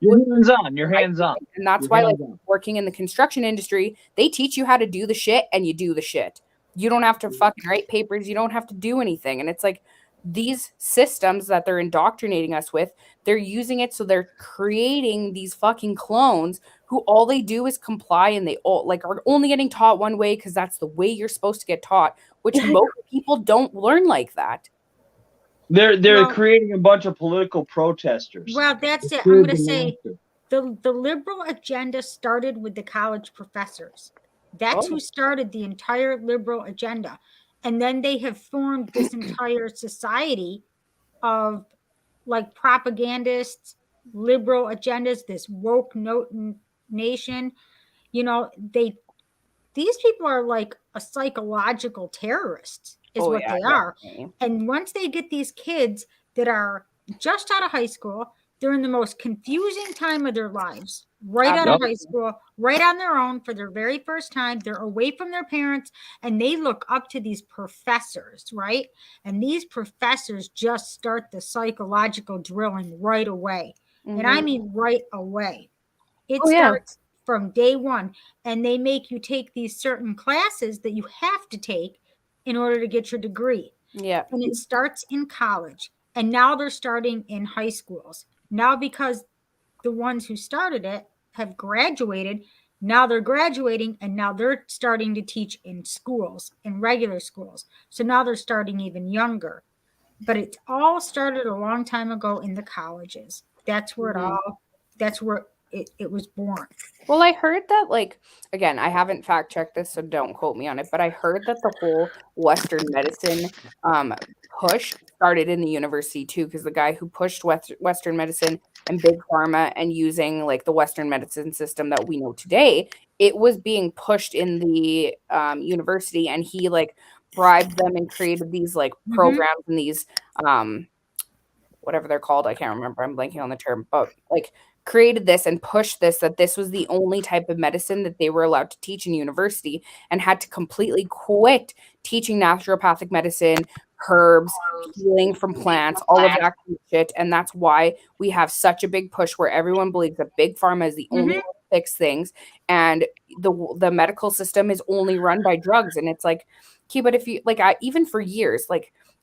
You're hands on. And that's why working in the construction industry, they teach you how to do the shit and you do the shit. You don't have to fucking write papers. You don't have to do anything. And it's like these systems that they're indoctrinating us with, they're using it. So they're creating these fucking clones who all they do is comply, and they all are only getting taught one way because that's the way you're supposed to get taught, which most people don't learn like that. They're creating a bunch of political protesters. Well, that's it. I'm going to say the liberal agenda started with the college professors. That's who started the entire liberal agenda. And then they have formed this entire society of propagandists, liberal agendas, this woke nation. These people are like a psychological terrorists is what they are. And once they get these kids that are just out of high school, they're in the most confusing time of their lives, right out of high school, right on their own for their very first time. They're away from their parents, and they look up to these professors, right? And these professors just start the psychological drilling right away. Mm-hmm. And I mean right away. It starts from day one, and they make you take these certain classes that you have to take in order to get your degree. Yeah. And it starts in college, and now they're starting in high schools. Now, because the ones who started it have graduated, now they're graduating, and now they're starting to teach in schools, in regular schools. So now they're starting even younger. But it all started a long time ago in the colleges. That's where it was born. Well, I heard that, again, I haven't fact checked this, so don't quote me on it, but I heard that the whole Western medicine push started in the university too, because the guy who pushed Western medicine and big pharma and using the Western medicine system that we know today, it was being pushed in the university, and he bribed them and created these programs and these whatever they're called, I can't remember, I'm blanking on the term, but created this and pushed this, that this was the only type of medicine that they were allowed to teach in university, and had to completely quit teaching naturopathic medicine, herbs, healing from plants, all of that kind of shit. And that's why we have such a big push where everyone believes that big pharma is the only way to fix things, and the medical system is only run by drugs. And it's okay, but if you even for years,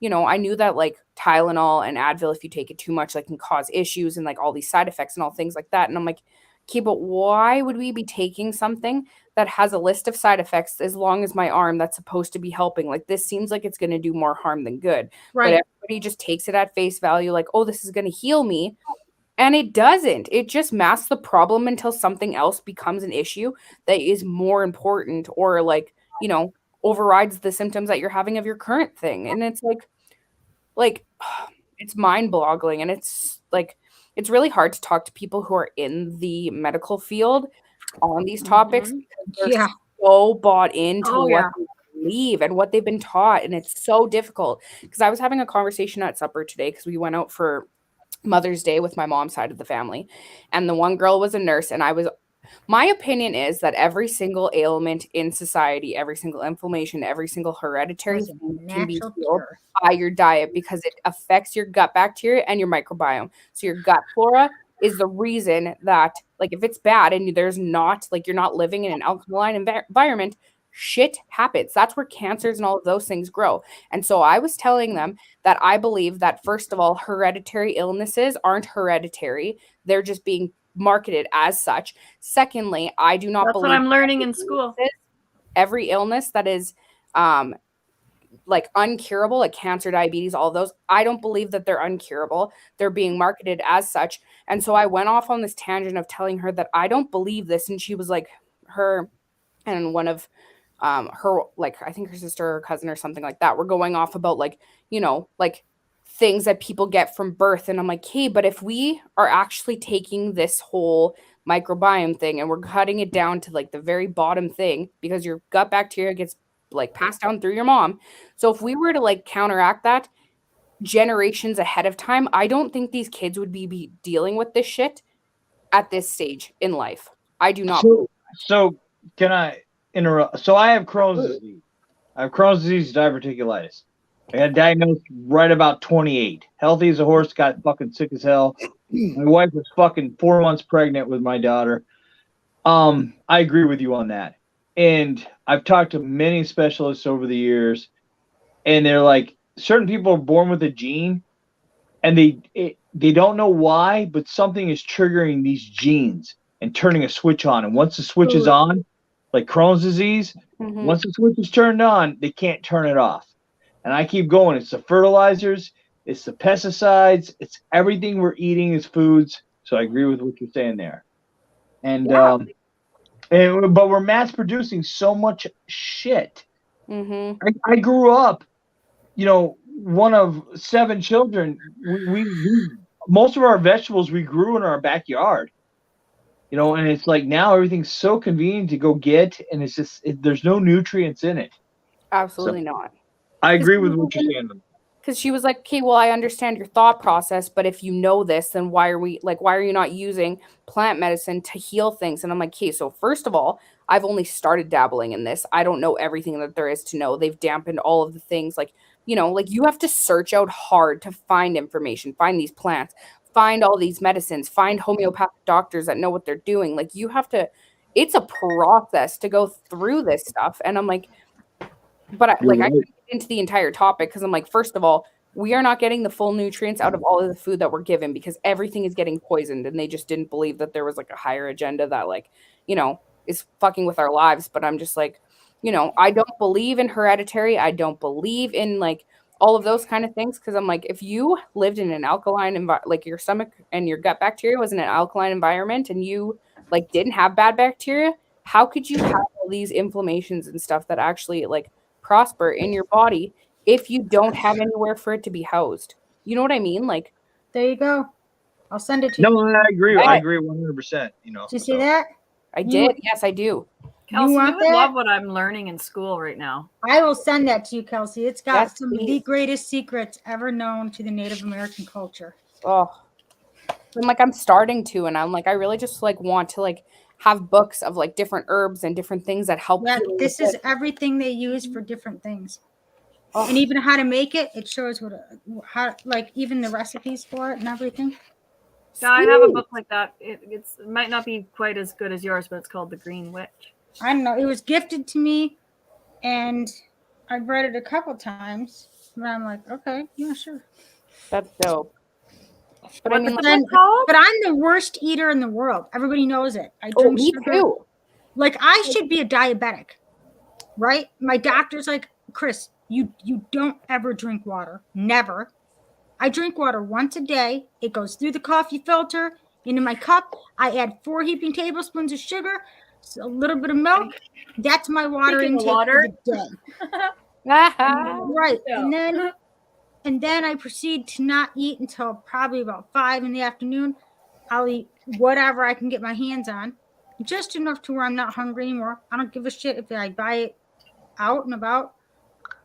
I knew that Tylenol and Advil, if you take it too much, can cause issues and all these side effects and all things like that. And I'm okay, but why would we be taking something that has a list of side effects as long as my arm that's supposed to be helping? This seems like it's going to do more harm than good. Right. But everybody just takes it at face value, oh, this is going to heal me. And it doesn't. It just masks the problem until something else becomes an issue that is more important, or overrides the symptoms that you're having of your current thing. And it's it's mind-boggling, and it's really hard to talk to people who are in the medical field on these topics, because they're so bought into what they believe and what they've been taught, and it's so difficult. Because I was having a conversation at supper today, because we went out for Mother's Day with my mom's side of the family, and the one girl was a nurse, and my opinion is that every single ailment in society, every single inflammation, every single hereditary thing can be healed by your diet, because it affects your gut bacteria and your microbiome. So your gut flora is the reason that, if it's bad and there's not, you're not living in an alkaline environment, shit happens. That's where cancers and all of those things grow. And so I was telling them that I believe that, first of all, hereditary illnesses aren't hereditary. They're just being marketed as such. Secondly, I do not That's believe what I'm learning in school. every illness that is like uncurable, like cancer, diabetes, all of those, I don't believe that they're uncurable. They're being marketed as such. And so I went off on this tangent of telling her that I don't believe this. And she was like, her and one of her, like, I think her sister or cousin or something like that, were going off about like, you know, like things that people get from birth. And I'm like, hey, but if we are actually taking this whole microbiome thing and we're cutting it down to like the very bottom thing, because your gut bacteria gets like passed down through your mom. So if we were to like counteract that generations ahead of time, I don't think these kids would be dealing with this shit at this stage in life. I do not. So can I interrupt? So I have Crohn's disease. I have Crohn's disease, diverticulitis. I got diagnosed right about 28. Healthy as a horse, got fucking sick as hell. My wife was fucking 4 months pregnant with my daughter. I agree with you on that. And I've talked to many specialists over the years, and they're like, certain people are born with a gene, and they don't know why, but something is triggering these genes and turning a switch on. And once the switch is on, like Crohn's disease, once the switch is turned on, they can't turn it off. And I keep going. It's the fertilizers, it's the pesticides, it's everything we're eating as foods. So I agree with what you're saying there. And but we're mass producing so much shit. I grew up, you know, one of 7 children. We most of our vegetables we grew in our backyard. You know, and it's like now everything's so convenient to go get, and it's just there's no nutrients in it. Absolutely not. I agree with what you're saying. Because she was like, okay, well, I understand your thought process, but if you know this, then why are you not using plant medicine to heal things? And I'm like, okay, so first of all, I've only started dabbling in this. I don't know everything that there is to know. They've dampened all of the things. Like, you know, like you have to search out hard to find information, find these plants, find all these medicines, find homeopathic doctors that know what they're doing. Like you have to, it's a process to go through this stuff. And I'm like, but I can't get into the entire topic because I'm like, first of all, we are not getting the full nutrients out of all of the food that we're given because everything is getting poisoned, and they just didn't believe that there was like a higher agenda that like, you know, is fucking with our lives. But I'm just like, you know, I don't believe in hereditary. I don't believe in like all of those kind of things because I'm like, if you lived in an alkaline like your stomach and your gut bacteria was in an alkaline environment and you like didn't have bad bacteria, how could you have all these inflammations and stuff that actually like prosper in your body if you don't have anywhere for it to be housed? You know what I mean? Like, there you go. I'll send it to you. No, I agree. I agree 100%. You know. Did you see that? I did. Yes, I do. Kelsey, want you would that? love what I'm learning in school right now. I will send that to you, Kelsey. It's got Yes, some of the greatest secrets ever known to the Native American culture. Oh, I'm like, I'm starting to, and I'm like, I really just like want to like have books of like different herbs and different things that help. Yeah, you this with is it. everything they use for different things. And even how to make it, it shows how like even the recipes for it and everything. Yeah, I have a book like that. It might not be quite as good as yours, but it's called The Green Witch. I don't know. It was gifted to me, and I've read it a couple times. But I'm like, okay, yeah, sure. That's dope. But But, I mean, but, like, I'm the worst eater in the world. Everybody knows it. I oh, drink me sugar. too. Like I should be a diabetic, right? My doctor's like, Chris, you don't ever drink water. Never. I drink water once a day. It goes through the coffee filter into my cup. I add 4 heaping tablespoons of sugar, a little bit of milk. That's my water Speaking of intake water. for the day. Right. And then I proceed to not eat until probably about 5 in the afternoon. I'll eat whatever I can get my hands on, just enough to where I'm not hungry anymore. I don't give a shit if I buy it out and about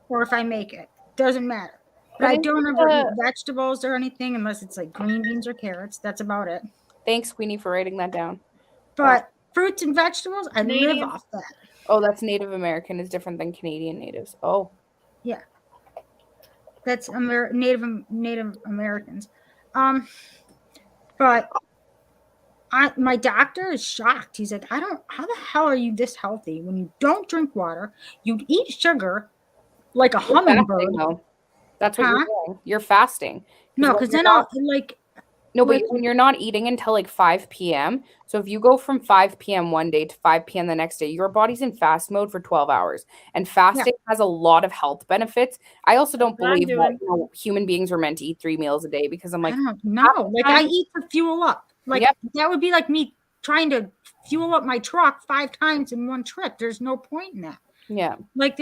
or if I make it. Doesn't matter. But I don't ever eat vegetables or anything unless it's like green beans or carrots. That's about it. Thanks, Queenie, for writing that down. But fruits and vegetables, I live off that. Oh, that's Native American is different than Canadian natives. Oh, yeah, that's Native Americans. But my doctor is shocked. He's like, how the hell are you this healthy when you don't drink water? You eat sugar like a hummingbird. That's what you're doing. You're fasting. No, because then I'll like. No, but when you're not eating until like 5 p.m. So if you go from 5 p.m. one day to 5 p.m. the next day, your body's in fast mode for 12 hours. And fasting has a lot of health benefits. I also don't what I'm believe that doing. human beings were meant to eat 3 meals a day because I'm like, I don't know. Like I eat to fuel up. Like that would be like me trying to fuel up my truck 5 times in one trip. There's no point in that. Yeah. Like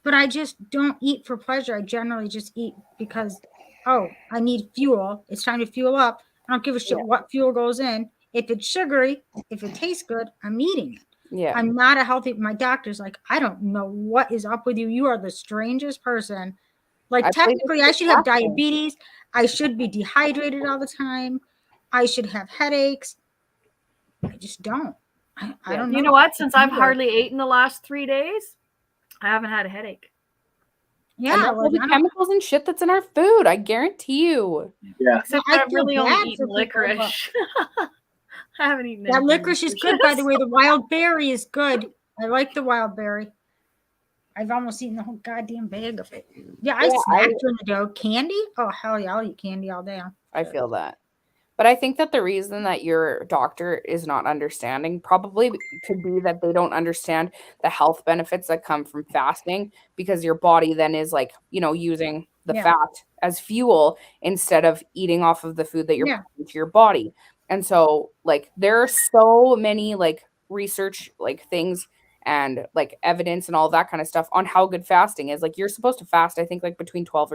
but I just don't eat for pleasure. I generally just eat because, I need fuel. It's time to fuel up. I don't give a shit what fuel goes in. If it's sugary, if it tastes good, I'm eating it. Yeah. I'm not a healthy. My doctor's like, I don't know what is up with you. You are the strangest person. Like technically, I should have diabetes. I should be dehydrated all the time. I should have headaches. I just don't. I don't know. You know what? Since I've hardly ate in the last 3 days, I haven't had a headache. Yeah, and all the chemicals and shit that's in our food. I guarantee you. Yeah. Except I've really only eaten licorice. I haven't eaten that licorice is good, by the way. The wild berry is good. I like the wild berry. I've almost eaten the whole goddamn bag of it. Yeah, I snacked during the dough. Candy? Oh, hell yeah, I'll eat candy all day. I feel that. But I think that the reason that your doctor is not understanding probably could be that they don't understand the health benefits that come from fasting, because your body then is like, using the fat as fuel instead of eating off of the food that you're putting into your body. And so like there are so many like research like things and like evidence and all that kind of stuff on how good fasting is. Like you're supposed to fast, I think like between 12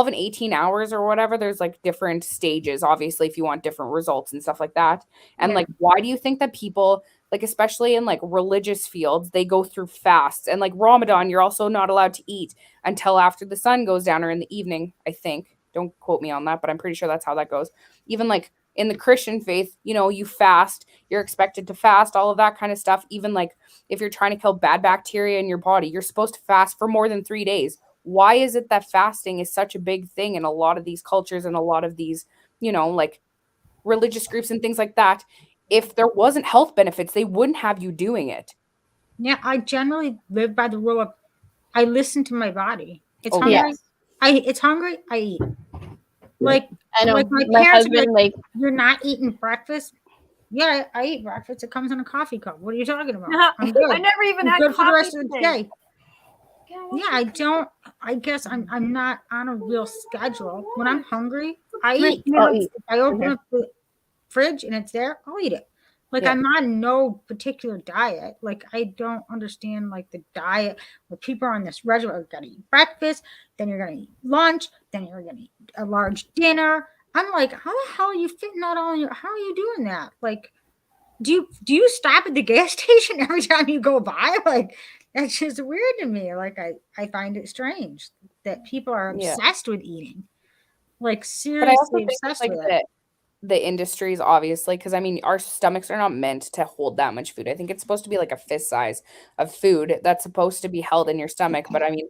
and 18 hours or whatever. There's like different stages, obviously, if you want different results and stuff like that. And like, why do you think that people, like, especially in like religious fields, they go through fasts? And like Ramadan, you're also not allowed to eat until after the sun goes down or in the evening, I think. Don't quote me on that, but I'm pretty sure that's how that goes. Even like in the Christian faith, you fast, you're expected to fast, all of that kind of stuff. Even like if you're trying to kill bad bacteria in your body, you're supposed to fast for more than 3 days. Why is it that fasting is such a big thing in a lot of these cultures and a lot of these, like religious groups and things like that? If there wasn't health benefits, they wouldn't have you doing it. Yeah, I generally live by the rule of I listen to my body. It's hungry. Yes. It's hungry. I eat. Like I know. Like my parents husband, like you're not eating breakfast. Yeah, I eat breakfast. It comes in a coffee cup. What are you talking about? I never even had good coffee for the rest of the today. day. Yeah, I don't. I guess I'm not on a real schedule. When I'm hungry, I eat. I open up the fridge and it's there. I'll eat it. Like I'm on no particular diet. Like I don't understand like the diet where people are on this regimen. You're gonna eat breakfast, then you're gonna eat lunch, then you're gonna eat a large dinner. I'm like, how the hell are you fitting that all in your? How are you doing that? Like, do you stop at the gas station every time you go by? Like, that's just weird to me. Like I find it strange that people are obsessed with eating. Like seriously obsessed with it. The industries, obviously, because I mean, our stomachs are not meant to hold that much food. I think it's supposed to be like a fist size of food that's supposed to be held in your stomach. But I mean,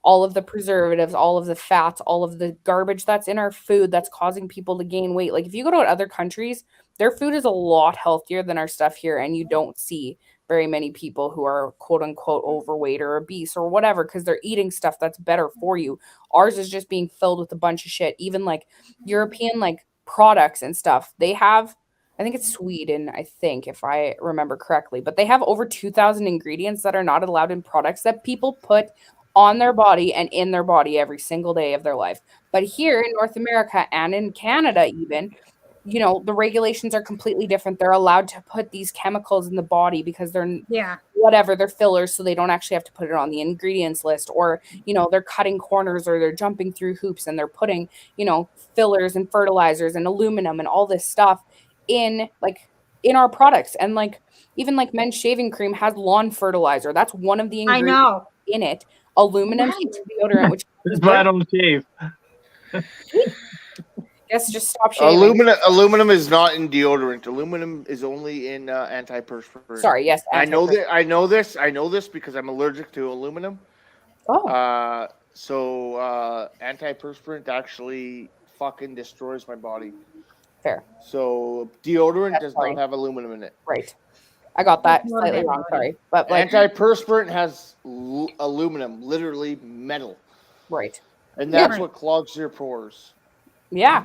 all of the preservatives, all of the fats, all of the garbage that's in our food that's causing people to gain weight. Like if you go to other countries, their food is a lot healthier than our stuff here. And you don't see very many people who are quote unquote overweight or obese or whatever, because they're eating stuff that's better for you. Ours is just being filled with a bunch of shit. Even like European, like products and stuff. They have, I think it's Sweden, I think, if I remember correctly, but they have over 2,000 ingredients that are not allowed in products that people put on their body and in their body every single day of their life. But here in North America and in Canada even, the regulations are completely different. They're allowed to put these chemicals in the body because they're they're fillers, so they don't actually have to put it on the ingredients list, or they're cutting corners or they're jumping through hoops and they're putting fillers and fertilizers and aluminum and all this stuff in our products. And like even like men's shaving cream has lawn fertilizer. That's one of the ingredients in it. Aluminum deodorant, which is why I don't shave. Yes, just stop shaving. Aluminum is not in deodorant. Aluminum is only in antiperspirant. Sorry, yes. I know this because I'm allergic to aluminum. Oh. So antiperspirant actually fucking destroys my body. Fair. So deodorant does not have aluminum in it. Right. I got that slightly wrong. Sorry, but like antiperspirant has aluminum, literally metal. Right. And that's what clogs your pores. Yeah.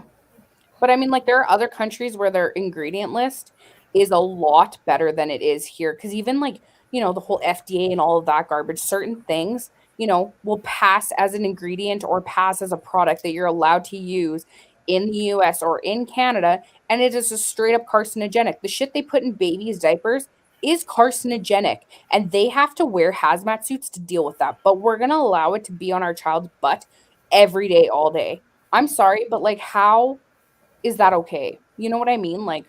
But I mean, like, there are other countries where their ingredient list is a lot better than it is here. Because even, like, you know, the whole FDA and all of that garbage, certain things, you know, will pass as an ingredient or pass as a product that you're allowed to use in the US or in Canada. And it is just straight up carcinogenic. The shit they put in babies' diapers is carcinogenic. And they have to wear hazmat suits to deal with that. But we're going to allow it to be on our child's butt every day, all day. I'm sorry, but like, how is that okay? You know what I mean? Like,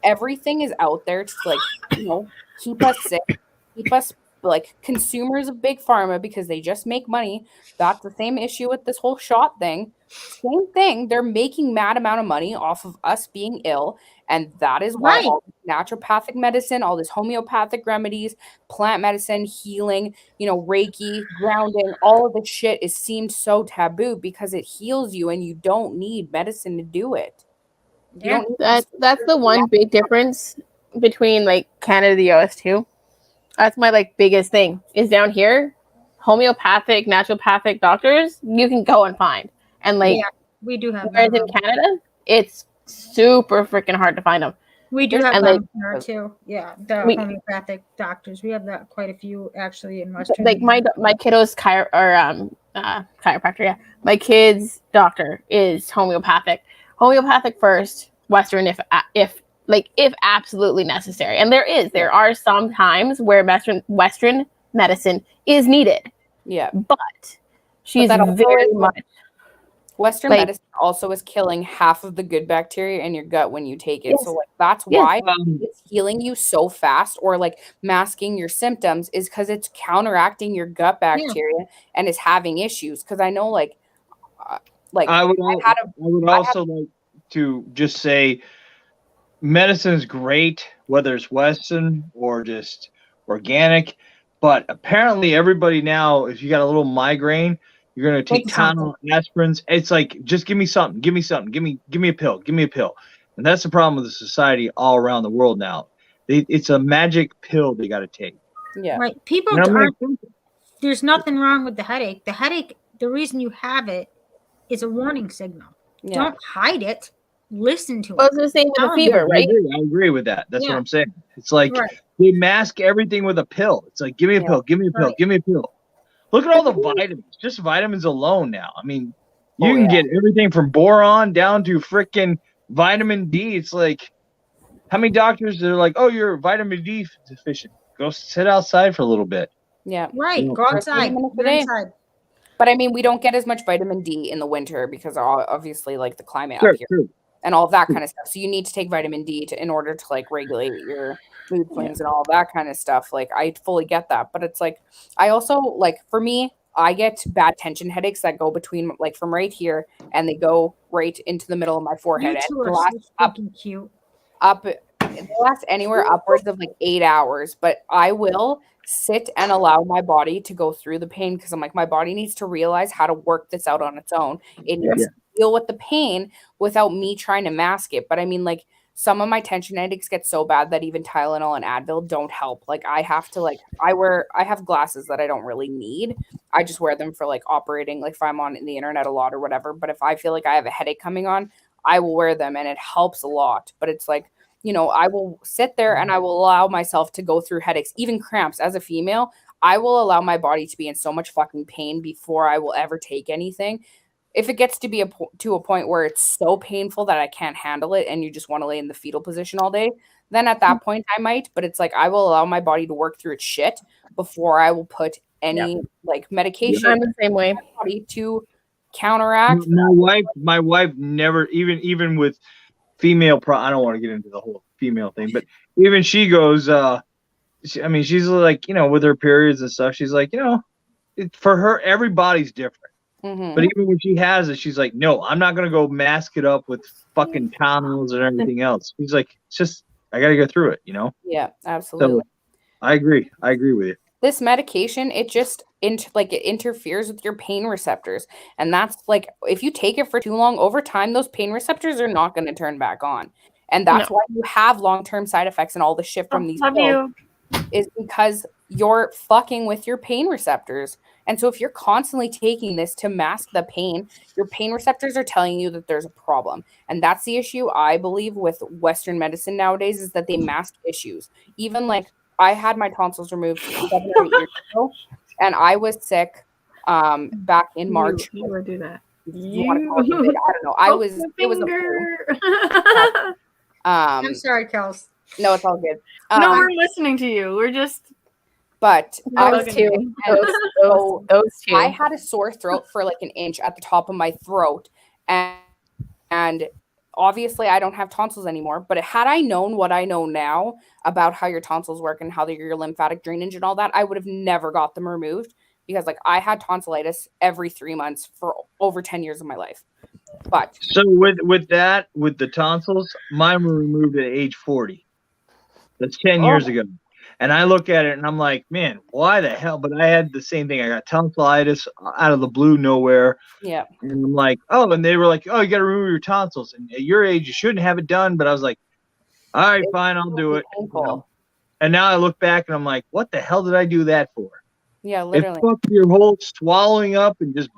everything is out there to, like, you know, keep us sick, keep us like consumers of big pharma because they just make money. That's the same issue with this whole shot thing. Same thing. They're making mad amount of money off of us being ill. And that is why all this naturopathic medicine, all this homeopathic remedies, plant medicine, healing, you know, Reiki, grounding, all of this shit is seemed so taboo because it heals you and you don't need medicine to do it. Yeah, that's the one big difference between like Canada and the US too. That's my like biggest thing is down here, homeopathic, naturopathic doctors you can go and find, and like we do have. Whereas in Canada, it's super freaking hard to find them. We do have and, them here too. Yeah, the homeopathic doctors. We have that quite a few actually in Western. Like my kiddo's chiropractor. Yeah, my kid's doctor is homeopathic. Homeopathic first, Western if absolutely necessary. And there are some times where Western medicine is needed. Yeah. But she's very much Western medicine also is killing half of the good bacteria in your gut when you take it. Yes. So like that's why it's healing you so fast or like masking your symptoms is because it's counteracting your gut bacteria and is having issues. Because I know like I would also like to just say medicine is great, whether it's Western or just organic. But apparently everybody now, if you got a little migraine, you're going to take Tylenol, aspirins. It's like, just give me something. Give me something. Give me a pill. Give me a pill. And that's the problem with the society all around the world now. It's a magic pill they got to take. Yeah. Right. People there's nothing wrong with the headache. The headache, the reason you have it is a warning signal. Yeah. Don't hide it. Listen to it. Well, it's the same with a fever, right? I agree with that. That's what I'm saying. It's like they mask everything with a pill. It's like, give me a pill, give me a pill, give me a pill. Look at all the vitamins, just vitamins alone now. I mean, you can get everything from boron down to freaking vitamin D. It's like, how many doctors are like, oh, you're vitamin D deficient. Go sit outside for a little bit. Yeah. Right. Go outside. But I mean, we don't get as much vitamin D in the winter because obviously like the climate up here and all that kind of stuff. So you need to take vitamin D in order to like regulate your mood swings and all that kind of stuff. Like I fully get that. But it's like, I also like, for me, I get bad tension headaches that go between like from right here and they go right into the middle of my forehead. You two are so cute. They last anywhere upwards of like 8 hours, but I will sit and allow my body to go through the pain because I'm like, my body needs to realize how to work this out on its own. It needs to deal with the pain without me trying to mask it. But I mean, like some of my tension headaches get so bad that even Tylenol and Advil don't help. Like I have to like, I have glasses that I don't really need. I just wear them for like operating, like if I'm on the internet a lot or whatever. But if I feel like I have a headache coming on, I will wear them and it helps a lot. But it's like, you know, I will sit there and I will allow myself to go through headaches, even cramps. As a female, I will allow my body to be in so much fucking pain before I will ever take anything. If it gets to be to a point where it's so painful that I can't handle it and you just want to lay in the fetal position all day, then at that point I might. But it's like I will allow my body to work through its shit before I will put any like medication I'm the same way. body to counteract. My wife never even with female I don't want to get into the whole female thing, but even she goes she's like, you know, with her periods and stuff, she's like, you know, for her everybody's different. But even when she has it, she's like, no, I'm not gonna go mask it up with fucking Tylenol and everything else. She's like, it's just I gotta go through it, you know. Yeah, absolutely. So, I agree with you. This medication, it just it interferes with your pain receptors. And that's like, if you take it for too long, over time, those pain receptors are not going to turn back on. And that's why you have long-term side effects and all the shit from these pills is because you're fucking with your pain receptors. And so if you're constantly taking this to mask the pain, your pain receptors are telling you that there's a problem. And that's the issue, I believe, with Western medicine nowadays, is that they mask issues. Even like I had my tonsils removed 7 or 8 years ago, and I was sick back in March. You would do that. You want to call it COVID? I don't know. I was. It was a I'm sorry, Kels. No, it's all good. No, we're listening to you. We're just. But Those two. Those two. I had a sore throat for like an inch at the top of my throat, and obviously I don't have tonsils anymore. But had I known what I know now about how your tonsils work and how your lymphatic drainage and all that, I would have never got them removed, because like I had tonsillitis every 3 months for over 10 years of my life. But so with the tonsils, mine were removed at age 40. That's 10 years ago. And I look at it and I'm like, man, why the hell? But I had the same thing. I got tonsillitis out of the blue, nowhere. Yeah. And I'm like, oh, and they were like, oh, you got to remove your tonsils. And at your age, you shouldn't have it done. But I was like, all right, fine, I'll do it. You know? And now I look back and I'm like, what the hell did I do that for? Yeah, literally. It fucked your whole swallowing up, and just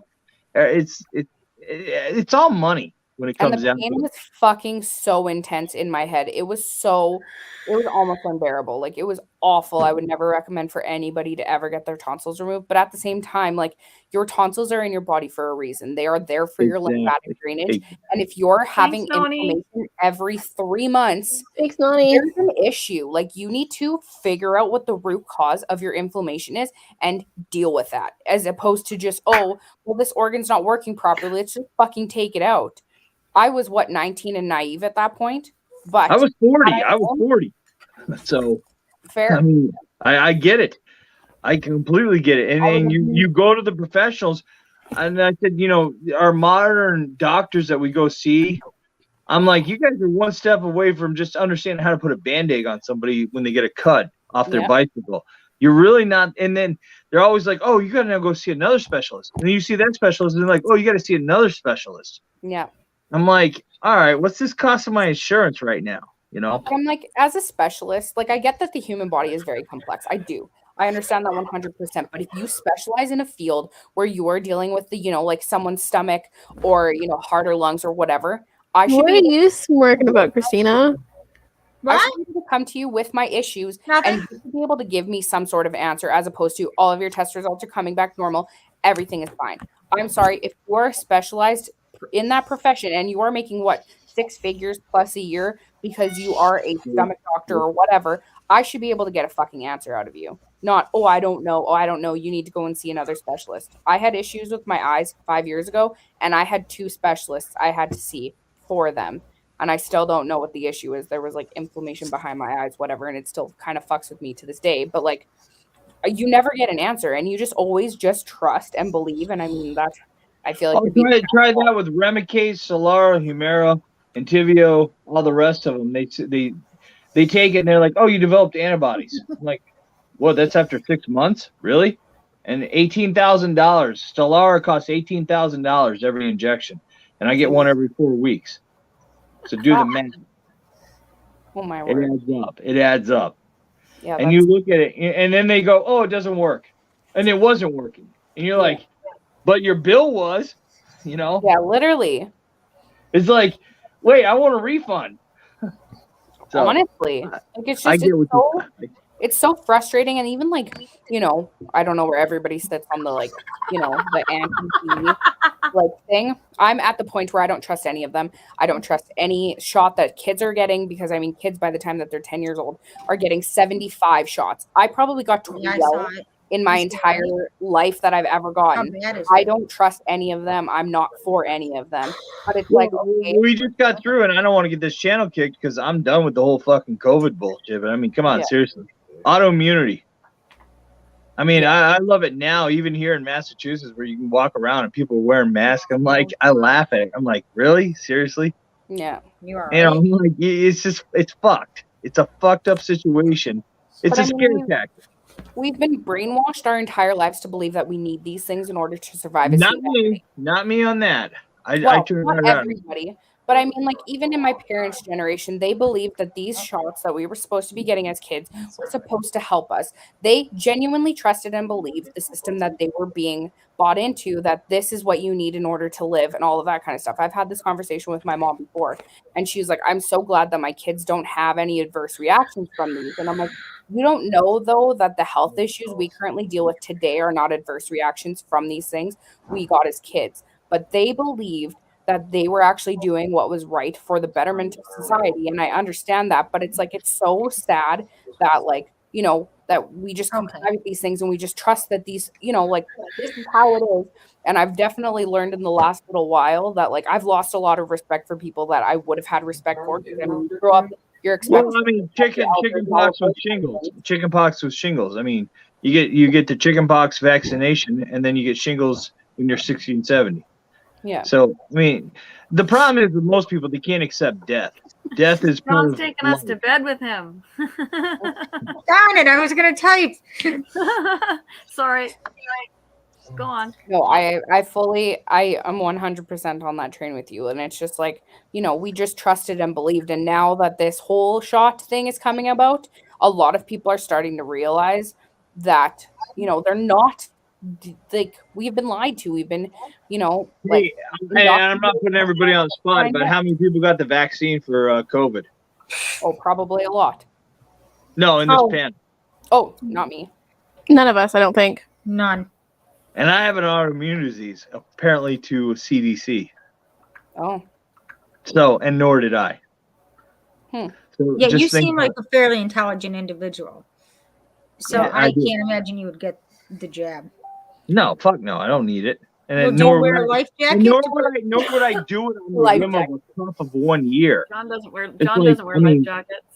it's all money when it comes down And the pain to it. was fucking so intense in my head. It was almost unbearable. Like, it was awful. I would never recommend for anybody to ever get their tonsils removed. But at the same time, like, your tonsils are in your body for a reason. They are there for your lymphatic drainage. And if you're having inflammation every 3 months, there's an issue. Like, you need to figure out what the root cause of your inflammation is and deal with that, as opposed to just, oh, well, this organ's not working properly, let's just fucking take it out. I was 19 and naive at that point, but I was 40. I was 40. So fair. I mean, I get it. I completely get it. And then you go to the professionals, and I said, you know, our modern doctors that we go see, I'm like, you guys are one step away from just understanding how to put a Band-Aid on somebody when they get a cut off their bicycle. You're really not. And then they're always like, oh, you got to now go see another specialist. And then you see that specialist, and they're like, oh, you got to see another specialist. Yeah. I'm like, all right, what's this costing my insurance right now? You know? I'm like, as a specialist, like, I get that the human body is very complex. I do. I understand that 100%. But if you specialize in a field where you are dealing with the, you know, like someone's stomach or, you know, heart or lungs or whatever, I should What are you smirking about, Christina? I should be able to come to you with my issues and you should be able to give me some sort of answer, as opposed to all of your test results are coming back normal. Everything is fine. I'm sorry, if you are specialized in that profession and you are making 6 figures plus a year because you are a stomach doctor or whatever, I should be able to get a fucking answer out of you. Not, oh, I don't know. Oh, I don't know. You need to go and see another specialist. I had issues with my eyes 5 years ago, and I had 2 specialists I had to see for them. And I still don't know what the issue is. There was like inflammation behind my eyes, whatever, and it still kind of fucks with me to this day. But like, you never get an answer, and you just always just trust and believe. And I mean, that's, I feel like try that with Remicade, Solara, Humira, Entyvio, all the rest of them. They take it and they're like, oh, you developed antibodies. I'm like, well, that's after 6 months, really? And $18,000. Stelara costs $18,000 every injection, and I get one every 4 weeks. So do the math. Oh my word! It adds up. Yeah. And you look at it, and then they go, oh, it doesn't work, and it wasn't working, and you're like, but your bill was, you know? Yeah, literally. It's like, wait, I want a refund. So, honestly, like, it's just it's so frustrating. And even like, you know, I don't know where everybody sits on the, like, you know, the anti like thing. I'm at the point where I don't trust any of them. I don't trust any shot that kids are getting, because I mean, kids by the time that they're 10 years old are getting 75 shots. I probably got 12 in my entire life that I've ever gotten. I don't trust any of them. I'm not for any of them. But it's like, okay. We just got through, and I don't want to get this channel kicked because I'm done with the whole fucking COVID bullshit. But I mean, come on, seriously. Autoimmunity. I mean, I love it now, even here in Massachusetts, where you can walk around and people are wearing masks. I'm like, I laugh at it. I'm like, really? Seriously? Yeah. You are. You know, I'm like, it's fucked. It's a fucked up situation. It's a scare tactic. We've been brainwashed our entire lives to believe that we need these things in order to survive. Not me on that. I turn not around. Everybody, But I mean, like, even in my parents' generation, they believed that these shots that we were supposed to be getting as kids were supposed to help us. They genuinely trusted and believed the system that they were being bought into, that this is what you need in order to live and all of that kind of stuff. I've had this conversation with my mom before, and she's like, I'm so glad that my kids don't have any adverse reactions from these. And I'm like, you don't know, though, that the health issues we currently deal with today are not adverse reactions from these things we got as kids. But they believed that they were actually doing what was right for the betterment of society. And I understand that, but it's like, it's so sad that, like, you know, that we just comply with these things and we just trust that these, you know, like, this is how it is. And I've definitely learned in the last little while that, like, I've lost a lot of respect for people that I would have had respect for. I mean, you grow up, you're expected. Well, I mean, chickenpox with shingles. Chickenpox with shingles. I mean, you get the chickenpox vaccination, and then you get shingles when you're 60 and 70. Yeah. So, I mean, the problem is with most people, they can't accept death. Death is part John's of taking us to bed with him. Darn it, I was going to tell you. Sorry. Go on. No, I am 100% on that train with you. And it's just like, you know, we just trusted and believed. And now that this whole shot thing is coming about, a lot of people are starting to realize that, you know, they're not, like, we've been lied to. We've been, you know, like. Hey, I'm not putting everybody on the spot, but how many people got the vaccine for COVID? Oh, probably a lot. No, in this pan. Oh, not me. None of us, I don't think. None. And I have an autoimmune disease, apparently to CDC. Oh. So, and nor did I. So Yeah, you seem like a fairly intelligent individual. So Yeah, I I do. can't imagine you would get the jab. No, fuck no, I don't need it. And Well, then don't wear a life jacket. nor would I do it on the Life whim of a cup of 1 year. John doesn't wear It's like, I life mean, jackets.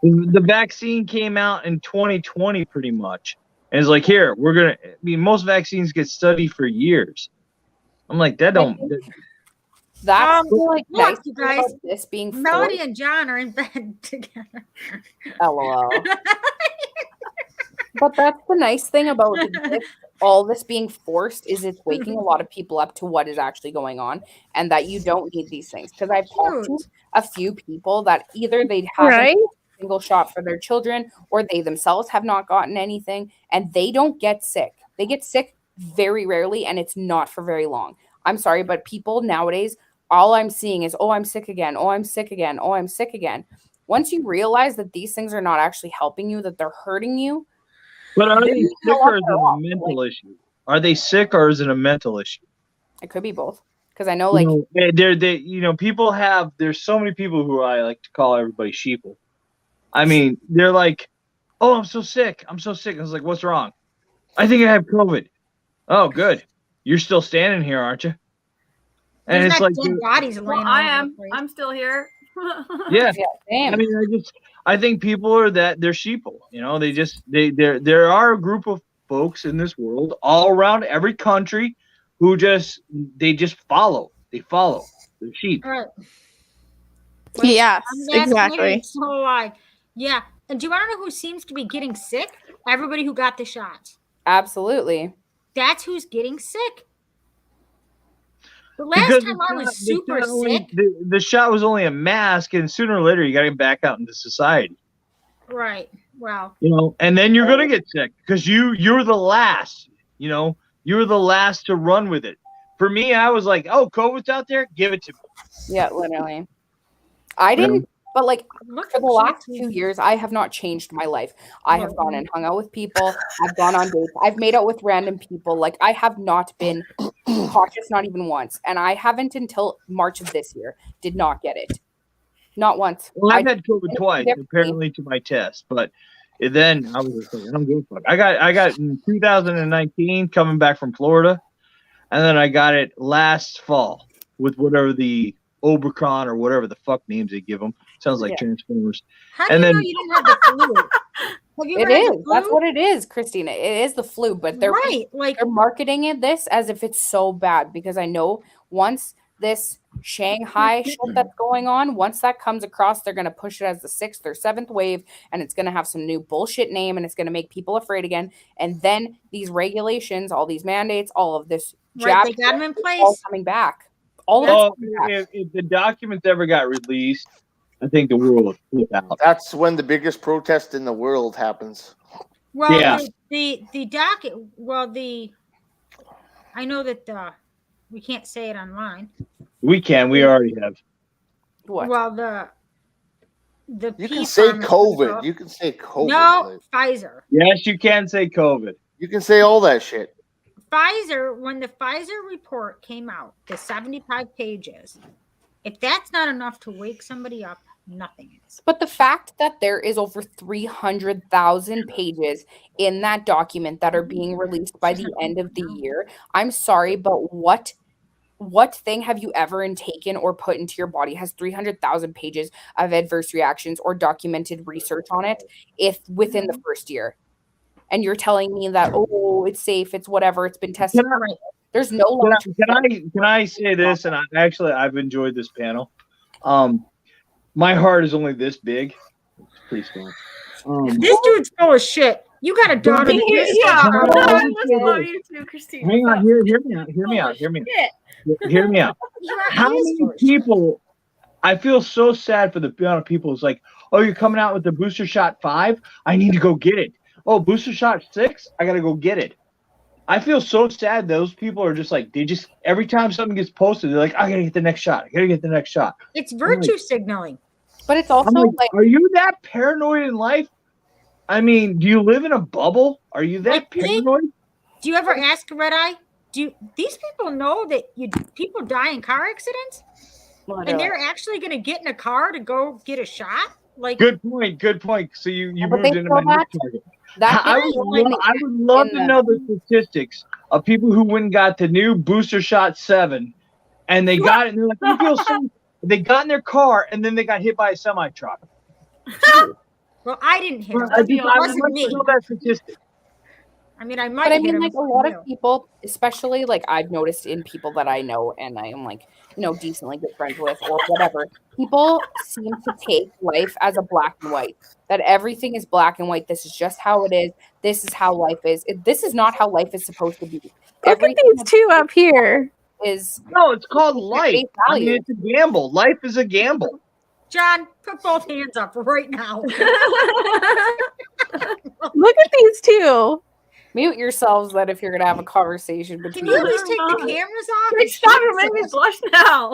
The vaccine came out in 2020 pretty much. And it's like, here, we're going to, I mean, most vaccines get studied for years. I'm like, that don't. That's like look, nice you thing guys. about this being Melody forced. and John are in bed together. LOL. But that's the nice thing about this, all this being forced is it's waking a lot of people up to what is actually going on and that you don't need these things. Because I've talked to a few people that either they haven't Right. a single shot for their children or they themselves have not gotten anything and they don't get sick. They get sick very rarely and it's not for very long. I'm sorry, but people nowadays, all I'm seeing is, oh, I'm sick again. Oh, I'm sick again. Oh, I'm sick again. Once you realize that these things are not actually helping you, that they're hurting you. But are they you sick know or is what, it a mental issue? Are they sick or is it a mental issue? It could be both. Because I know, like, People have, there's so many people who I like to call everybody sheeple. I mean, they're like, oh, I'm so sick. I'm so sick. I was like, what's wrong? I think I have COVID. Oh, good. You're still standing here, aren't you? And There's it's not like, dead bodies laying Well, all I over am. the place. I'm still here. yeah. Damn. I mean, I think people are that they're sheeple. You know, there are a group of folks in this world all around every country who just follow. They follow. They're sheep. All right. Yes, I'm vaccinated exactly. and still alive. Yeah. And do you want to know who seems to be getting sick? Everybody who got the shots. Absolutely. That's who's getting sick. The last Because time I was it's super not only- sick. the shot was only a mask, and sooner or later you got to get back out into society. Right. Wow. You know, and then you're gonna get sick because you're the last. You know, you're the last to run with it. For me, I was like, oh, COVID's out there, give it to me. Yeah, literally. I didn't, but like for the last 2 years, I have not changed my life. I have gone and hung out with people. I've gone on dates. I've made out with random people. Like I have not been cautious, not even once. And I haven't until March of this year did not get it. Not once. Well, I've had COVID twice, apparently to my test, but then I was just like, I don't give a fuck. I got in 2019 coming back from Florida, and then I got it last fall with whatever the Omicron or whatever the fuck names they give them. Sounds like Transformers. How do And you then know you didn't have the flu? Have you It ever had the is. That's flu? what it is, Christina. It is the flu, but they're like they're marketing it this as if it's so bad because I know once this Shanghai shit that's going on, once that comes across, they're gonna push it as the 6th or 7th wave, and it's gonna have some new bullshit name, and it's gonna make people afraid again. And then these regulations, all these mandates, all of this Right, jab they got them in shit, all place. coming back. All Well, of if the documents ever got released, I think the world would flip out. That's when the biggest protest in the world happens. Well, Yeah. the docket. Well, I know that we can't say it online. We can. We already have. What? Well, the You can say COVID. You can say COVID. No, Pfizer. Yes, you can say COVID. You can say all that shit. Pfizer, when the Pfizer report came out, the 75 pages, if that's not enough to wake somebody up, nothing is. But the fact that there is over 300,000 pages in that document that are being released by the end of the year, I'm sorry, but what thing have you ever taken or put into your body has 300,000 pages of adverse reactions or documented research on it if within the first year? And you're telling me that, oh, it's safe, it's whatever, it's been tested. There's no long-term. Can I say this? And I've enjoyed this panel. My heart is only this big. Please don't. This dude's full of shit. You got a daughter. Yeah, I love you too, Christine. Hang on, hear me out. Hear me out. How many people? I feel so sad for the amount of people who's like, oh, you're coming out with the booster shot 5? I need to go get it. Oh, booster shot 6? I gotta go get it. I feel so sad. Those people are just like, every time something gets posted, they're like, I gotta get the next shot. I gotta get the next shot. It's virtue signaling. But it's also like, are you that paranoid in life? I mean, do you live in a bubble? Are you that paranoid? Do you ever ask Red Eye? Do these people know that people die in car accidents? And they're actually going to get in a car to go get a shot? Like, good point. So you moved into my next target. That I would love to know the statistics of people who went and got the new booster shot 7, and they got it, and they're like, "We feel safe." They got in their car, and then they got hit by a semi truck. Well, I didn't hit him. I It wasn't me. know that statistic. I mean, I might. But I hit mean, him like if a I lot knew. of people, especially like I've noticed in people that I know and I am like, decently good friends with or whatever, people seem to take life as a black and white. That everything is black and white. This is just how it is. This is how life is. This is not how life is supposed to be. Look at these two up here. No, it's called life. I mean, it's a gamble. Life is a gamble. John, put both hands up right now. Look at these two. Mute yourselves that if you're gonna have a conversation between. Can you at least take the cameras off? Stop! You're making me blush now.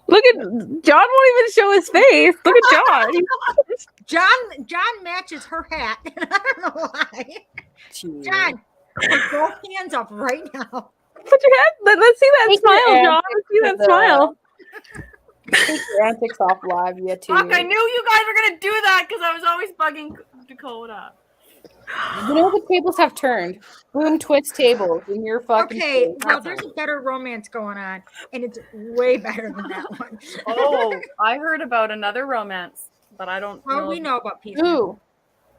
Look at John won't even show his face. Look at John. John matches her hat. I don't know why. John, put both hands up right now. Put your head. Let's see that smile, John. Let's see that smile. Take your antics off live, yeah, too. Fuck, I knew you guys were gonna do that because I was always bugging Dakota. You know the tables have turned. Boom, twist tables in your fucking. Okay, face. well, there's a better romance going on, and it's way better than that one. Oh, I heard about another romance, but I don't. Oh, we know about Peace. Ooh.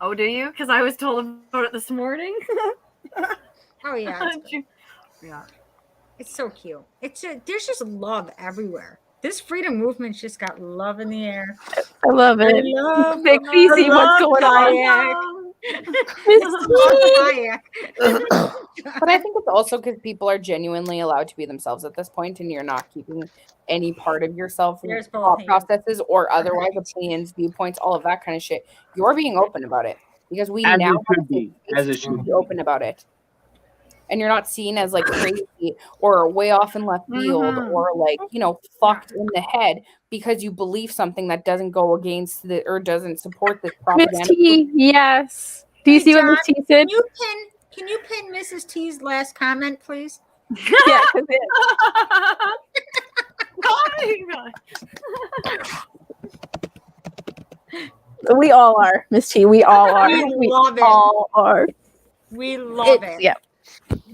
Oh, do you? Because I was told about it this morning. Oh yeah, Yeah. it's so cute. There's just love everywhere. This freedom movement's just got love in the air. I love it. Big PC, what's going on? But I think it's also because people are genuinely allowed to be themselves at this point, and you're not keeping any part of yourself There's thought both processes or otherwise opinions, viewpoints, all of that kind of shit. You're being open about it because we As now it should be. As it should be open about it. And you're not seen as like crazy or way off in left field or like, fucked in the head because you believe something that doesn't go against or doesn't support this propaganda. Miss T, yes. Do you see what Miss T said? Can you pin Mrs. T's last comment, please? Yeah. We all are, Miss T. We all are. We love it. all are. We love it. Yeah.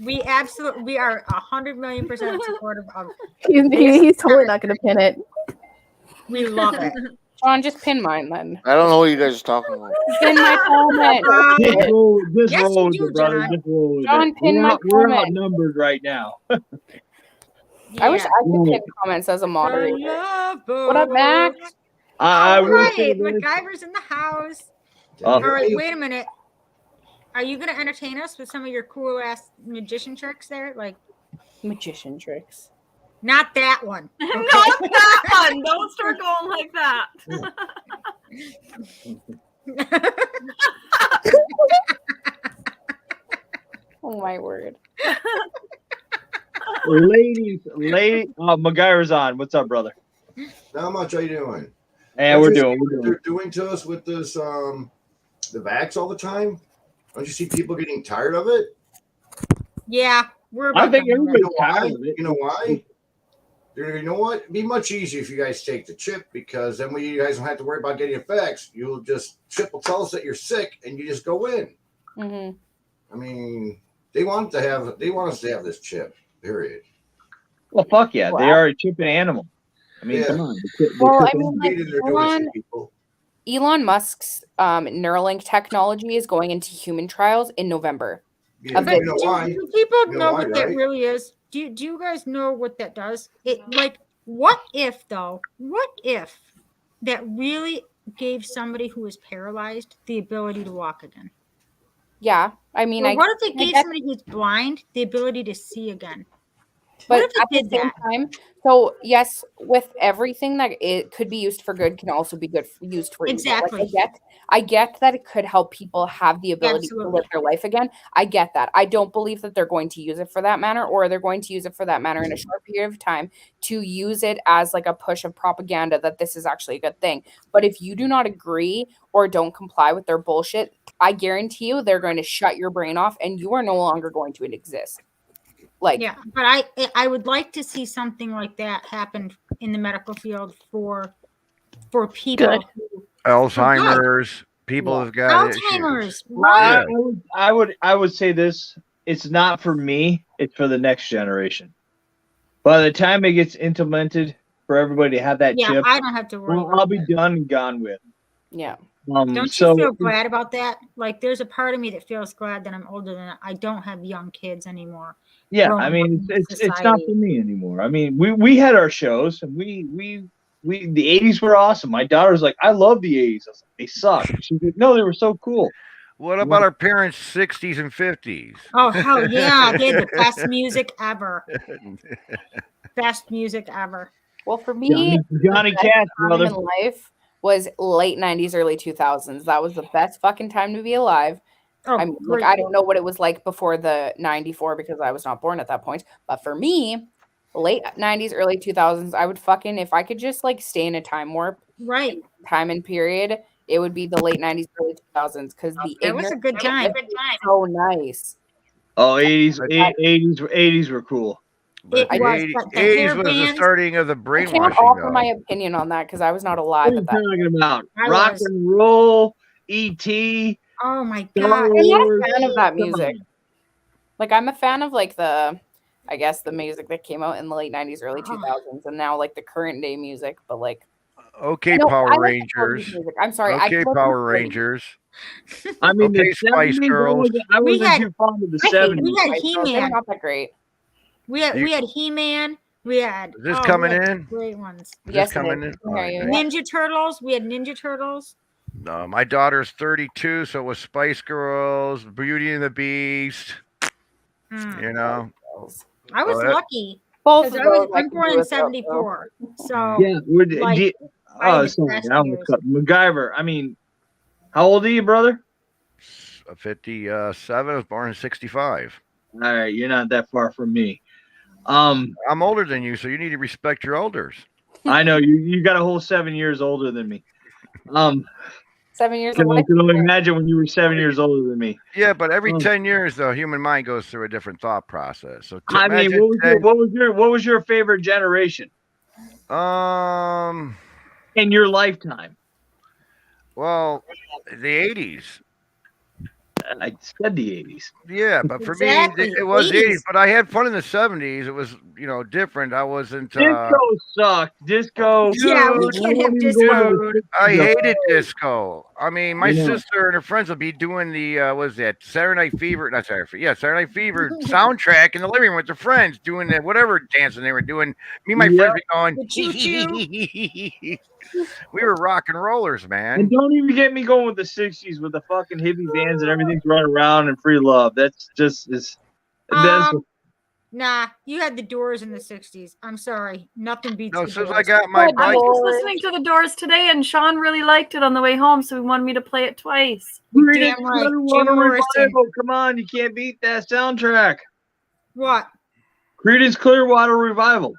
We are 100,000,000% supportive of. He's totally not going to pin it. We love it. John, just pin mine then. I don't know what you guys are talking about. Pin my comment. Just Yes, roll with you it, brother. John. Just roll with John, it. pin my We're comment. outnumbered right now. I wish I could pin comments as a moderator. What up, Max? I All will right, say this. MacGyver's in the house. Uh, All right, wait a minute. Are you going to entertain us with some of your cool ass magician tricks there? Like magician tricks. Not that one. Not that one. Don't start going like that. Oh my word. Lady, MacGyver's on. What's up, brother? Not much. How you doing? Yeah, we're doing. They're doing to us with this the vax all the time. Don't you see people getting tired of it? Yeah, we're. I think you everybody's know why? tired of it. You know why? You know what? It'd be much easier if you guys take the chip, because then when you guys don't have to worry about getting effects, you'll just chip will tell us that you're sick and you just go in. Mm-hmm. I mean, they want us to have this chip. Period. Well, fuck yeah, they are a chipping animal. I mean, come on. Well, I mean, like Elon Musk's Neuralink technology is going into human trials in November. Yeah, But do people know what that right? really is? Do you guys know what that does? It like what if though? What if that really gave somebody who is paralyzed the ability to walk again? Yeah, I mean, Or what if it gave somebody who's blind the ability to see again? But What if at it the did same that? time, so yes, with everything that it could be used for good, can also be used for evil. Exactly. Like, I get that it could help people have the ability to live their life again. I get that. I don't believe that they're going to use it for that manner, or they're going to use it for that manner in a short period of time to use it as like a push of propaganda that this is actually a good thing. But if you do not agree or don't comply with their bullshit, I guarantee you they're going to shut your brain off and you are no longer going to exist. Like, yeah, but I would like to see something like that happen in the medical field for people. Good. Who, Alzheimer's. People have got Alzheimer's, issues. right? I would say this. It's not for me. It's for the next generation. By the time it gets implemented for everybody to have that Yeah, chip, I don't have to worry. I'll be done and gone with. Yeah. Don't you so feel glad about that? Like, there's a part of me that feels glad that I'm older than I don't have young kids anymore. yeah, growing I up mean, in it's not society. for me anymore. I mean, we had our shows and we the 80s were awesome. My daughter's like, I love the 80s. I was like, they suck. She's like, no, they were so cool. What about our parents' 60s and 50s? Oh hell yeah, they had the best music ever. Best music ever. Well, for me, Johnny the best Cash, time brother. in life was late 90s, early 2000s. That was the best fucking time to be alive. Oh, I mean, great. I don't know what it was like before the 94 because I was not born at that point. But for me, late 90s, early 2000s, I would fucking, if I could just like stay in a time warp, right, time and period, it would be the late 90s, early 2000s because the That was a ignorance good time. was so nice. Oh, 80s were cool. But It the was, 80s, but the 80s hair was the bands- starting of the I can't brainwashing. offer though. my opinion on that because I was not alive What are at you that point. talking about? I Rock was. and roll, E.T. Oh my Star god. I'm not a Wars. fan of that Come on. music. Like, I'm a fan of like the music that came out in the late 90s, early 2000s, and now like the current day music. But like, Okay, no, I Power like the 40s Rangers. music. I'm sorry. I Okay, grew up in Power the 40s. Rangers. I mean, Okay, the Spice 70s, Girls. I We wasn't had- too fond of the I hate 70s. We had Spice Girls. They were He-Man. not that great. We had You- He-Man. We had Is this we coming had in? great ones. Is this Yes, it coming is. in? I can hear you. Alright, Ninja Turtles. We had Ninja Turtles. No, my daughter's 32, so it was Spice Girls, Beauty and the Beast. Mm. You know, I was Well, that- lucky. Both 'cause of I was those I I'm can born do in without, though. '74. So Yeah, like, I oh, had the sorry, best I almost years. cut MacGyver. I mean, how old are you, brother? 57. I was born in 65. All right, you're not that far from me. I'm older than you, so you need to respect your elders. I know you got a whole 7 years older than me. 7 years Can of I life. can only imagine when you were 7 years older than me. Yeah, but every Um, 10 years, the human mind goes through a different thought process. So I mean, imagine what was your favorite generation in your lifetime? Well, the 80s. I said the 80s. Yeah, but for Exactly, me, it was 80s. 80s. But I had fun in the 70s. It was, different. I wasn't. Disco sucked. Disco. Yeah, we Dude, can't have I wouldn't disco. go to the 60s. I hated disco. I mean, my I know. sister and her friends would be doing the what was that Saturday Night Fever? Not Saturday Fever. Yeah, Saturday Night Fever soundtrack in the living room with their friends doing the whatever dancing they were doing. Me and my Yeah. friends be going. The choo-choo. We were rock and rollers, man. And don't even get me going with the 60s with the fucking hippie bands and everything's running around and free love. That's just is that's Nah, you had the Doors in the 60s. I'm sorry. Nothing beats No, the as soon as Doors. I got my I bike, was listening to the Doors today, and Sean really liked it on the way home, so he wanted me to play it twice. Creedence Damn right. Clearwater Jim Morrison. Revival. Come on, you can't beat that soundtrack. What? Creedence Clearwater Revival.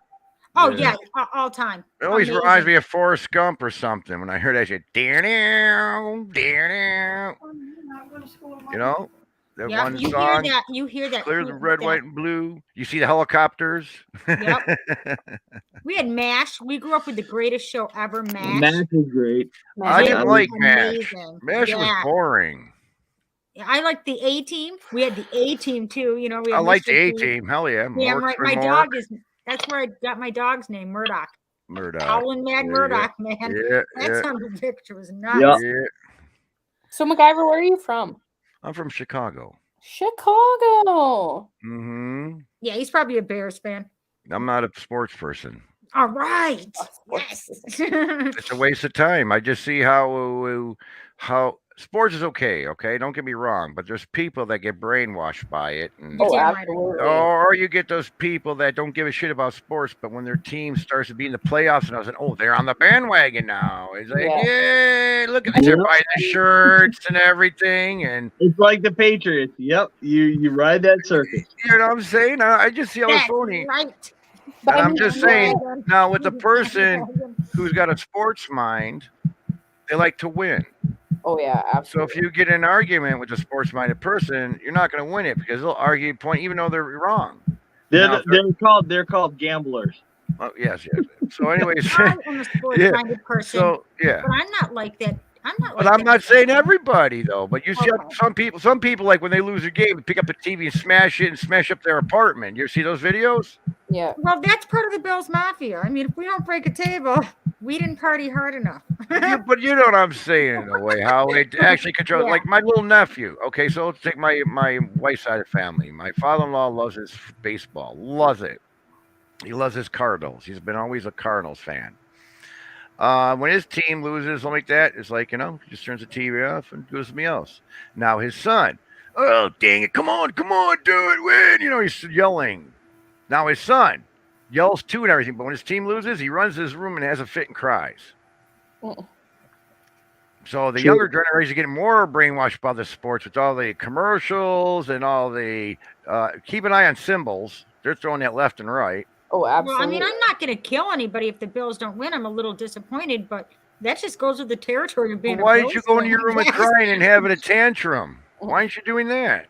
Oh, yeah. All time. it always Amazing. reminds me of Forrest Gump or something when I heard that shit. You know, that Yeah, one you song. hear that? You hear that? Clear the red, that- white, and blue. You see the helicopters. Yep. We had MASH. We grew up with the greatest show ever, MASH. Math is great. I didn't like MASH. Amazing. MASH was Yeah. boring. I like the A Team. We had the A Team too. You know, we I had like the Mr. A B. Team. Hell yeah. Yeah, Mork right. for My Mork. dog is. That's where I got my dog's name, Murdoch. Murdoch. Howlin' Mad Yeah, Murdoch, man. Yeah, That yeah. son of a bitch was nuts. Yeah. So MacGyver, where are you from? I'm from Chicago. Chicago. Mm-hmm. Yeah, he's probably a Bears fan. I'm not a sports person. All right. Yes. It's a waste of time. I just see how sports is okay. Don't get me wrong, but there's people that get brainwashed by it, and Oh, absolutely. or you get those people that don't give a shit about sports, but when their team starts to be in the playoffs, and I was like, oh, they're on the bandwagon now. It's like, yeah, look at this, they're buying the shirts and everything, and It's like the Patriots. Yep, you ride that circus. you know what I'm saying? I just see how it's That's phony. right. And I'm just saying, now with the person who's got a sports mind, they like to win. Oh yeah, So absolutely. if you get in an argument with a sports-minded person, you're not going to win it because they'll argue point even though they're wrong. Now, They're called gamblers. oh, yes. So anyways, I am a sports-minded person. So yeah. But I'm not like that. I'm not like But I'm that. not saying everybody though. But you see, Okay. some people like when they lose a game, pick up the TV and smash it and smash up their apartment. You see those videos? Yeah. Well, that's part of the Bills Mafia. I mean, if we don't break a table, we didn't party hard enough. But you know what I'm saying in a way, how it actually controls. Yeah. Like my little nephew. Okay, so let's take my wife's side of the family. My father-in-law loves his baseball, loves it. He loves his Cardinals. He's been always a Cardinals fan. When his team loses, something like that, it's like, he just turns the TV off and goes to something else. Now his son, oh dang it, come on, do it, win. He's yelling. Now his son yells too and everything, but when his team loses, he runs to his room and has a fit and cries. Mm. So the younger generation getting more brainwashed by the sports with all the commercials and all the keep an eye on symbols. They're throwing that left and right. Oh, Well, absolutely. I mean, I'm not going to kill anybody if the Bills don't win. I'm a little disappointed, but that just goes with the territory of being Why a didn't you Bills go into fan, your room and I guess. crying and having a tantrum? Why aren't you doing that?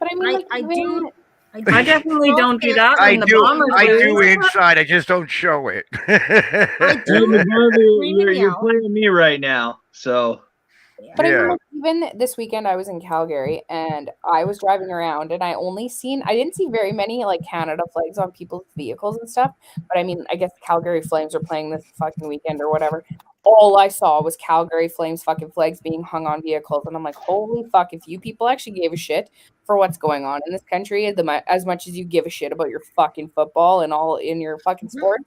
But I mean, like, I do. I definitely don't do that I when the do. Bombers I do lose. inside. I just don't show it. I do. You're playing me right now. So But I mean, Yeah. like, even this weekend, I was in Calgary and I was driving around, and I didn't see very many like Canada flags on people's vehicles and stuff. But I mean, I guess Calgary Flames are playing this fucking weekend or whatever. All I saw was Calgary Flames fucking flags being hung on vehicles, and I'm like, holy fuck! If you people actually gave a shit for what's going on in this country, as much as you give a shit about your fucking football and all in your fucking sports.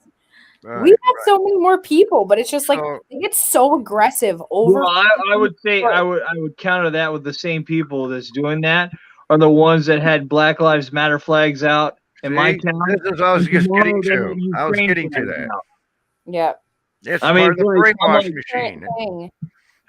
We have so many more people, but it's just like they get so aggressive over. well, I would say I would counter that with the same people that's doing that are the ones that had Black Lives Matter flags out in my See, town. this is what I was and just tomorrow getting they to. have I was Ukraine getting to flags that. out. Yeah. It's I mean, part of the it's brainwash like- machine. Thing.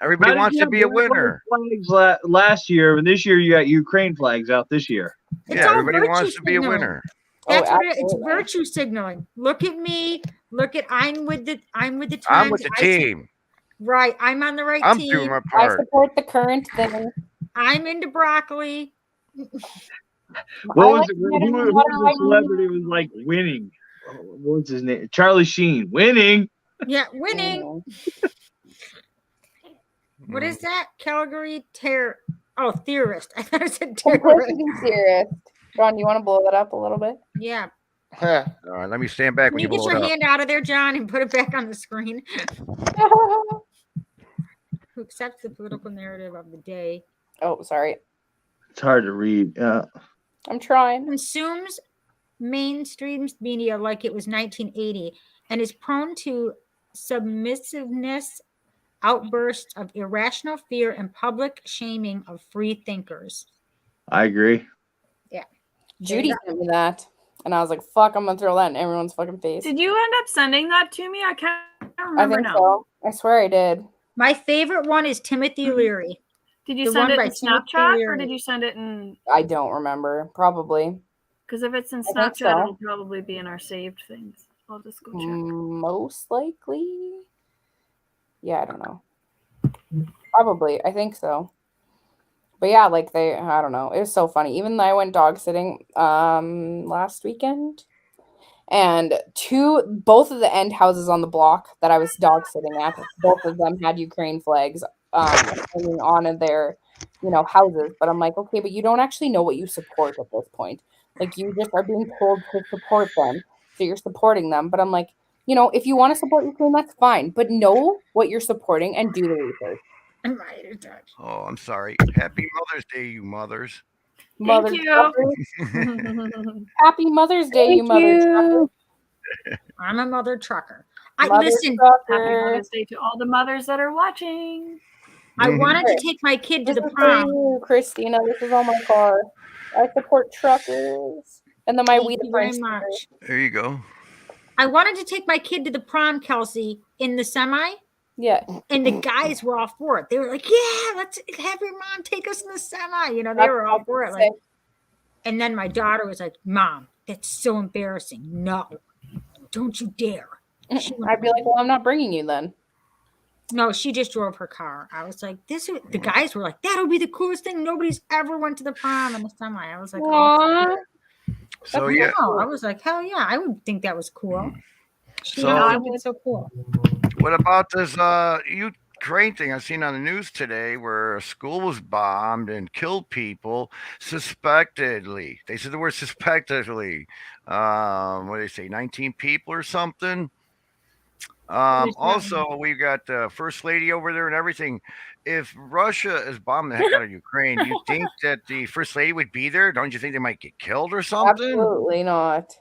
Everybody wants to be a winner. Flags last year, and this year you got Ukraine flags out. This year, Yeah, all everybody wants virtue to be a signaling. winner. That's Oh, what it's absolutely. virtue signaling. Look at me. Look at I'm with the times. I'm with the team. Right. I'm on the right I'm team. doing my I part. support the current thing. I'm into broccoli. what was like it? getting Who water was like the celebrity who was like winning? What was his name? Charlie Sheen winning. Yeah, winning. What is that? Calgary theorist. I thought it said terrorist. Simplicity theorist. John, you want to blow that up a little bit? Yeah. All right, let me stand back Can when you you get blow your it up. hand out of there, John, and put it back on the screen? Who accepts the political narrative of the day? Oh, sorry. It's hard to read. I'm trying. Consumes mainstream media like it was 1980 and is prone to submissiveness, outbursts of irrational fear, and public shaming of free thinkers. I agree. Yeah. Judy sent me that. And I was like, fuck, I'm gonna throw that in everyone's fucking face. Did you end up sending that to me? I can't I remember think now. so. I swear I did. My favorite one is Timothy Leary. Did you The send one it by in Timothy Snapchat or Leary. did you send it in? I don't remember. Probably. Because if it's in I think Snapchat, so. it'll probably be in our saved things. I'll just go check. Most likely. Yeah, I don't know. Probably. I think so. But yeah, like I don't know. It was so funny. Even though I went dog sitting last weekend, and both of the end houses on the block that I was dog sitting at, both of them had Ukraine flags hanging on in their, houses. But I'm like, okay, but you don't actually know what you support at this point. Like, you just are being told to support them, so you're supporting them. But I'm like, if you want to support Ukraine, that's fine. But know what you're supporting and do the research. Oh, I'm sorry. Happy Mother's Day, you mothers. Mother you. Happy Mother's Day, you mother trucker. I'm a mother trucker. Happy Mother's Day to all the mothers that are watching. I wanted to take my kid to the prom. You, Christina, this is on my car. I support truckers. And then my Thank weed you very much. There you go. I wanted to take my kid to the prom, Kelsey, in the semi. Yeah. And the guys were all for it. They were like, yeah, let's have your mom take us in the semi. They were all for it. Like, and then my daughter was like, Mom, that's so embarrassing. No, don't you dare. I'd be like, well, I'm not bringing you then. No, she just drove her car. I was like, the guys were like, that'll be the coolest thing. Nobody's ever went to the prom in the semi. I was like, Aww. So yeah. I was like, hell yeah. I would think that was cool. So It's so cool. what about this Ukraine thing I've seen on the news today where a school was bombed and killed people suspectedly? They said the word suspectedly. What do they say? 19 people or something? Also, we've got the first lady over there and everything. If Russia is bombing the heck out of Ukraine, do you think that the first lady would be there? Don't you think they might get killed or something? Absolutely not.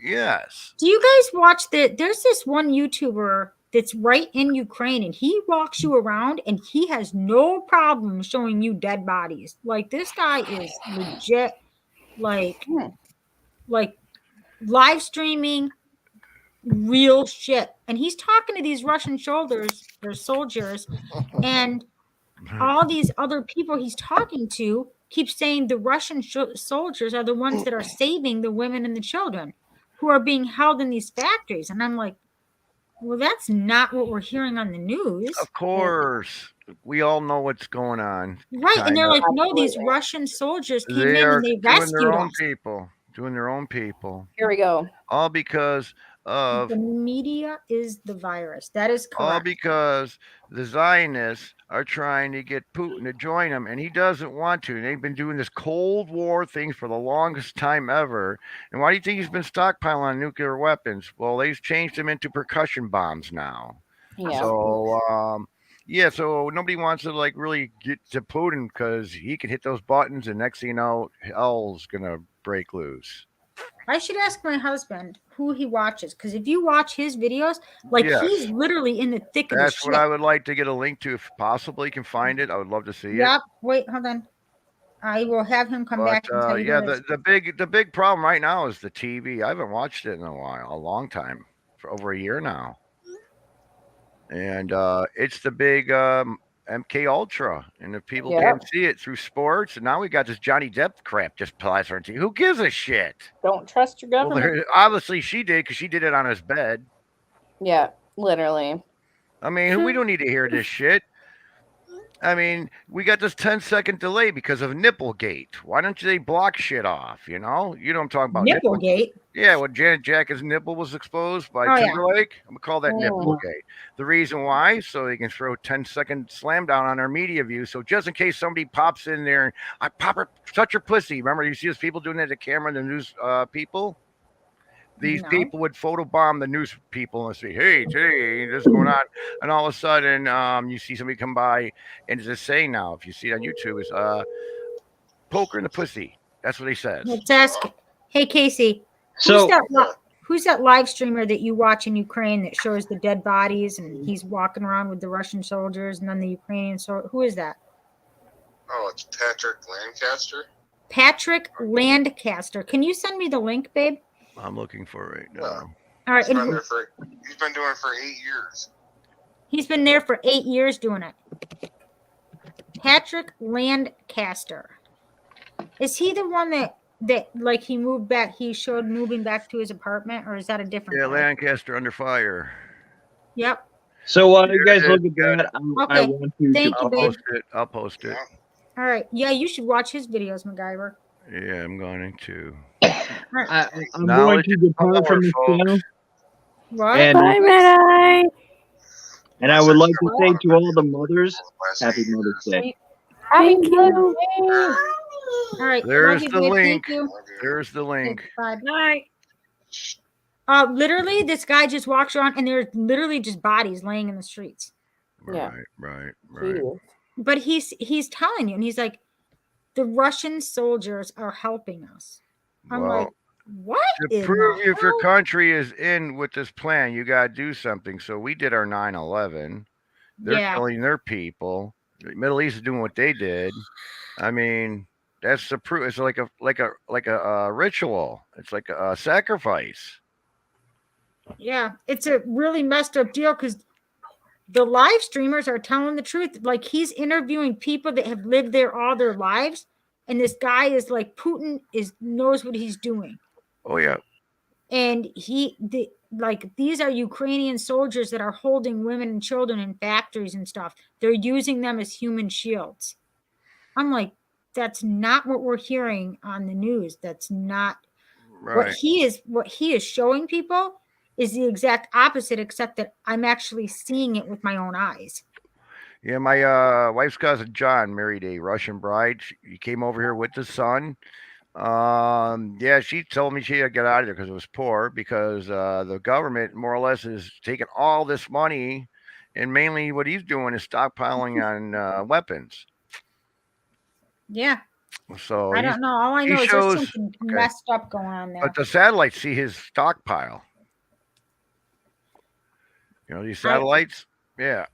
Yes. Do you guys watch there's this one YouTuber that's right in Ukraine and he walks you around and he has no problem showing you dead bodies. Like, this guy is legit, like live streaming real shit. And he's talking to these Russian soldiers, and all these other people he's talking to keep saying the Russian soldiers are the ones that are saving the women and the children who are being held in these factories. And I'm like, well, that's not what we're hearing on the news. Of course. We all know what's going on. Right. And they're like, no, these Russian soldiers came They in are and they doing rescued their own us. people. Doing their own people. Here we go. All because of The media is the virus. That is correct. all because the Zionists are trying to get Putin to join them, and he doesn't want to. And they've been doing this Cold War thing for the longest time ever. And why do you think he's been stockpiling on nuclear weapons? Well, they've changed them into percussion bombs now. Yeah. So, so nobody wants to really get to Putin because he can hit those buttons, and next thing you know, hell's gonna break loose. I should ask my husband who he watches, because if you watch his videos, Yes. he's literally in the thick of the That's shit. what I would like to get a link to if possible. You can find it. I would love to see it. Yep. Wait, hold on. I will have him come back and tell you. The big problem right now is the TV. I haven't watched it in a long time, for over a year now, and it's the big MK Ultra, and if people can't see it through sports, and now we got this Johnny Depp crap just plastered on TV. Who gives a shit? Don't trust your government. Well, obviously she did because she did it on his bed. Yeah, literally. I mean, we don't need to hear this shit. I mean, we got this 10-second delay because of Nipplegate. Why don't they block shit off? You know what I'm talking about? Nipplegate? Yeah, when Janet Jackson's nipple was exposed by Timberlake. I'm going to call that Nipplegate. The reason why, so they can throw 10-second slam down on our media view. So just in case somebody pops in there and I pop her, touch her pussy. Remember, you see those people doing that to the camera, the news people? These people would photobomb the news people and say, hey, today this is going on. And all of a sudden, you see somebody come by and it's just saying now, if you see it on YouTube, is poke her in the pussy. That's what he says. Let's ask. Hey, Casey. Who's that live streamer that you watch in Ukraine that shows the dead bodies and he's walking around with the Russian soldiers and then the Ukrainian soldiers? Who is that? Oh, it's Patrick Lancaster. Patrick Lancaster. Can you send me the link, babe? I'm looking for it right now. All right. He's been doing it for 8 years. He's been there for 8 years doing it. Patrick Lancaster. Is he the one that like he moved back? He showed moving back to his apartment, or is that a different? Yeah, guy? Lancaster under fire. Yep. So while you guys There look it at is. that, I Okay. want to. Thank you, I'll babe. post it. I'll post it. All right. Yeah, you should watch his videos, MacGyver. Yeah, I'm going to. I'm going Knowledge to depart from this folks. channel. What? And, Bye, Medi. and I would like to say to all the mothers, Happy Mother's Day. Thank you. All right. There's love you, the babe. link. Thank you. There's the link. Bye. Night. Literally, this guy just walks around, and there's literally just bodies laying in the streets. Yeah. Right. But he's telling you, and he's like, the Russian soldiers are helping us. I'm Well, like, what? To in prove the if your hell? country is in with this plan, you got to do something. So we did our 9/11. They're Yeah. killing their people. The Middle East is doing what they did. I mean, that's the proof. It's like a ritual. It's like a sacrifice. Yeah, it's a really messed up deal because the live streamers are telling the truth. Like he's interviewing people that have lived there all their lives, and this guy is like Putin knows what he's doing, Oh yeah. and these are Ukrainian soldiers that are holding women and children in factories and stuff. They're using them as human shields. I'm like, that's not what we're hearing on the news. That's not Right. what he is showing people is the exact opposite, except that I'm actually seeing it with my own eyes. Yeah, my wife's cousin John married a Russian bride. He came over here with the son. Yeah, she told me she had to get out of there because it was poor, because the government more or less is taking all this money, and mainly what he's doing is stockpiling on weapons. Yeah. So I don't know. All I he know is shows- there's something okay. messed up going on there. But the satellites see his stockpile. You know these satellites? Yeah.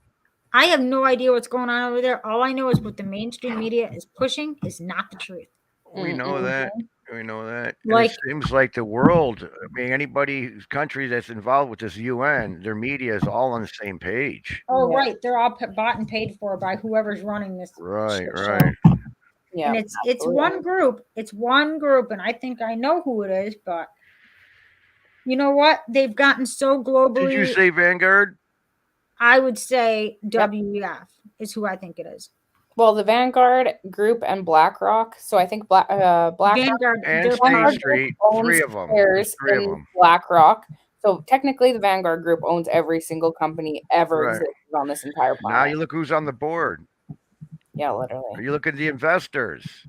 I have no idea what's going on over there. All I know is what the mainstream media is pushing is not the truth. We know that. We know that. And Like- it seems like the world, I mean, anybody, country that's involved with this UN, their media is all on the same page. Oh, right. They're all bought and paid for by whoever's running this. Right, shit show. right. Yeah. And it's one group. It's one group, and I think I know who it is, but you know what? They've gotten so globally. Did you say Vanguard? I would say WEF is who I think it is. Well, the Vanguard Group and BlackRock. So I think BlackRock Vanguard and they're State part- Street, owns three of them. shares Three of in them. BlackRock. So technically, the Vanguard Group owns every single company ever Right. existed on this entire Now planet. you look who's on the board. Yeah, literally. You look at the investors.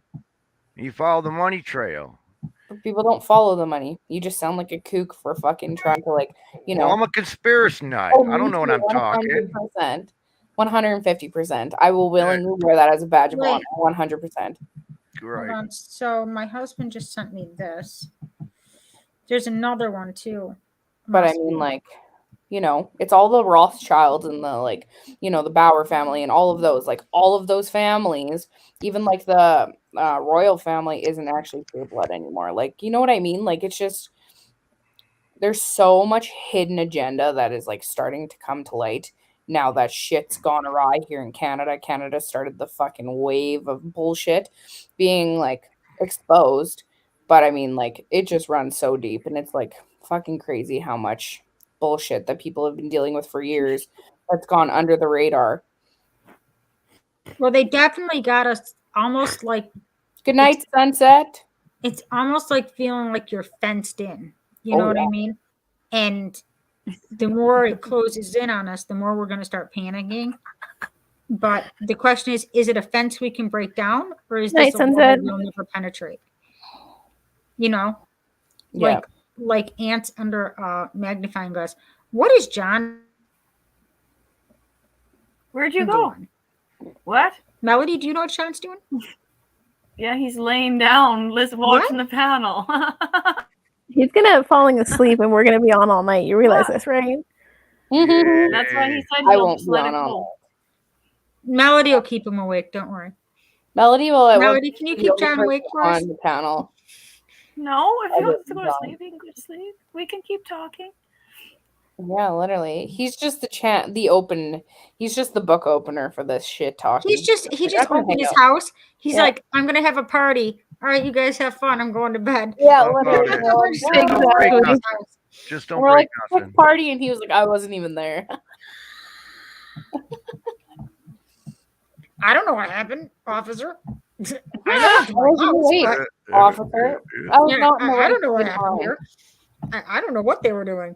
You follow the money trail. But people don't follow the money. You just sound like a kook for fucking trying to, like, you know. Well, I'm a conspirist nut. Oh, I don't me know what too, I'm talking. 100%. 150%. I will willingly wear that as a badge of Wait. honor. 100%. Hold Right. on. So my husband just sent me this. There's another one too. But I Must mean, be. like, you know, it's all the Rothschilds and the, like, you know, the Bauer family and all of those. Like, all of those families, even like the royal family isn't actually pure blood anymore. Like, you know what I mean? Like, it's just, there's so much hidden agenda that is, like, starting to come to light now that shit's gone awry here in Canada. Canada started the fucking wave of bullshit being, like, exposed. But I mean, like, it just runs so deep, and it's, like, fucking crazy how much bullshit that people have been dealing with for years that's gone under the radar. Well, they definitely got us almost like Good night, sunset. it's almost like feeling like you're fenced in. You know Oh, what I yeah. mean? And the more it closes in on us, the more we're going to start panicking. But the question is it a fence we can break down, or is Night, this a wall sunset. we'll never penetrate? You know, Yeah. like ants under a magnifying glass. What is John Where'd you go? doing? What? Melody, do you know what Sean's doing? Yeah, he's laying down, watching the panel. He's gonna falling asleep, and we're gonna be on all night. You realize this, right? That's why he said I he'll won't just be let on it all go. Melody will keep him awake. Don't worry. Melody will. Melody, can you keep John awake for us? on the panel? No, if I he wants to wouldn't go to die. sleep, he can go to sleep. We can keep talking. Yeah, literally. He's just he's just the book opener for this shit talking. he just I can opened hang his out. house. He's Yeah. like, I'm gonna have a party. All right, you guys have fun. I'm going to bed. Yeah, How about literally. it? We're Just don't break exactly. nothing. Just don't We're break like, nothing. quick party, and he was like, I wasn't even there. I don't know what happened, officer. I I know was in the wait, officer. I was not in the I don't know what right happened time. here. I don't know what they were doing.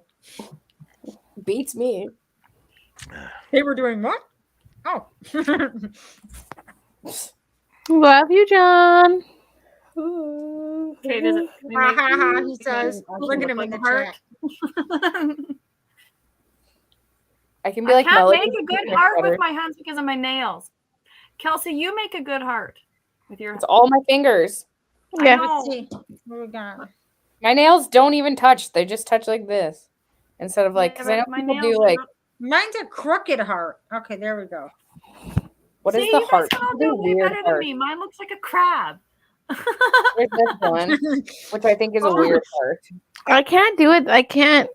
Beats me. They were doing what? Oh. Love you, John. Okay, does it? Ha ha ha, he says. Look at him in the heart. chat. I can be I like can't Melody. make a good heart with my hands because of my nails. Kelsey, you make a good heart with your. It's all my fingers. Yeah. Let's see. What we got? My nails don't even touch. They just touch like this. Instead of like, because I know my people nails do are like, Mine's a crooked heart. Okay, there we go. what is See, the you heart? guys can all What is do a way weird better heart? than me. Mine looks like a crab. There's this one, which I think is a weird heart. I can't do it. I can't.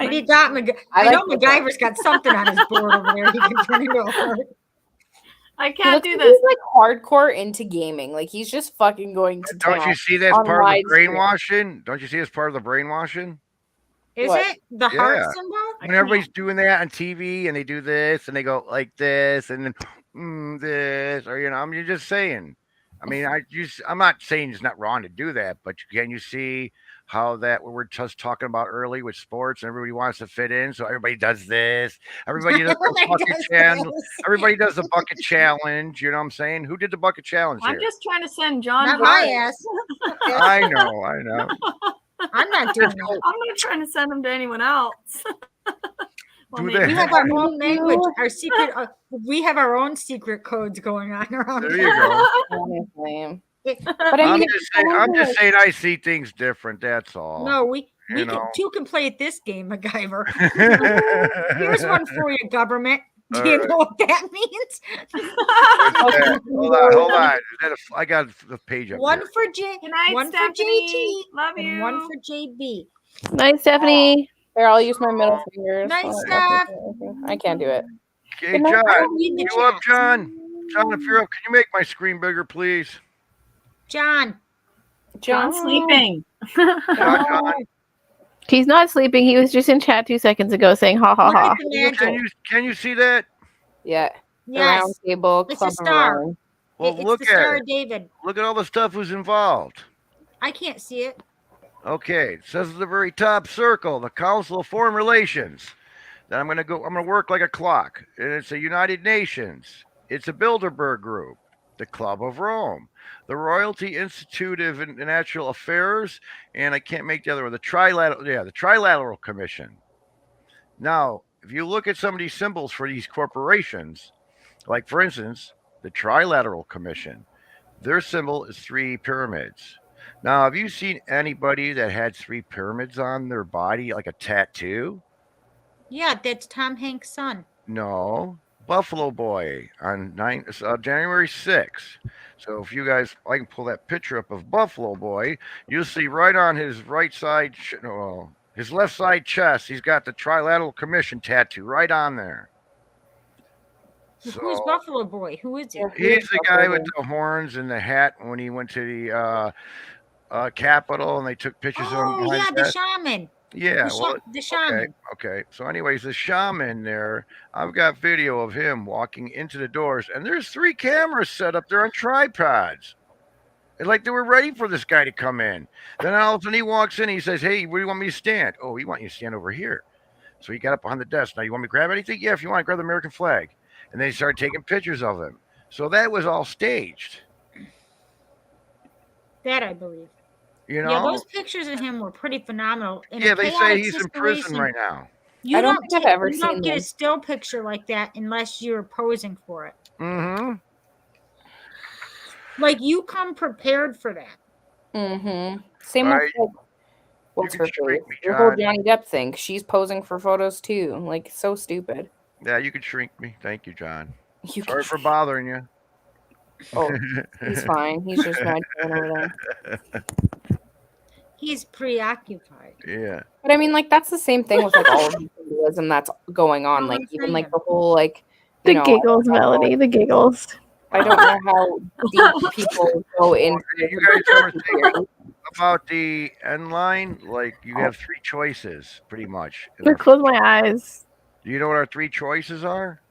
He got I know MacGyver's got something on his board over there. He can turn into a heart. I He can't looks do like this. He's like hardcore into gaming. Like he's just fucking going to town. Don't you see that's on part of the live stream. brainwashing? Don't you see that's part of the brainwashing? Is What? it the heart Yeah. symbol? When everybody's doing that on TV and they do this and they go like this and then this, or I'm just saying. I mean, I'm not saying it's not wrong to do that, but can you see how that what we're just talking about early with sports and everybody wants to fit in, so everybody does this. Everybody does the Everybody bucket does challenge. this. Everybody does the bucket challenge. You know what I'm saying? Who did the bucket challenge I'm here? just trying to send John. Not my hearts. ass. I know. I'm not doing that. I'm not trying to send them to anyone else. Well, Do maybe that. We have our own language, our secret. We have our own secret codes going on around There here. you go. Honestly. But I'm just saying I see things different. That's all. No, we You can, know. two can play at this game, MacGyver. Here's one for you, government. Do All you right. know what that means? Hold on. Is that I got the page up One here. for J, Good night, one for Stephanie. JT, Love and you. one for JB. Night, Stephanie. Here, I'll use my middle fingers. Night, Oh, Steph. I can't do it. Okay, Good night. John, I don't need the you up, chat. John? John, if you're up, can you make my screen bigger, please? John. John's sleeping. John, He's not sleeping. He was just in chat 2 seconds ago saying ha ha Look ha. at the magic. can you see that? Yeah. The Yes. round table, It's club a star. of Well, It's look the Star at of David. Look at all the stuff who's involved. I can't see it. Okay, it says at the very top circle, the Council of Foreign Relations. Then I'm gonna work like a clock. And it's the United Nations. It's a Bilderberg Group, the Club of Rome, the Royalty Institute of International Affairs, and I can't make the other one, the Trilateral Commission. Now, if you look at some of these symbols for these corporations, like for instance, the Trilateral Commission, their symbol is 3 pyramids. Now, have you seen anybody that had 3 pyramids on their body, like a tattoo? Yeah, that's Tom Hanks' son. No, Buffalo Boy on January 6th. So if you guys, I can pull that picture up of Buffalo Boy. You'll see right on his right side, his left side chest, he's got the Trilateral Commission tattoo right on there. Who's Buffalo Boy? Who is it? He's the guy with the horns and the hat when he went to the Capitol and they took pictures of him. Oh, behind yeah, the the desk. shaman. Yeah, The shaman. Okay. So, anyways, the shaman there, I've got video of him walking into the doors, and there's 3 cameras set up there on tripods. And like they were ready for this guy to come in. Then all of a sudden he walks in, he says, "Hey, where do you want me to stand?" "Oh, we want you to stand over here." So he got up behind the desk. "Now, you want me to grab anything?" "Yeah, if you want to grab the American flag." And they started taking pictures of him. So that was all staged. That I believe. You know? Yeah, those pictures of him were pretty phenomenal. In a Yeah, they say chaotic he's in prison situation, right now. You I don't don't, think I've ever you don't seen get a them. still picture like that unless you're posing for it. Mm-hmm. Like you come prepared for that. Mm-hmm. Same Right. with like, what's You her can shrink face? me, The whole John. Johnny Depp thing. She's posing for photos too. Like so stupid. Yeah, you could shrink me. Thank you, John. You Sorry for bothering you. Oh, he's fine. He's just mad over there. He's preoccupied. Yeah. But I mean, like that's the same thing with like all of the symbolism that's going on. Like even like the whole like The you know, giggles, Melody. The giggles. I don't know how deep people go into You guys ever think about the end line? Like you have three choices, pretty much. Just close my eyes. Do you know what our three choices are?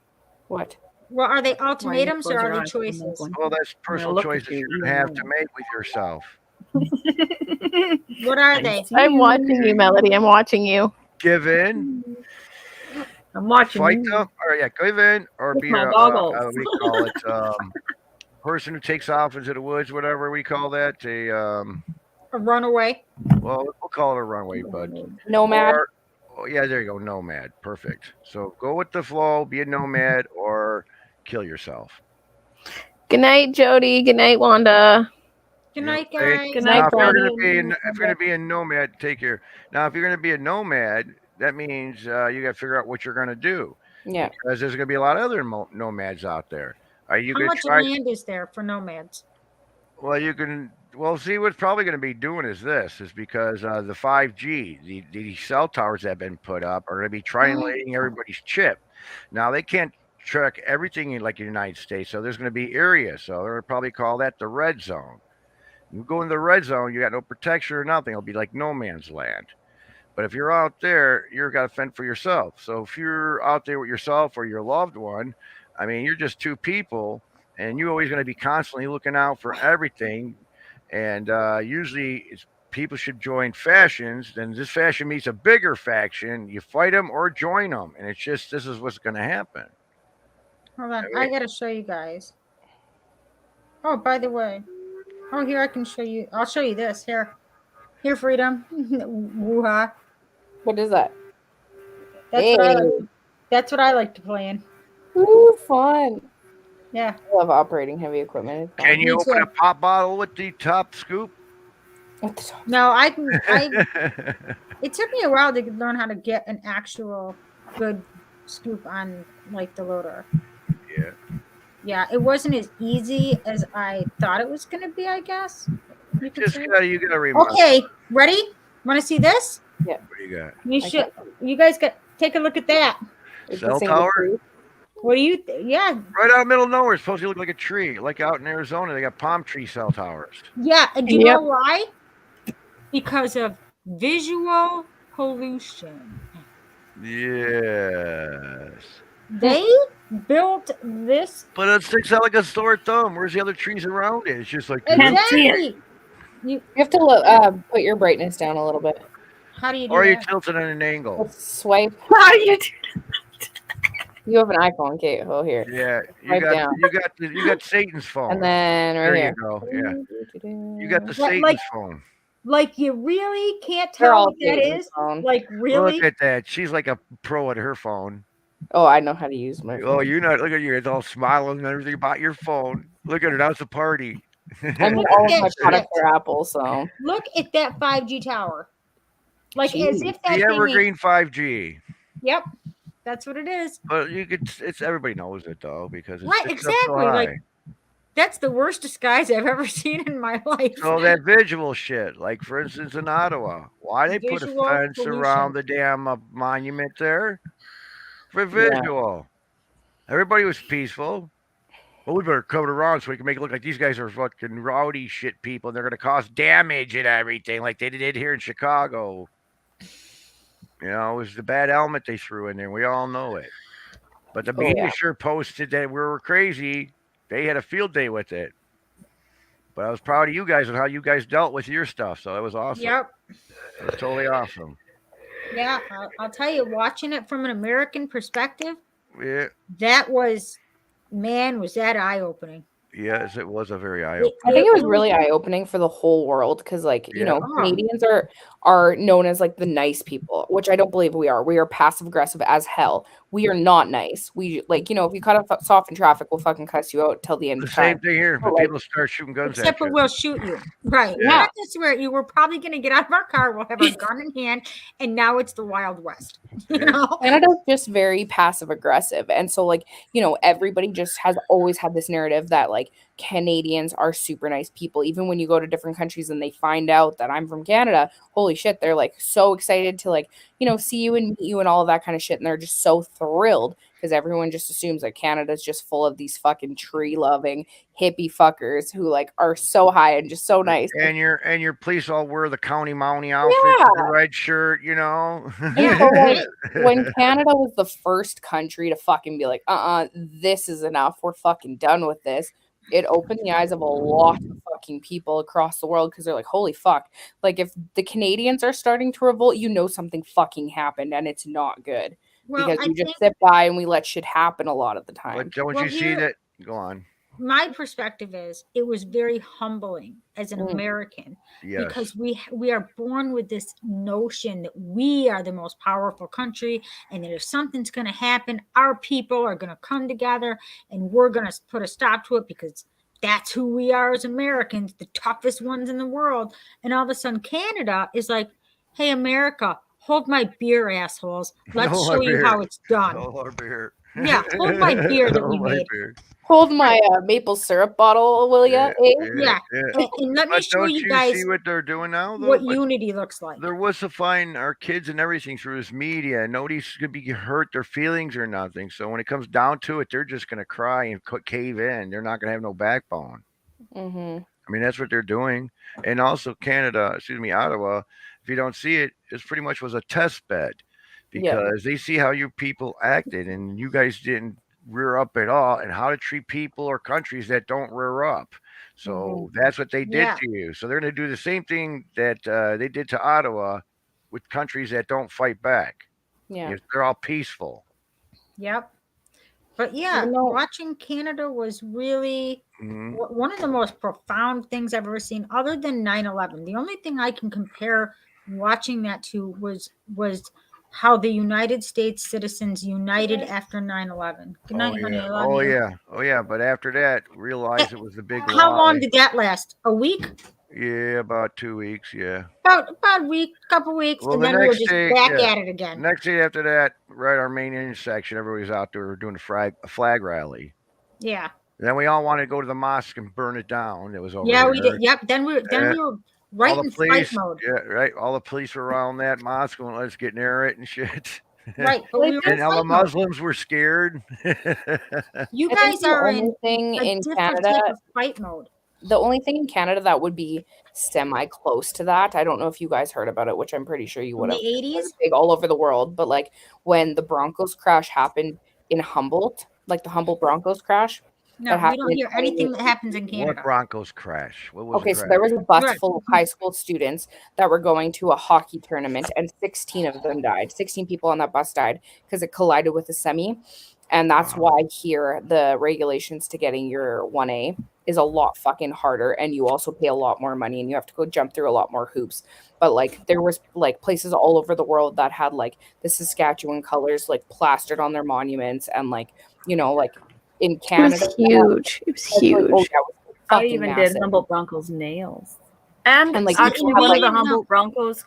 What? Well, are they ultimatums close or your are they eyes? choices? Well, that's personal look at choices you, you're you gonna have know. to make with yourself. What are they? I'm watching you, Melody. I'm watching you. Give in, I'm watching fight you. them, or give in, or With be my a goggles. what do we call it? Person who takes off into the woods, whatever we call that. A runaway. Well, we'll call it a runway, bud. Nomad. Oh, yeah, there you go, nomad. Perfect. So go with the flow, be a nomad, or kill yourself. Good night, Jody. Good night, Wanda. Good night, Hey, guys. Good now, night, if you're Brandon. gonna be a nomad, take care. Now, if you're gonna be a nomad, that means you got to figure out what you're gonna do. Yeah. Because there's gonna be a lot of other nomads out there. Are you How gonna much try? land is there for nomads? Well, you can. Well, see, what's probably going to be doing is because the 5G, the cell towers that have been put up are going to be triangulating everybody's chip. Now they can't track everything in like the United States, so there's going to be areas. So they're going to probably call that the red zone. You go in the red zone, you got no protection or nothing. It'll be like no man's land. But if you're out there, you've got to fend for yourself. So if you're out there with yourself or your loved one, I mean, you're just two people, and you're always going to be constantly looking out for everything. And usually people should join factions. Then this faction meets a bigger faction. You fight them or join them. And it's just, this is what's going to happen. Hold on. I got to show you guys. Oh, by the way. Oh, here I can show you. I'll show you this. Here. Here, Freedom. Woo-ha. What is that? That's what I like to play in. Ooh, fun. Yeah. I love operating heavy equipment. It's Can fun. you open a pop bottle with the top scoop? No, I can. It took me a while to learn how to get an actual good scoop on like the loader. Yeah. Yeah, it wasn't as easy as I thought it was going to be, I guess. You could say. You gotta remember. Okay, ready? Want to see this? Yeah. What do you got? You should. You guys got take a look at that. Cell tower? What do you? Yeah, Right out in the middle of nowhere. It's supposed to look like a tree. Like out in Arizona, they got palm tree cell towers. yeah. And do you know why? Because of visual pollution. Yes. They built this But it sticks out like a sore thumb. Where's the other trees around it? It's just like exactly. You have to put your brightness down a little bit. How do you do Or you that? tilt it at an angle. Swipe. How do you do? You have an iPhone, Kate. Oh, here. Yeah, Swipe down. you got Satan's phone. And then right there here. you go. Yeah, you got the Like- Satan's phone. Like you really can't They're tell all what that Satan's is. phone. Like really? Look at that. She's like a pro at her phone. Oh, I know how to use my phone. Oh, you know, look at you. It's all smiling and everything about your phone. Look at her. Now it's a party. I mean, all of my products are Apple, so. Look at that 5G tower. Like as if that the thing is- Evergreen 5G. Yep, that's what it is. But you could. It's everybody knows it though because it's Right, sticks up so exactly. Like high. that's the worst disguise I've ever seen in my life. So that visual shit, like for instance in Ottawa, why they put a Visual fence pollution. around the damn monument there? For visual. Everybody was peaceful. Well, we better cover it around so we can make it look like these guys are fucking rowdy shit people and they're gonna cause damage and everything like they did here in Chicago. You know, it was the bad element they threw in there. We all know it. But the media sure posted that we were crazy. They had a field day with it. But I was proud of you guys and how you guys dealt with your stuff. So that was awesome. Yep. It was totally awesome. Yeah, I'll tell you, watching it from an American perspective, Yeah. that was, man, was that eye-opening. Yes, it was a very eye-opening. I think it was really eye-opening for the whole world because, like, you know, Canadians are known as like the nice people, which I don't believe we are. We are passive aggressive as hell. We are not nice. We like, you know, if you cut us off in traffic, we'll fucking cuss you out till the end The of time. same thing here. But, When people start shooting guns Except at for you. we'll shoot you. Right. Yeah. Not to swear at you. We're probably going to get out of our car. We'll have our gun in hand. And now it's the Wild West. You know? Canada's just very passive aggressive. And so, like, you know, everybody just has always had this narrative that, like, like Canadians are super nice people. Even when you go to different countries and they find out that I'm from Canada, holy shit, they're like so excited to like, you know, see you and meet you and all of that kind of shit. And they're just so thrilled because everyone just assumes that Canada's just full of these fucking tree loving hippie fuckers who like are so high and just so nice. And your police all wear the county mountie outfits, with the red shirt, you know. And so, like, when Canada was the first country to fucking be like, this is enough. We're fucking done with this. It opened the eyes of a lot of fucking people across the world because they're like, holy fuck. Like, if the Canadians are starting to revolt, you know something fucking happened and it's not good. Well, because I we just think- sit by and we let shit happen a lot of the time. But don't Well, you see here- that? Go on. My perspective is it was very humbling as an American Yes. because we are born with this notion that we are the most powerful country and that if something's going to happen, our people are going to come together and we're going to put a stop to it because that's who we are as Americans, the toughest ones in the world. And all of a sudden Canada is like, hey, America, hold my beer, assholes. Let's Hold show my you beer. how it's done. Hold our beer. Yeah, hold my beer that we Hold my made. beer. Hold my maple syrup bottle, will ya? Yeah. And let me But show don't you guys see what they're doing now, though? what Like, unity looks like. they're wussifying our kids and everything through this media. Nobody's gonna be hurt their feelings or nothing. So when it comes down to it, they're just gonna cry and cave in. They're not gonna have no backbone. Mm-hmm. I mean, that's what they're doing. And also Ottawa, if you don't see it, it pretty much was a test bed because they see how you people acted and you guys didn't rear up at all and how to treat people or countries that don't rear up. So that's what they did to you. So they're going to do the same thing that they did to Ottawa with countries that don't fight back. Yeah. If they're all peaceful. Yep. But yeah, watching Canada was really one of the most profound things I've ever seen, other than 9/11. The only thing I can compare watching that to was how the United States citizens united after 9/11. Good night, honey. I love you. Oh yeah. But after that, realized it was the big How lie. long did that last? A week? Yeah, about 2 weeks. Yeah. About a week, couple weeks, Well, and the then we were next just day, back yeah. at it again. Next day after that, right, our main intersection, everybody's out there doing a flag rally. Yeah. Then we all wanted to go to the mosque and burn it down. It was over Yeah, there. we did. Yep. Then we were right all in the police, fight mode. yeah, right. All the police were around that mosque going, let's get near it and shit. Right, but we were in and all the fight mode. Muslims were scared. You I think guys the are only in thing a in different Canada. type of fight mode. The only thing in Canada that would be semi close to that, I don't know if you guys heard about it, which I'm pretty sure you would have. In the 80s? Big all over the world, but like when the Broncos crash happened in Humboldt, like the Humboldt Broncos crash. No, that we happened don't in hear anything that happens in Canada. What Broncos crash? What was Okay, the so there crash? was a bus Right. full of high school students that were going to a hockey tournament, and 16 of them died. 16 people on that bus died because it collided with a semi. And that's why here the regulations to getting your 1A is a lot fucking harder, and you also pay a lot more money and you have to go jump through a lot more hoops. But like there was like places all over the world that had like the Saskatchewan colors like plastered on their monuments, and like, you know, like in Canada. huge. It was huge. I fucking even massive. did Humboldt Broncos nails. And, And, like, actually, you have, one of the like- Humboldt Broncos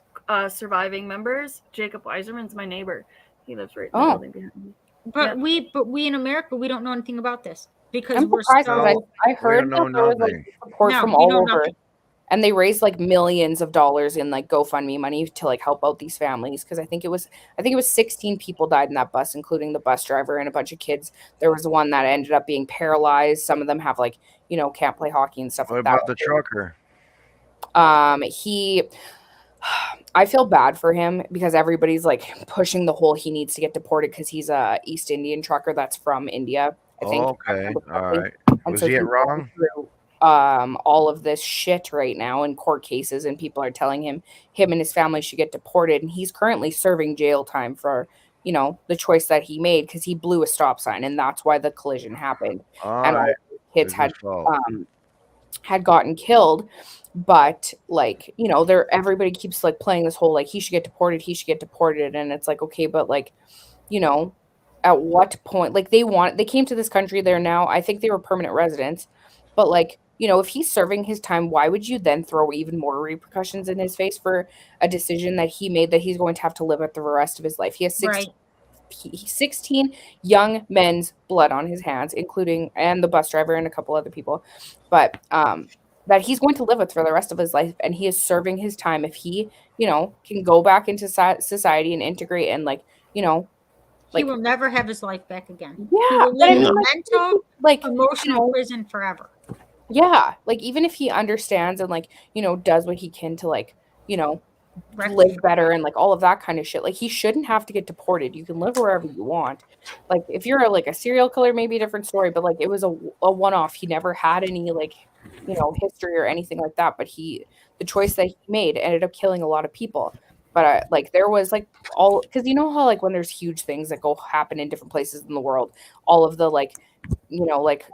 surviving members, Jacob Weiserman's my neighbor. He lives right in the Oh. building behind me. But we in America, we don't know anything about this because I'm we're surprised so. because I heard that there was like support No, from we all know over, nothing. and they raised like millions of dollars in like GoFundMe money to like help out these families, because I think it was 16 people died in that bus, including the bus driver and a bunch of kids. There was one that ended up being paralyzed. Some of them have like, you know, can't play hockey and stuff What like about that. the trucker? I feel bad for him because everybody's like pushing the whole he needs to get deported because he's a East Indian trucker that's from India, I think. Okay, all right. And Was so he he's it going wrong? through, all of this shit right now in court cases, and people are telling him and his family should get deported, and he's currently serving jail time for, you know, the choice that he made because he blew a stop sign, and that's why the collision happened. All And all right. the kids It was his fault. had gotten killed, but like, you know, everybody keeps like playing this whole like he should get deported, and it's like, okay, but like, you know, at what point, like they came to this country, they're now, I think they were permanent residents, but like, you know, if he's serving his time, why would you then throw even more repercussions in his face for a decision that he made that he's going to have to live with the rest of his life? He has 16 Right. 16 young men's blood on his hands, including and the bus driver and a couple other people, but that he's going to live with for the rest of his life, and he is serving his time. If he, can go back into society and integrate and he will never have his life back again. Yeah, he will live in mental, emotional prison forever. Yeah, even if he understands and does what he can to live better and all of that kind of shit, he shouldn't have to get deported. You can live wherever you want. If you're a serial killer, maybe a different story, but it was a one-off. He never had any history or anything like that, but the choice that he made ended up killing a lot of people. But there was all, because how when there's huge things that go happen in different places in the world, all of the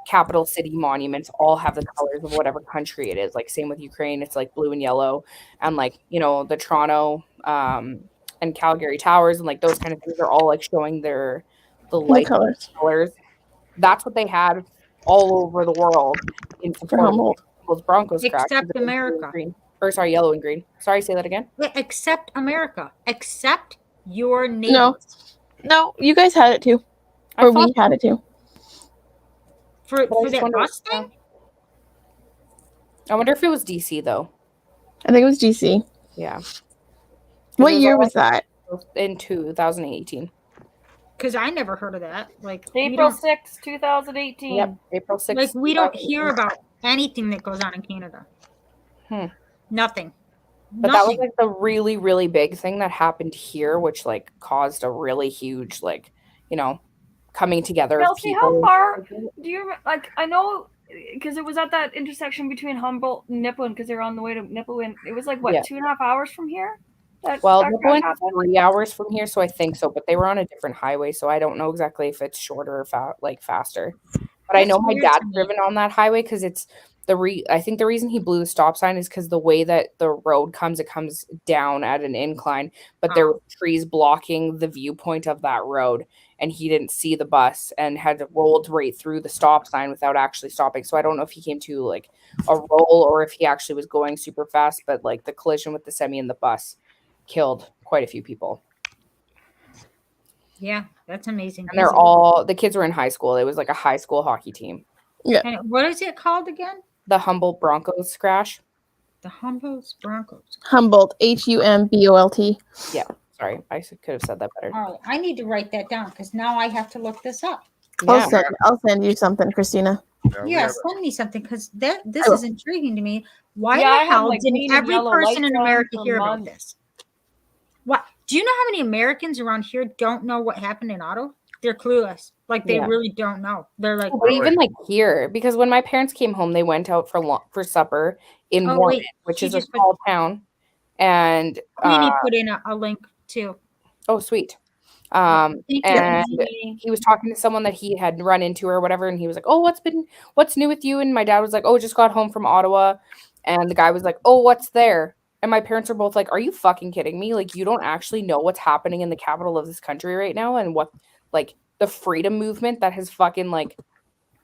capital city monuments all have the colors of whatever country it is. Same with Ukraine, it's blue and yellow, and the Toronto and Calgary towers and those kind of things are all showing the light colors. That's what they had all over the world in support of those Broncos, except America. Yellow and green. Sorry, say that again. Except America. Except your neighbors. No, you guys had it too, or we had it too. For that bus thing? I wonder if it was DC though. I think it was DC. Yeah. What year was that? In 2018. Because I never heard of that. April 6th, 2018. Yep, April 6th. We don't hear about anything that goes on in Canada. Nothing. But that was the really, really big thing that happened here, which caused a really huge coming together of Kelsey, people. how far do you I know, because it was at that intersection between Humboldt and Nipawin, because they were on the way to Nipawin. It was 2.5 hours from here? Nipawin's 3 hours from here, so I think so, but they were on a different highway, so I don't know exactly if it's shorter or faster. But I know my dad's driven on that highway because it's I think the reason he blew the stop sign is because the way that the road comes, it comes down at an incline, but there were trees blocking the viewpoint of that road, and he didn't see the bus and had rolled right through the stop sign without actually stopping. So I don't know if he came to a roll or if he actually was going super fast, but the collision with the semi and the bus killed quite a few people. Yeah, that's amazing. And the kids were in high school. It was a high school hockey team. Yeah. And what is it called again? The Humboldt Broncos crash. The Humboldt Broncos. Humboldt, Humbolt. Yeah, sorry, I could have said that better. All right, I need to write that down because now I have to look this up. I'll send you something, Christina. Yeah, send me something because this is intriguing to me. Why the hell didn't every person in America hear about this? What? Do you know how many Americans around here don't know what happened in Ottawa? They're clueless. They really don't know. They're but even here, because when my parents came home, they went out for supper in Warren, which is a small town. And Queenie put in a link too. Oh, sweet. And he was talking to someone that he had run into or whatever, and he was like, "Oh, what's new with you?" And my dad was like, "Oh, just got home from Ottawa." And the guy was like, "Oh, what's there?" And my parents are both like, "Are you fucking kidding me? You don't actually know what's happening in the capital of this country right now, and what the freedom movement that has fucking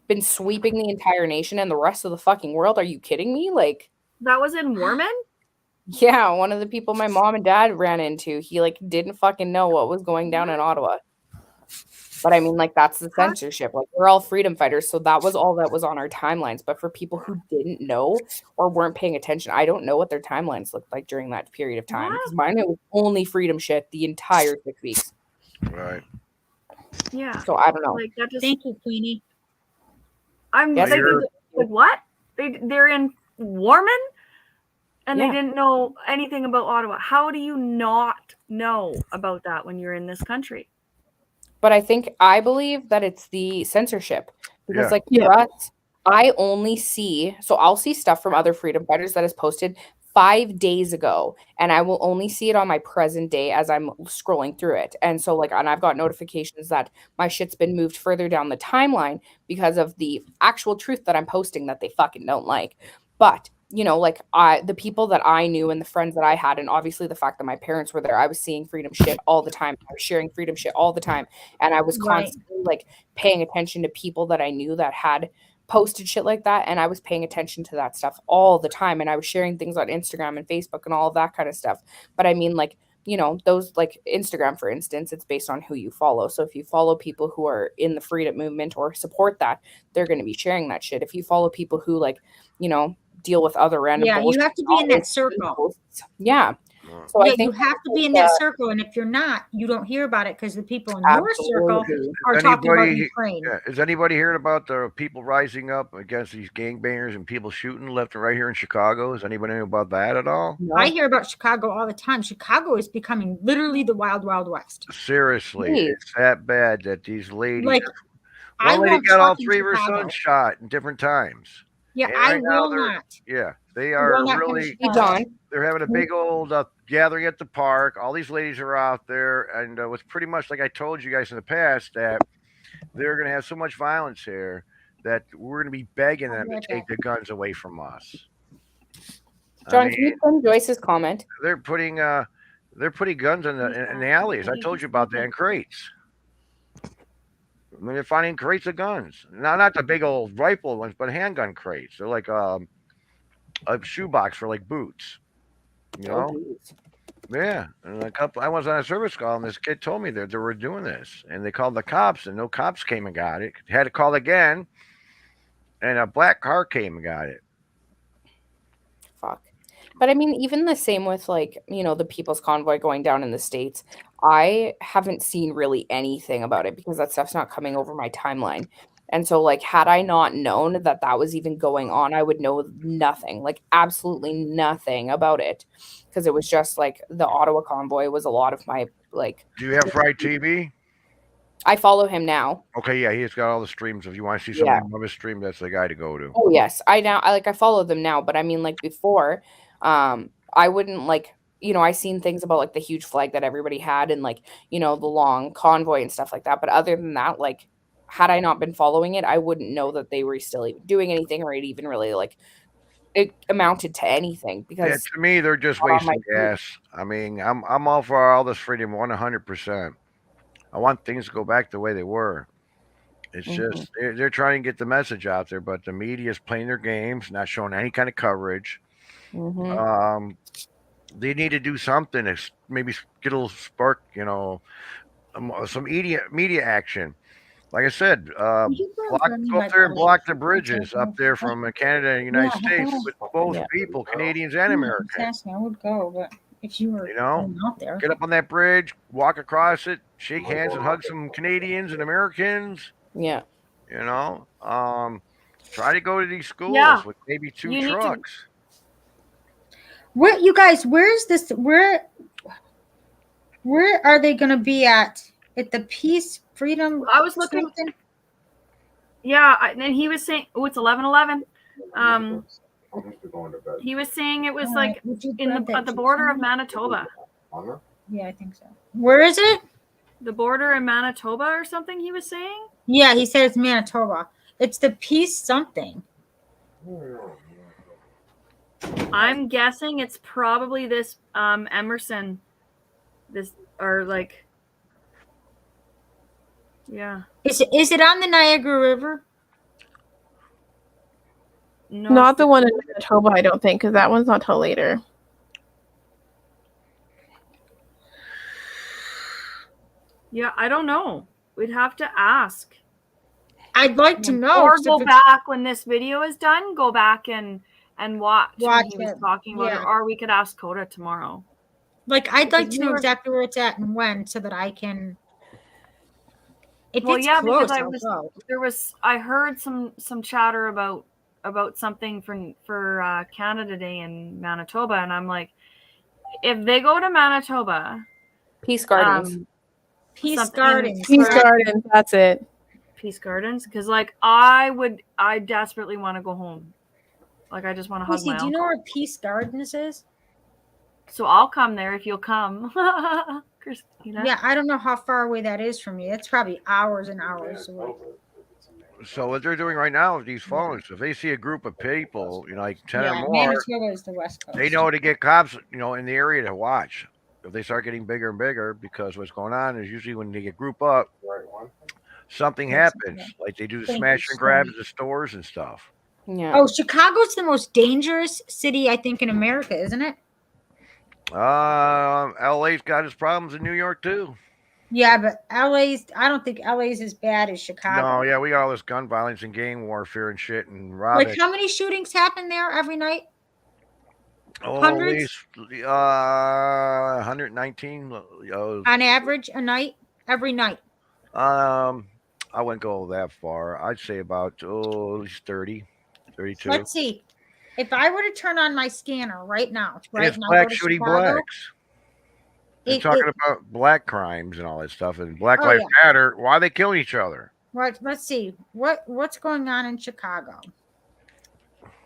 been sweeping the entire nation and the rest of the fucking world. Are you kidding me?" That was in Warman? Yeah, one of the people my mom and dad ran into, he didn't fucking know what was going down in Ottawa. But I mean, that's the censorship. We're all freedom fighters, so that was all that was on our timelines. But for people who didn't know or weren't paying attention, I don't know what their timelines looked like during that period of time. Because mine was only freedom shit the entire 6 weeks. Right. Yeah. So I don't know. Thank you, Queenie. I'm what? They're in Warman, and they didn't know anything about Ottawa. How do you not know about that when you're in this country? But I believe that it's the censorship because for us, I only see, so I'll see stuff from other freedom fighters that is posted 5 days ago, and I will only see it on my present day as I'm scrolling through it. And so and I've got notifications that my shit's been moved further down the timeline because of the actual truth that I'm posting that they fucking don't like. But the people that I knew and the friends that I had, and obviously the fact that my parents were there, I was seeing freedom shit all the time. I was sharing freedom shit all the time. And I was constantly paying attention to people that I knew that had posted shit like that. And I was paying attention to that stuff all the time. And I was sharing things on Instagram and Facebook and all of that kind of stuff. But I mean, you know, those like Instagram, for instance, it's based on who you follow. So if you follow people who are in the freedom movement or support that, they're going to be sharing that shit. If you follow people who like, you know, deal with other random Yeah, you bullshit, have to be in that circle. yeah. So Yeah, I think you have to be in that circle, and if you're not, you don't hear about it because the people in your circle are talking about Ukraine. Has anybody heard about the people rising up against these gangbangers and people shooting left and right here in Chicago? Has anybody know about that at all? I hear about Chicago all the time. Chicago is becoming literally the wild, wild west. Seriously, Please. it's that bad that these ladies. Like, one I lady won't got all talk in 3 of her Chicago. sons shot in different times. Yeah, And I right now will they're- not. Yeah, they I are will not come to really. Chicago. They're having a big old gathering at the park. All these ladies are out there, and it was pretty much like I told you guys in the past that they're going to have so much violence here that we're going to be begging them to take the guns away from us. John, can you send Joyce's comment? They're putting guns in the alleys. I told you about that in crates. I mean, they're finding crates of guns. Now, not the big old rifle ones, but handgun crates. They're like a shoebox for like boots. You know? Yeah. And I was on a service call, and this kid told me that they were doing this, and they called the cops, and no cops came and got it. Had to call again, and a black car came and got it. Fuck. But I mean, even the same with like, you know, the People's Convoy going down in the States. I haven't seen really anything about it because that stuff's not coming over my timeline. And so, like, had I not known that that was even going on, I would know nothing, like, absolutely nothing about it. Because it was just like the Ottawa convoy was a lot of my, like. Do you have Fried TV? I follow him now. Okay, yeah, he's got all the streams. If you want to see something of his stream, that's the guy to go to. Oh, yes. I follow them now. But I mean, like, before, I wouldn't, like, you know, I seen things about like the huge flag that everybody had and like, you know, the long convoy and stuff like that. But other than that, like, had I not been following it, I wouldn't know that they were still even doing anything or it even really like it amounted to anything because Yeah, to me, they're just not on my wasting gas. I mean, I'm all for all this freedom 100%. I want things to go back the way they were. It's just they're trying to get the message out there, but the media is playing their games, not showing any kind of coverage. They need to do something to maybe get a little spark, you know, some media action. Like I said, go up there and block the bridges up there from Canada and United States with both people, Canadians and Americans. I would go, but if you were You know, out there, get up on that bridge, walk across it, shake hands and hug some Canadians and Americans. Yeah. You know, try to go to these schools with maybe 2 You need to- trucks. where you guys? Where is this? Where are they going to be at? At the Peace Freedom? I was looking. something? Yeah, and he was saying, oh, it's 11:11. He was saying it was like at the border of Manitoba. Yeah, I think so. Where is it? The border in Manitoba or something. He was saying. Yeah, he said it's Manitoba. It's the Peace something. I'm guessing it's probably this Emerson. This or like. Yeah. Is it on the Niagara River? No. Not the one in Manitoba, I don't think, because that one's not till later. Yeah, I don't know. We'd have to ask. I'd like to know. Or 'cause go if it's- back when this video is done. Go back and watch when he was it. talking about it. Yeah. Or we could ask Coda tomorrow. Like, I'd like Because to we know were- exactly where it's at and when, so that I can. If Well, it's yeah, close, because I'll go. I heard some chatter about something for Canada Day in Manitoba, and I'm like, if they go to Manitoba, Peace Gardens. Peace something- Gardens. Peace correct? Gardens, that's it. Peace Gardens, because like I desperately want to go home. Like I just want to hug Lucy, my do you know uncle. where Peace Gardens is? So I'll come there if you'll come, Christina. Yeah, I don't know how far away that is from you. It's probably hours and hours away. So what they're doing right now with these phones, if they see a group of people, you know, like 10 Yeah, or more, Manitoba is the West Coast. they know to get cops, you know, in the area to watch. If they start getting bigger and bigger, because what's going on is usually when they get group up, something happens. Like they do the Thank smash you, and grabs Sonny. at stores and stuff. Yeah. Oh, Chicago's the most dangerous city, I think, in America, isn't it? LA's got its problems in New York too. Yeah, but I don't think LA's as bad as Chicago. No, yeah, we got all this gun violence and gang warfare and shit and Like, robbing. how many shootings happen there every night? Oh, Hundreds? 119. On average, a night? Every night. I wouldn't go that far. I'd say about at least 30, 32. Let's see. If I were to turn on my scanner right now, And it's now, black go to shooting Chicago, blacks. They're talking about black crimes and all that stuff and Black Lives yeah. Matter. Why are they killing each other? Right, let's see. What's going on in Chicago?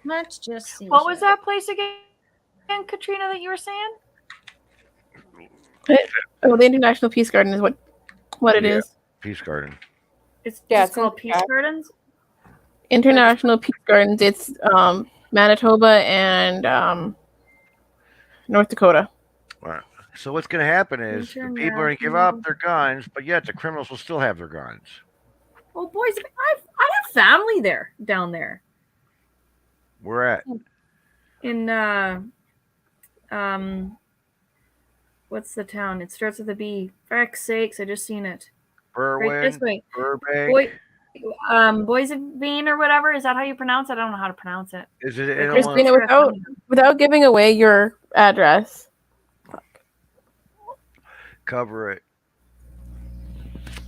Let's just see. What was that place again, Katrina, that you were saying? Oh, the International Peace Garden is what it is. Peace Garden. It's it's called Peace Gardens. International Peace Gardens. It's Manitoba and North Dakota. Right. So what's going to happen is the people are going to give up their guns, but yet the criminals will still have their guns. Oh, boys, I have family down there. Where at? In what's the town? It starts with a B. For sakes, I just seen it. Berwyn, Right this way. Burbank. Boisevine or whatever. Is that how you pronounce it? I don't know how to pronounce it. Is it Christina, without giving away your address. Cover it.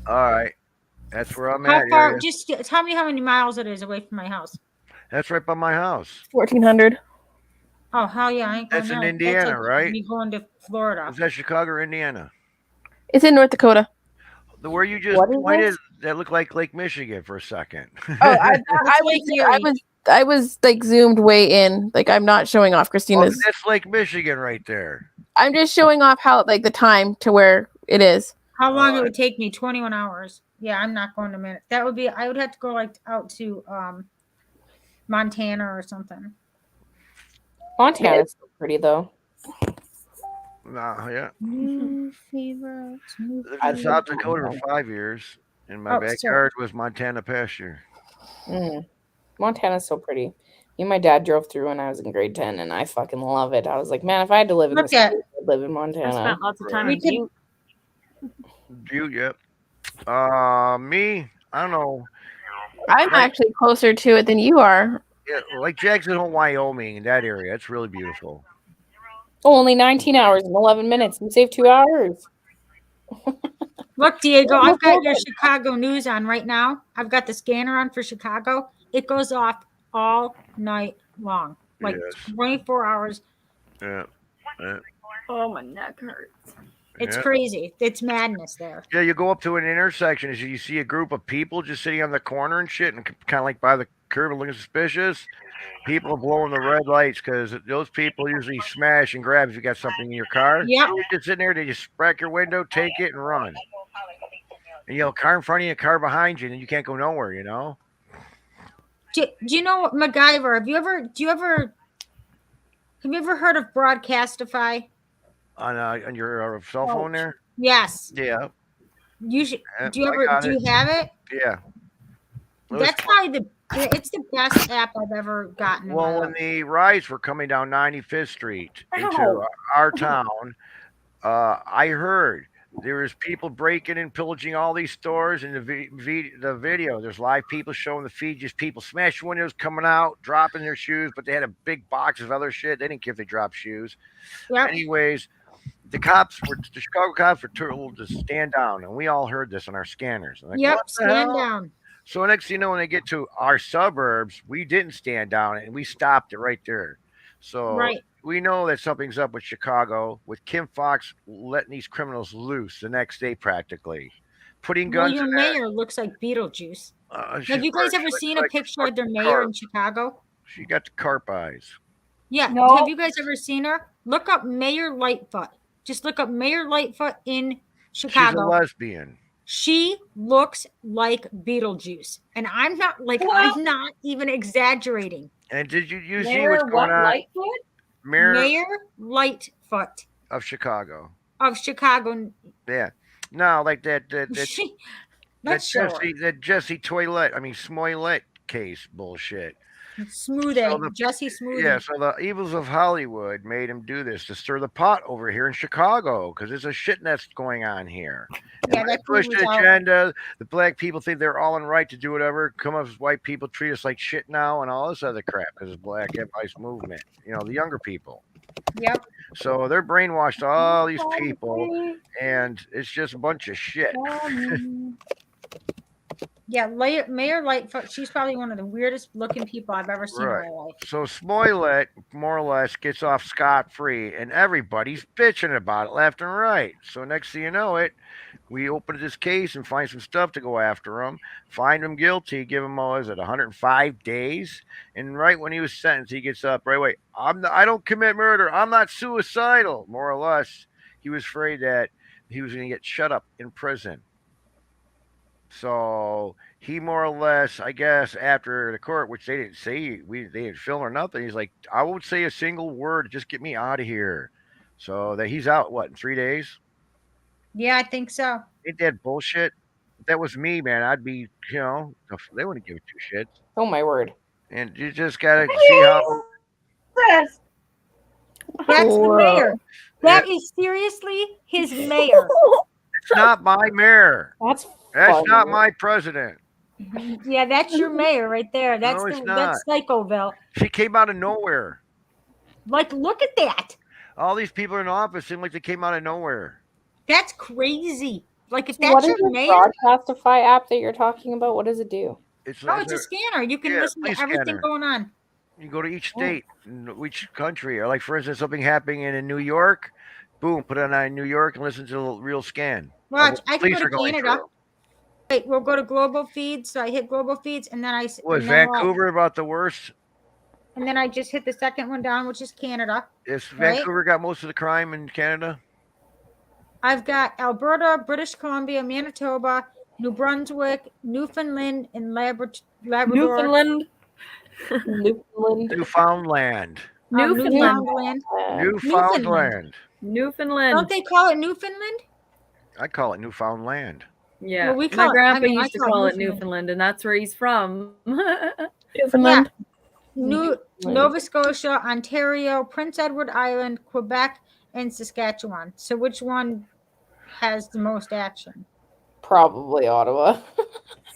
All right. That's where I'm How at. far? area. Just tell me how many miles it is away from my house. That's right by my house. 1,400. Oh, hell yeah. I ain't going That's in there. Indiana, like right? Me going to Florida. Is that Chicago or Indiana? It's in North Dakota. Where you just What is pointed, this? that looked like Lake Michigan for a second. Oh, I was like zoomed way in. Like I'm not showing off Oh, Christina's. that's Lake Michigan right there. I'm just showing off how like the time to where it is. How long it would take me? 21 hours. Yeah, I'm not going to minute. That would be, I would have to go like out to Montana or something. Montana's so pretty though. Nah, yeah. New favorite. Lived in South Dakota for 5 years, and my Oh, backyard was Montana pasture. Montana's so pretty. Me and my dad drove through when I was in grade 10, and I fucking love it. I was like, man, if I had to live in Look this, at- I'd live in Montana. I spent lots of time We in could- Butte. You, yep. Me, I don't know. I'm actually closer to it than you are. Yeah, like Jackson Hole, Wyoming, in that area. It's really beautiful. Only 19 hours and 11 minutes. You saved 2 hours. Look, Diego, I've got your Chicago news on right now. I've got the scanner on for Chicago. It goes off all night long, like Yes. 24 hours. Yeah. Yeah. Oh, my neck hurts. It's Yeah. crazy. It's madness there. Yeah, you go up to an intersection, and you see a group of people just sitting on the corner and shit, and kind of like by the curb and looking suspicious. People are blowing the red lights because those people usually smash and grab if you got something in your car. Yep. You're just sitting there, they just crack your window, take it, and run. And, car in front of you, a car behind you, and you can't go nowhere, you know? Do you know what MacGyver? Have you ever heard of Broadcastify? On your cell phone there? Yes. Yeah. You should. Yeah, Do you I ever? got Do you it. have it? Yeah. It was That's probably it's the best app I've ever gotten. in my Well, when life. the riots were coming down 95th Street into Ow. our town, I heard there was people breaking and pillaging all these stores. And the video, there's live people showing the feed, just people smashing windows, coming out, dropping their shoes, but they had a big box of other shit. They didn't care if they dropped shoes. Yep. Anyways, the Chicago cops were told to stand down, and we all heard this on our scanners. Like, Yep. what the Stand hell? down. So next thing you know, when they get to our suburbs, we didn't stand down and we stopped it right there. So Right. we know that something's up with Chicago, with Kim Fox letting these criminals loose the next day practically. Putting Well, guns your in there. mayor looks like Beetlejuice. She's Have you guys right. ever She seen looks a like picture of their fucking mayor in carp. Chicago? She got the carp eyes. Yeah. No. Have you guys ever seen her? Look up Mayor Lightfoot. Just look up Mayor Lightfoot in She's a Chicago. lesbian. She looks like Beetlejuice, and I'm not even exaggerating. And did you see Mayor what's going what, on? Lightfoot? Mayor Lightfoot of Chicago. of Chicago. Yeah. No, like that Let's show her. Jesse Toilet, Smollett case bullshit. Smoothie, Jesse Smoothie. Yeah, so the evils of Hollywood made him do this to stir the pot over here in Chicago because there's a shit nest going on here. Yeah, And they that push dude the was out. agenda. The black people think they're all in right to do whatever. Come up as white people treat us like shit now and all this other crap because of black advice movement. You know, the younger people. Yep. So they're brainwashed all these people, and it's just a bunch of shit. Yeah, Mayor Lightfoot, she's probably one of the weirdest looking people I've ever seen in Right. my life. So Smollett more or less gets off scot-free, and everybody's bitching about it left and right. So next thing you know it, we open this case and find some stuff to go after him, find him guilty, give him, 105 days? And right when he was sentenced, he gets up right away. I don't commit murder. I'm not suicidal. More or less, he was afraid that he was going to get shut up in prison. So he more or less, I guess, after the court, which they didn't say, they didn't film or nothing. He's like, I won't say a single word. Just get me out of here. So that he's out, what, in 3 days? Yeah, I think so. Ain't that bullshit? If that was me, man, I'd be, they wouldn't give two shits. Oh my word. And you just gotta see how. That's the mayor. That is seriously his mayor. It's not my mayor. That's not my president. Yeah, that's your mayor right there. That's No, it's that's Psychoville. She came out of nowhere. Like, look at that. All these people in office seem like they came out of nowhere. That's crazy. Like, if What that's is your the mayor, Broadcastify app that you're talking about? What does it do? It's it's a scanner. You can listen to police everything scanner. going on. You go to each state, each country, or like for instance, something happening in New York, boom, put it on New York and listen to the real scan. Watch, I can Police go are to going Canada. through. Wait, we'll go to global feeds. So I hit global feeds, and then Was and then Vancouver about the worst? and then I just hit the second one down, which is Canada. Is right? Vancouver got most of the crime in Canada? I've got Alberta, British Columbia, Manitoba, New Brunswick, Newfoundland, and Labrador. Newfoundland. Newfoundland. Newfoundland. Newfoundland. Newfoundland. Don't they call it Newfoundland? I call it Newfoundland. Yeah, Well, we my call it- grandpa I mean, I used to call it call it Newfoundland. Newfoundland, and that's where he's from. Yeah. Nova Scotia, Ontario, Prince Edward Island, Quebec, and Saskatchewan. So which one has the most action? Probably Ottawa.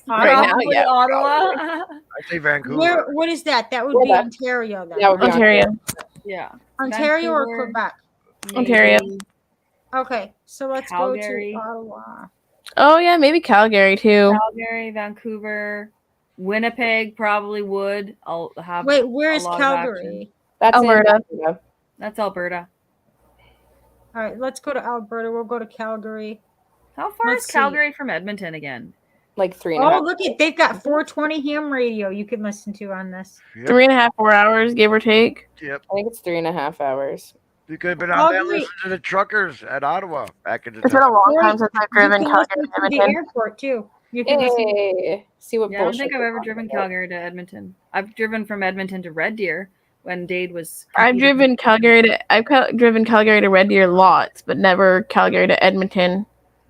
Right now, Probably yeah. Ottawa. I say Vancouver. What is that? That would Yeah, be that- Ontario then. that would be Ontario. Yeah. Ontario or Vancouver, Quebec? Ontario. maybe Okay, so let's Calgary. go to Ottawa. Oh yeah, maybe Calgary too. Calgary, Vancouver, Winnipeg probably would. I'll have. Wait, where a is lot of Calgary? action. That's Alberta. That's Alberta. All right, let's go to Alberta. We'll go to Calgary. How far Let's is see. Calgary from Edmonton again? Like 3.5. Oh, look at they've got 420 ham radio you can listen to on this. 3.5, 4 hours, give or take. Yep. I think it's 3.5 hours. You could have been out there Calgary. listening to the truckers at Ottawa back in the It's been a time. long time since I've driven You can Calgary listen to to the Edmonton. airport too. You can listen. Hey, see what Yeah, I don't bullshit think I've they're ever talking driven about. Calgary to Edmonton. I've driven from Edmonton to Red Deer when Dade was. I've competing. driven driven Calgary to Red Deer lots, but never Calgary to Edmonton.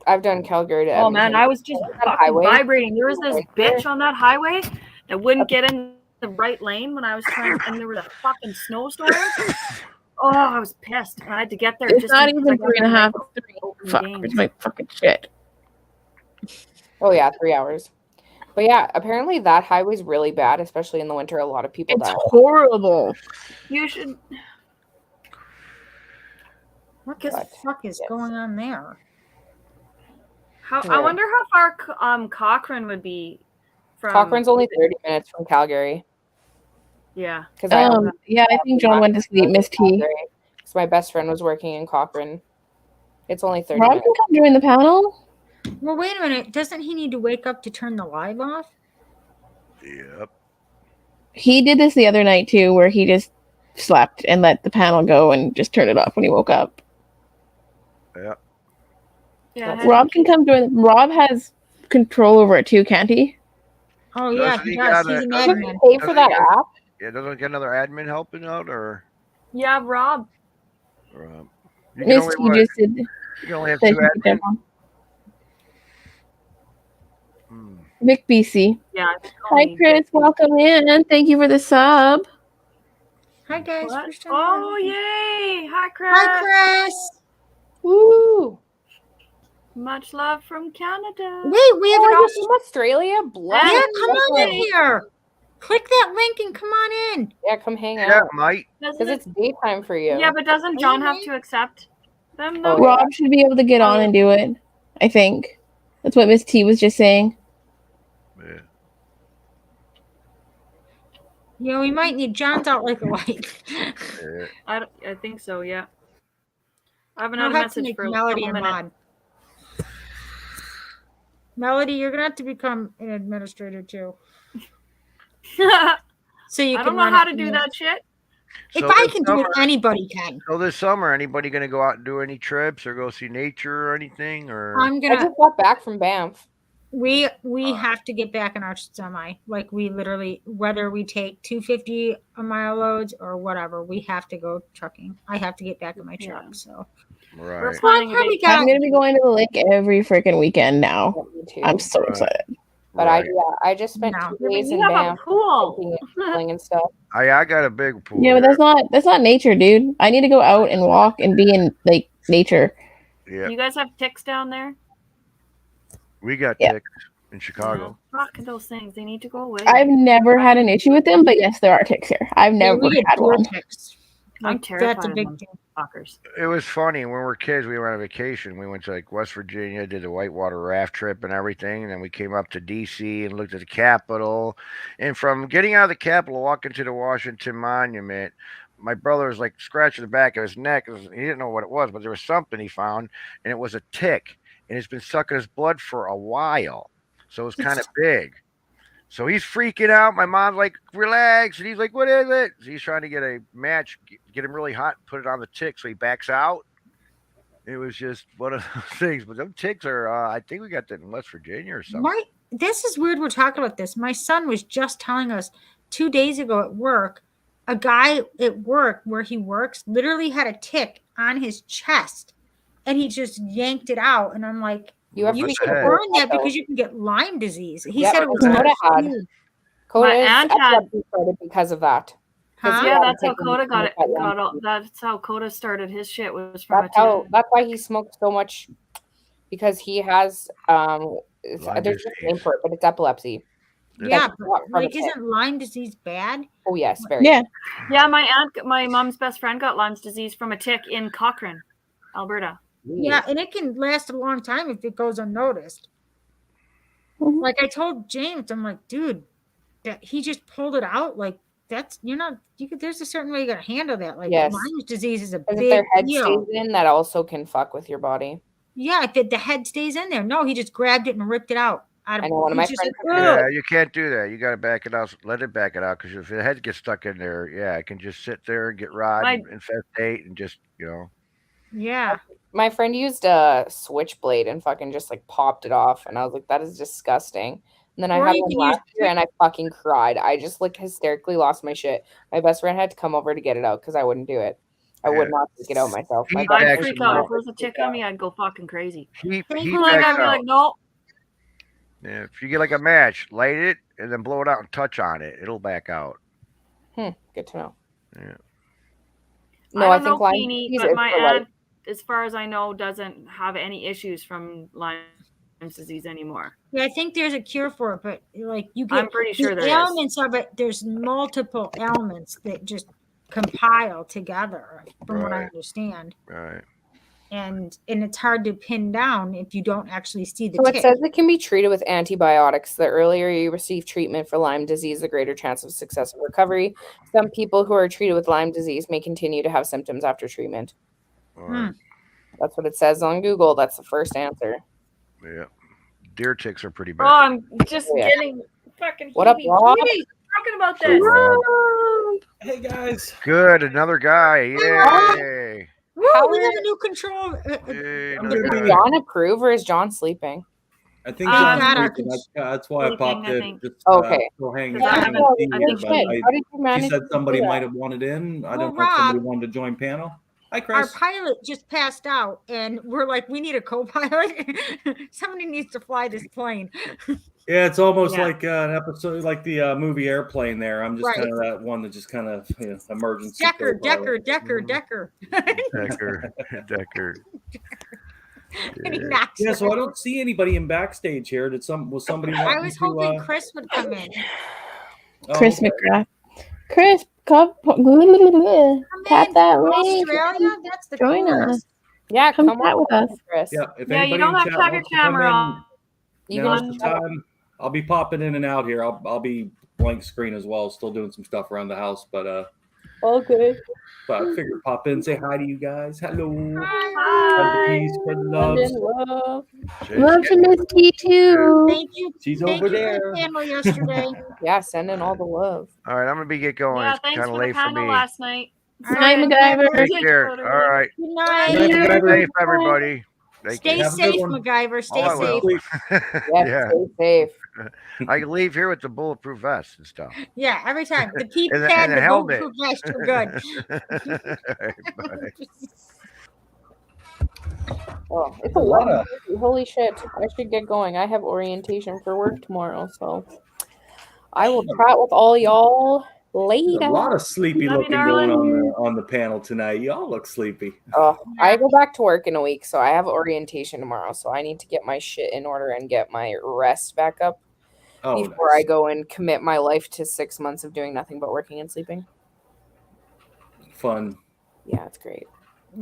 I've done Calgary to Oh Edmonton. man, I was just That fucking highway. vibrating. There was this Right there. bitch on that highway that wouldn't get in the right lane when I was trying, and there was a fucking snowstorm. Oh, I was pissed. I had to get there. It's just not because even I got 3.5. the It's 3. open Fuck, games. where's my fucking shit? Oh yeah, 3 hours. But yeah, apparently that highway's really bad, especially in the winter. A lot of people It's die. horrible. You should. What the fuck is going on there? How Yeah. I wonder how far Cochrane would be from. Cochrane's only 30 minutes from Calgary. Yeah. Because Yeah, I think John went to sleep, Miss T. Because my best friend was working in Cochrane. It's only 30 Rob minutes. can come join the panel. Well, wait a minute. Doesn't he need to wake up to turn the live off? Yep. He did this the other night too, where he just slept and let the panel go and just turned it off when he woke up. Yeah. Yeah. Rob can come join. Rob has control over it too, can't he? Oh yeah, Doesn't he he does. got He's a- an doesn't admin. Pay for that Doesn't he- app? Yeah, doesn't get another admin helping out, or Yeah, Rob. you can Miss only T what? just did. You can only have said two he could admins. jump on. Vic BC. Yeah. Hi, Chris. Welcome in. Thank you for the sub. Hi, guys. What? First time Oh, yay. Hi, Chris. Hi, Chris. Woo. Much love from Canada. Wait, we have an from Australia. Bless. Yeah, come on in here. Click that link and come on in. Yeah, come hang Yeah, out. mate. Because it's daytime for you. Yeah, but doesn't John have to accept them though? Rob should be able to get on and do it. I think that's what Miss T was just saying. Yeah, we might need John's out like a light. I think so. Yeah. I haven't I'll had a have to message make for a Melody couple a minutes. mod. Melody, you're gonna have to become an administrator too. So you I can don't know run how it to do from that shit. If So I this can do it, summer- anybody can. So this summer, anybody gonna go out and do any trips or go see nature or anything? Or I'm I gonna. just got back from Banff. We have to get back in our semi. Like we literally, whether we take 250 a mile loads or whatever, we have to go trucking. I have to get back in my truck. So right. So I probably got. I'm gonna be going to the lake every freaking weekend now. I'm so excited. But I just spent 2 days you in have a Banff pool. and stuff. I got a big pool. Yeah, but that's not nature, dude. I need to go out and walk and be in like nature. Yeah, You guys have ticks down there? we got ticks in Chicago. Fuck those things. They need to go away. I've never had an issue with them, but yes, there are ticks here. I've never we get had deer one. ticks. I'm Like, terrified that's a of big them thing. fuckers. It was funny when we were kids. We were on vacation. We went to like West Virginia, did the whitewater raft trip and everything, and then we came up to D.C. and looked at the Capitol. And from getting out of the Capitol, walking to the Washington Monument, my brother was like scratching the back of his neck. He didn't know what it was, but there was something he found, and it was a tick, and it's been sucking his blood for a while, so it was kind of big. So he's freaking out. My mom's like, relax. And he's like, what is it? So he's trying to get a match, get him really hot, put it on the tick so he backs out. It was just one of those things. But them ticks are, I think we got that in West Virginia or something. This is weird. We're talking about this. My son was just telling us 2 days ago at work, a guy at work where he works literally had a tick on his chest and he just yanked it out. And I'm like, You have to you be should careful burn that though. because you can get Lyme disease. He Yeah, said it was Coda had. huge. Coda My is aunt had- epilepsy started because of that. 'Cause Huh? he Yeah, had a that's how tick in Coda his got it. stomach. That's how Coda started his shit. Was from That's why he smoked so much, because he has Lyme there's a name for it, but it's epilepsy. Yeah, That's but not from a like, tick. isn't Lyme disease bad? Oh yes, very. Yeah. Yeah, my mom's best friend got Lyme's disease from a tick in Cochrane, Alberta. Yeah, and it can last a long time if it goes unnoticed. Like I told James, I'm like, dude, that he just pulled it out. Like that's there's a certain way you gotta handle that. Like Yes. Lyme disease is a Because big if their head deal. stays in, that also can fuck with your body. Yeah, if the head stays in there. No, he just grabbed it and ripped it out. I know one of my He's just friends like, Yeah, "Ugh." you can't do that. You got to back it out. Let it back it out, because if the head gets stuck in there, yeah, it can just sit there and get rot My- and infestate and just, Yeah. My friend used a switchblade and fucking just like popped it off, and I was like, that is disgusting. And then I Or had you one can last use year, and I fucking cried. I just like hysterically lost my shit. My best friend had to come over to get it out because I wouldn't do it. I would Yeah. not take it out myself. My Heat best I'd friend freak would out. not If there was a take tick it on out. me, I'd go fucking crazy. heat Like, back I'd be out. like, no. Yeah, if you get like a match, light it and then blow it out and touch on it, it'll back out. Good to know. Yeah. No, I I don't think know, Lyme Keenie, disease but is my for life. aunt, as far as I know, doesn't have any issues from Lyme's disease anymore. Yeah, I think there's a cure for it, but like you get I'm pretty sure the there is. ailments of it, there's multiple ailments that just compile together, from what I Right. understand. Right. And it's hard to pin down if you don't actually see the So it tick. says it can be treated with antibiotics. The earlier you receive treatment for Lyme disease, the greater chance of successful recovery. Some people who are treated with Lyme disease may continue to have symptoms after treatment. That's what it says on Google. That's the first answer. Yeah. Deer ticks are pretty Oh, bad. I'm just Yeah. getting fucking What up, heebie-jeebies Rob? talking about So, this. Rob. Hey guys. Good, another guy. Yay. Woo, we have a new control. Yay, I'm another gonna Does be- guy. John approve or is John sleeping? I think Um, John's got our sleeping. That's why I popped sleeping, I in. think. Just Okay. go hang Because I hang haven't- and see I here, think but Shit, how did you she manage said to somebody do that? might have wanted in. I Well, don't know if somebody Rob- wanted to join panel. Hi, our Chris. pilot just passed out, and we're like, we need a co-pilot. Somebody needs to fly this plane. Yeah, it's almost Yeah. like an episode, like the movie Airplane. There, I'm just Right. kind of that one that just kind of emergency. Decker. co-pilot. Decker. And he knocks Yeah, her. so I don't see anybody in backstage here. Was somebody? I wanting was to, hoping Chris would come in. Chris okay. McGrath. Chris, tap that link. Australia? That's the Join coolest. us. Yeah, come chat with us. Chris. Yeah, if Yeah, you anybody don't in have to chat have your wants to come camera in, on. You now's can the time. I'll be popping in and out here. I'll be blank screen as well. Still doing some stuff around the house, but all good. But I figured pop in, say hi to you guys. Hello. Hi. Peace, good loves. Love to Miss T too. Thank you. She's Thank over you there. for the panel yesterday. Yeah, send in all the love. All right, I'm gonna get going. Yeah, It's thanks kind of for the late for panel me. last night. Good night, MacGyver. Take care. All right. Good night. Good night, Stay MacGyver. safe, everybody. Thank Stay you. Have a good safe, one. MacGyver. Stay Oh, I will. safe. Yeah. Stay safe. I can leave here with the bulletproof vest and stuff. Yeah, every time. The peep And the- pad, and the the helmet. bulletproof vest, you're good. All right, bye. Oh, it's a lot. Holy shit. I should get going. I have orientation for work tomorrow, so I will chat with all y'all later. A lot of sleepy Love you, looking going darling. on the panel tonight. Y'all look sleepy. Oh, I go back to work in a week, so I have orientation tomorrow. So I need to get my shit in order and get my rest back up Oh, before nice. I go and commit my life to 6 months of doing nothing but working and sleeping. Fun. Yeah, it's great.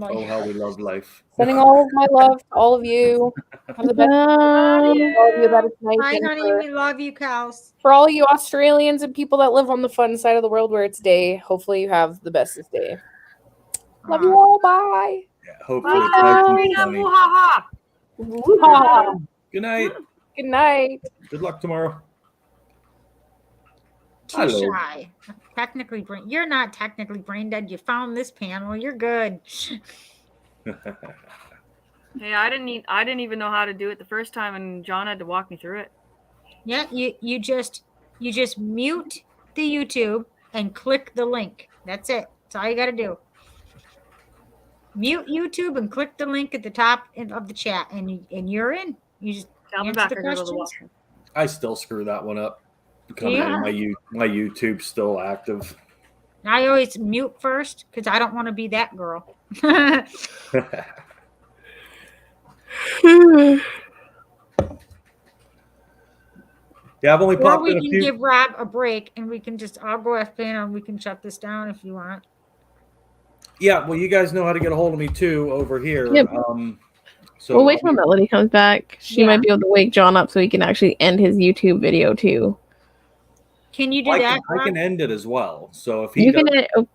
Oh, how we love life. Sending all of my love to all of you. Have the best. All of you that it's nice. Hi, and honey. for- We love you, cows. For all you Australians and people that live on the fun side of the world where it's day, hopefully you have the bestest day. Love you all. Bye. Yeah, hopefully it's nice and sunny. Woo-ha-ha. Woo-ha. Good night. Good night. Good luck tomorrow. Too Hello. shy. Technically, you're not technically brain dead. You found this panel. You're good. Hey, I didn't even know how to do it the first time, and John had to walk me through it. Yeah, you just mute the YouTube and click the link. That's it. That's all you got to do. Mute YouTube and click the link at the top of the chat, and you're in. You just Tell me answer back. the I gotta go to the questions. washroom. I still screw that one up. Coming Yeah. in, my YouTube's still active. I always mute first because I don't want to be that girl. Yeah, I've only Or popped we in a can few. give Rob a break and we can just, I'll go F panel and we can shut this down if you want. Yeah, well, you guys know how to get a hold of me too over here. Yep. So We'll wait till Melody comes back. She Yeah. might be able to wake John up so he can actually end his YouTube video too. Can you do I that? can end it as well. So if he You does,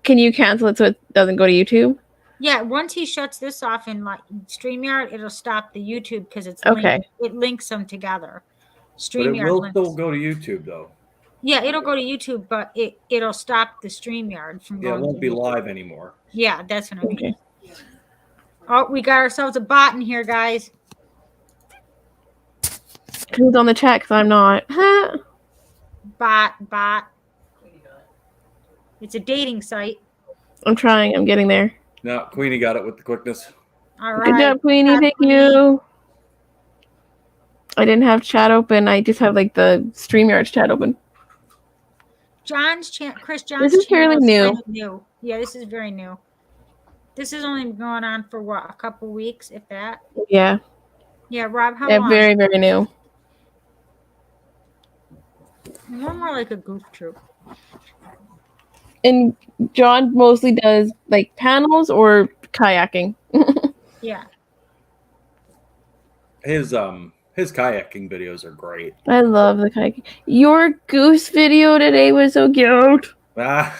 can you cancel it so it doesn't go to YouTube? Yeah, once he shuts this off in like StreamYard, it'll stop the YouTube because it's Okay. it links them together. but it StreamYard will links. still go to YouTube though. Yeah, it'll go to YouTube, but it'll stop the StreamYard from Yeah, it going won't to be YouTube. live anymore. Yeah, that's what I mean. Oh, we got ourselves a bot in here, guys. Who's on the chat? Because I'm not. Huh? Bot. It's a dating site. I'm trying. I'm getting there. No, Queenie got it with the quickness. All right. Good job, Queenie. Thank you. I didn't have chat open. I just have like the StreamYard chat open. Chris John's is fairly channel new. kind of new. Yeah, this is very new. This has only been going on for what, a couple weeks, if that. Yeah. Yeah, Rob, how Yeah, long? very, very new. We're more like a goof troop. And John mostly does like panels or kayaking. Yeah. His kayaking videos are great. I love the kayaking. Your goose video today was so cute. Ah,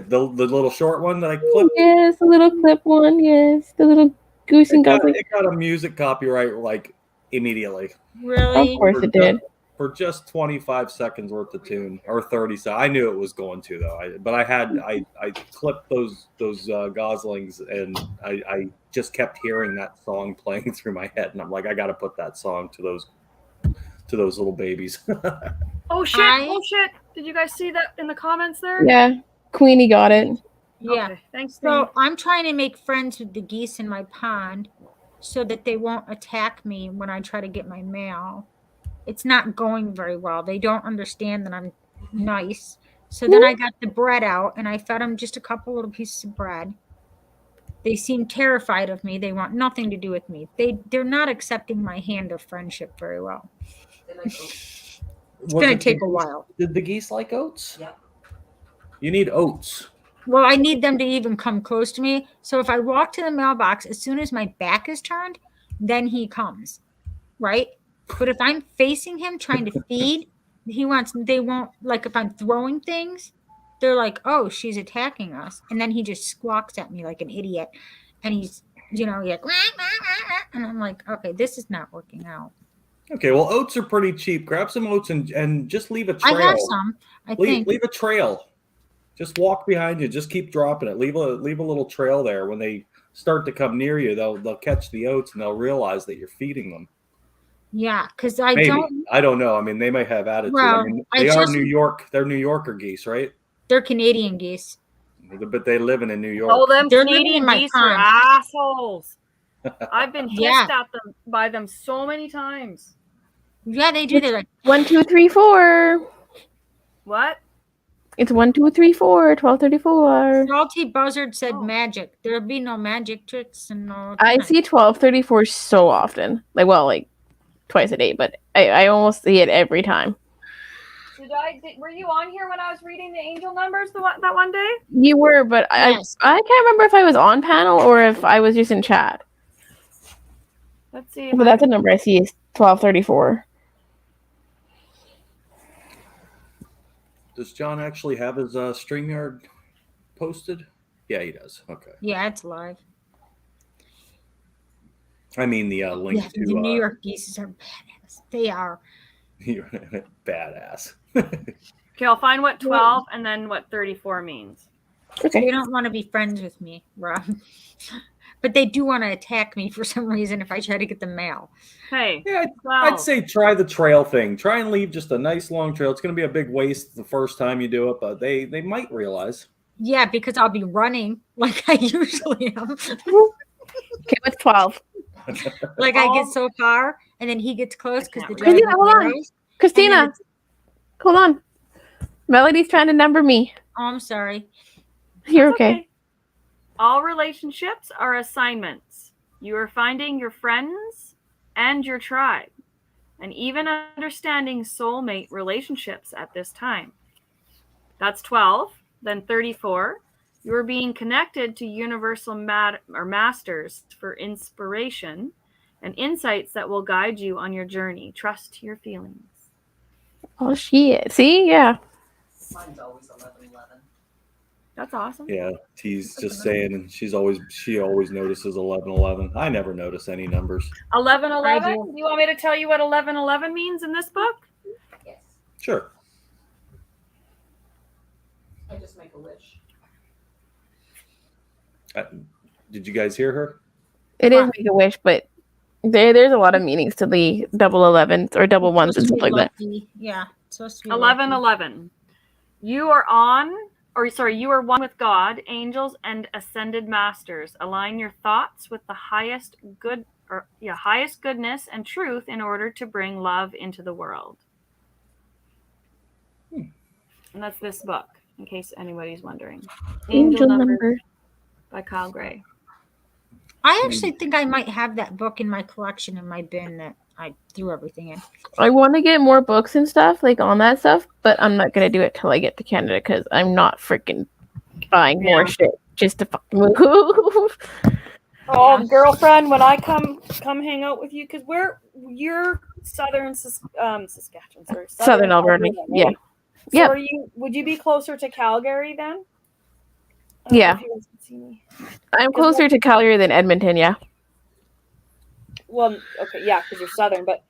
the little short one that I clipped. Yes, the little clip one. Yes, the little goose and guzzling. It got a music copyright like immediately. Really? Of course it did. For just 25 seconds worth of tune, or 30 seconds. I knew it was going to though. I clipped those goslings, and I just kept hearing that song playing through my head, and I'm like, I got to put that song to those little babies. Oh shit! Oh shit! Did you guys see that in the comments there? Yeah, Queenie got it. Yeah. Okay, thanks. So I'm trying to make friends with the geese in my pond so that they won't attack me when I try to get my mail. It's not going very well. They don't understand that I'm nice. So then I got the bread out and I fed them just a couple little pieces of bread. They seem terrified of me. They want nothing to do with me. They're not accepting my hand of friendship very well. It's going to take a while. Did the geese like oats? Yeah. You need oats. Well, I need them to even come close to me. So if I walk to the mailbox, as soon as my back is turned, then he comes, right? But if I'm facing him trying to feed, they won't, like if I'm throwing things, they're like, oh, she's attacking us. And then he just squawks at me like an idiot. And he's, like, and I'm like, okay, this is not working out. Okay, well, oats are pretty cheap. Grab some oats and just leave a trail. I have some, I think. Leave a trail. Just walk behind you. Just keep dropping it. Leave a little trail there. When they start to come near you, they'll catch the oats and they'll realize that you're feeding them. Yeah, because I don't know. I mean, they may have attitude. Well, I mean, they are New York. They're New Yorker geese, right? They're Canadian geese. But they live in New York. Oh, them They're Canadian living in my geese are pond. assholes. I've been hissed at them by them so many times. Yeah, they do. They're like 1, 2, 3, 4. What? It's 1, 2, 3, 4. 1234. Salty Buzzard said magic. There'll be no magic tricks and no. I see 1234 so often. Like twice a day, but I almost see it every time. Were you on here when I was reading the angel numbers that one day? You were, but Yes. I can't remember if I was on panel or if I was just in chat. Let's see. But that's the number I see is 1234. Does John actually have his StreamYard posted? Yeah, he does. Okay. Yeah, it's live. I mean the link Yeah, to the New York geese are badass. They are. badass. Okay, I'll find what 12 and then what 34 means. Okay. They don't want to be friends with me, Rob. But they do want to attack me for some reason if I try to get the mail. Hey, yeah, I'd say try the trail thing. Try and leave just a nice long trail. It's going to be a big waste the first time you do it, but they might realize. Yeah, because I'll be running like I usually am. Okay, what's 12? Like I get so far, and then he gets close because the Christina, hold on. Christina, hold on. Melody's trying to number me. Oh, I'm sorry. You're okay. All relationships are assignments. You are finding your friends and your tribe, and even understanding soulmate relationships at this time. That's 12. Then 34. You are being connected to universal masters for inspiration and insights that will guide you on your journey. Trust your feelings. Oh, shit. See? Yeah. Mine's always 11:11. That's awesome. Yeah, T's just saying, and she always notices 11:11. I never notice any numbers. 11:11. You want me to tell you what 11:11 means in this book? Yes. Sure. I just make a wish. Did you guys hear her? It is Make a Wish, but there's a lot of meanings to the double 11s or double ones and stuff like that. Yeah, it's supposed to be 11:11. You are one with God, angels, and ascended masters. Align your thoughts with the highest goodness and truth in order to bring love into the world. And that's this book, in case anybody's wondering. Angel Number by Kyle Gray. I actually think I might have that book in my collection in my bin that I threw everything in. I want to get more books and stuff like on that stuff, but I'm not gonna do it till I get to Canada because I'm not freaking buying more shit just to fucking move. Oh, girlfriend, when I come hang out with you, because you're southern Saskatchewan, sorry, Southern Alberta, yeah. right? So Yeah. would you be closer to Calgary then? Yeah. If you guys can see me. I'm closer to Calgary than Edmonton, yeah. Well, okay, yeah, because you're southern, but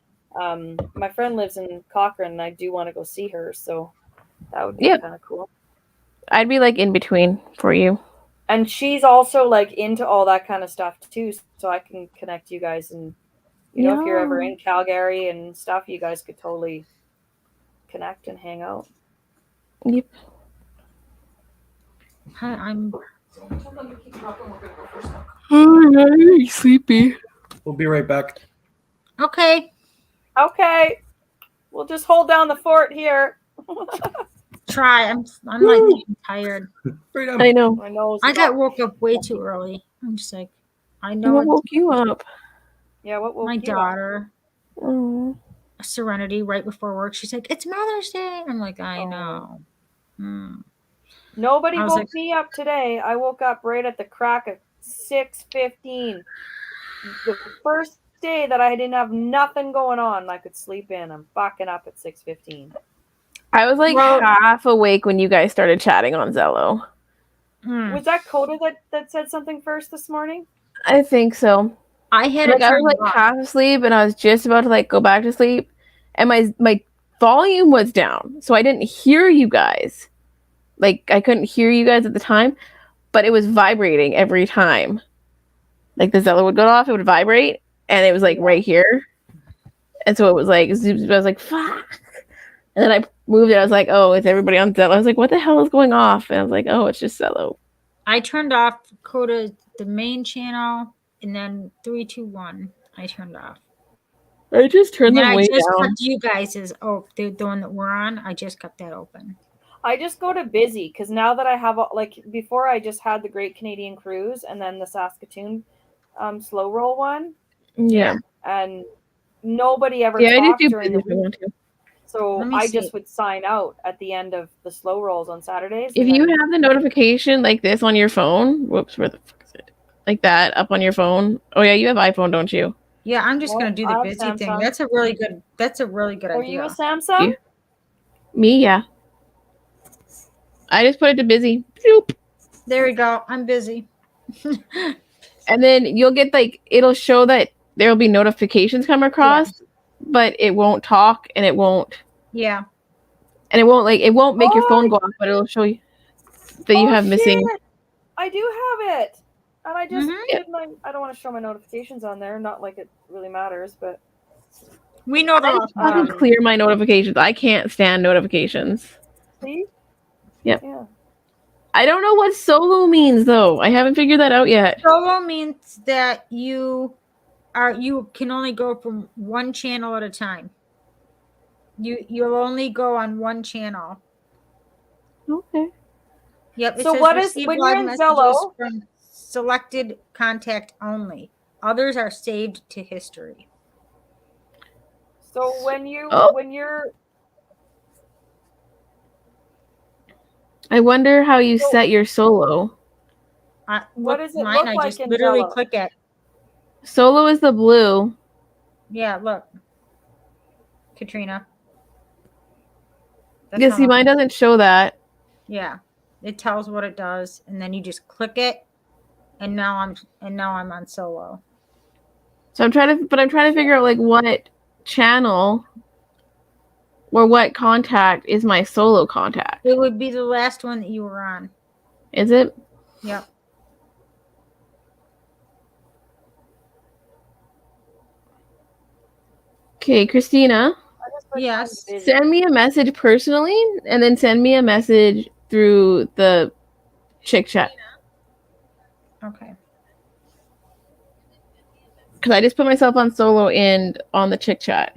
my friend lives in Cochrane, and I do want to go see her, so that would be kind of cool. I'd be like in between for you. And she's also like into all that kind of stuff too, so I can connect you guys, and if you're ever in Calgary and stuff, you guys could totally connect and hang out. Yep. I'm Tell them to keep talking. We're gonna go for some. Oh, sleepy. We'll be right back. Okay. Okay. We'll just hold down the fort here. Try. I'm like getting tired. Freedom. I know. My nose. I got woke up way too early. I'm just like, I know. What woke you up? Yeah, what woke My you up? daughter, Oh. Serenity, right before work. She's like, "It's Mother's Day." I'm like, I know. Nobody I was woke like- me up today. I woke up right at the crack of 6:15. The first day that I didn't have nothing going on, I could sleep in. I'm fucking up at 6:15. I was like Well- half awake when you guys started chatting on Zello. Was that Coda that said something first this morning? I think so. I had Like it I was turned like off. half asleep and I was just about to like go back to sleep and my volume was down. So I didn't hear you guys. Like I couldn't hear you guys at the time, but it was vibrating every time. Like the Zello would go off, it would vibrate and it was like right here. And so it was like I was like, fuck. And then I moved it. I was like, oh, it's everybody on Zello. I was like, what the hell is going off? And I was like, oh, it's just Zello. I turned off Coda, the main channel, and then 321. I turned off. I just turned And them then I way just down. kept you guys as the one that we're on. I just kept that open. I just go to busy because now that I have like before I just had the Great Canadian Cruise and then the Saskatoon slow roll one, Yeah. and nobody ever Yeah, I just talked do during the busy if I want week. to. So Let me I see. just would sign out at the end of the slow rolls on Saturdays. If and you then- have the notification like this on your phone, whoops, where the fuck is it? Like that up on your phone. Oh yeah, you have iPhone, don't you? Yeah, I'm just Well, gonna do I the have busy thing. Samsung. That's a really good. That's a really good Are idea. you a Samsung? Me, yeah. I just put it to busy. Bloop. There we go. I'm busy. And then you'll get like it'll show that there'll be notifications come across, but it won't talk and it won't Yeah. like it won't make your phone go off, but it'll show you that you have missing. Shit! I do have it, and I just Mm-hmm. didn't. I don't want to show my notifications on there. Not like it really matters, but we know I just fucking clear my notifications. I can't stand notifications. See? Yep. Yeah. I don't know what solo means though. I haven't figured that out yet. Solo means that you can only go from one channel at a time. You'll only go on one channel. Okay. Yep. It So says what is- receive when live you're in messages Zello- from selected contact only. Others are saved to history. So when you're I wonder how you set your solo. What does it mine, look I like just in literally Zello? click it. Solo is the blue. Yeah, look. Katrina. That's Yeah, how see, I'm- mine doesn't show that. Yeah. It tells what it does, and then you just click it, and now I'm on solo. So I'm trying to figure out like what channel or what contact is my solo contact. It would be the last one that you were on. Is it? Yep. Okay, Christina. Yes. Send me a message personally and then send me a message through the chick chat. Okay. Because I just put myself on solo and on the chick chat.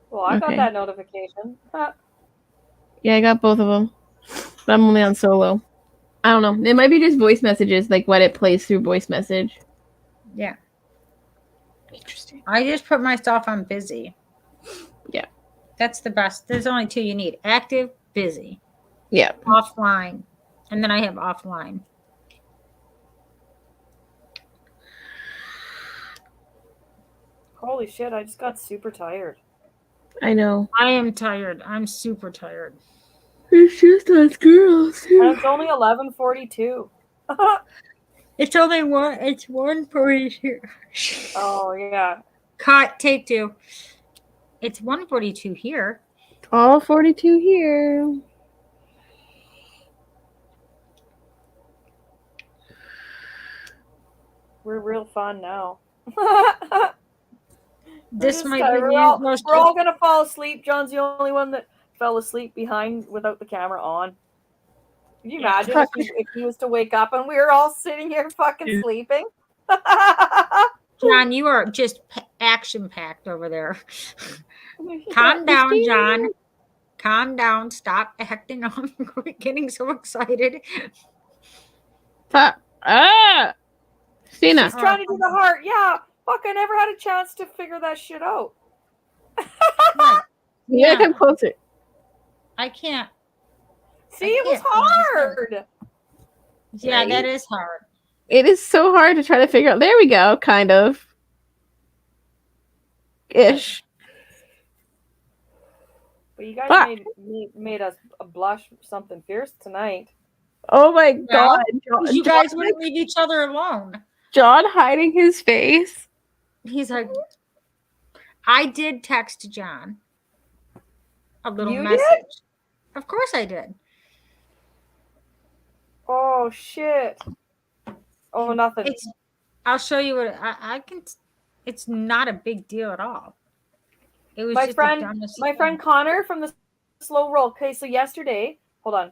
Well, I got Okay. that notification. Yeah, I got both of them. But I'm only on solo. I don't know. It might be just voice messages, like what it plays through voice message. Yeah. Interesting. I just put myself on busy. Yeah. That's the best. There's only two you need: active, busy. Yeah. Offline. And then I have offline. Holy shit! I just got super tired. I know. I am tired. I'm super tired. It's just us girls. And it's only 11:42. It's only one. It's 1:42. Oh yeah. Cut. Take two. It's 1:42 here. All 42 here. We're real fun now. This might be we're the all, most. we're all gonna fall asleep. John's the only one that fell asleep behind without the camera on. Can you imagine if he was to wake up and we were all sitting here fucking sleeping? John, you are just action packed over there. Calm down, John. Calm down. Stop acting on. Getting so excited. Christina. She's trying to do the heart. Yeah. Fuck, I never had a chance to figure that shit out. Yeah, come closer. I can't. See, it was hard. Yeah, that is hard. It is so hard to try to figure out. There we go, kind of. Ish. But you guys made us blush something fierce tonight. Oh my god. You guys wouldn't leave each other alone. John hiding his face. He's like, I did text John a little You message. did? Of course I did. Oh shit. Oh, nothing. I'll show you what I can. It's not a big deal at all. It was my just friend, the dumbest my thing. friend Connor from the Slow Roll. Okay, so yesterday, hold on.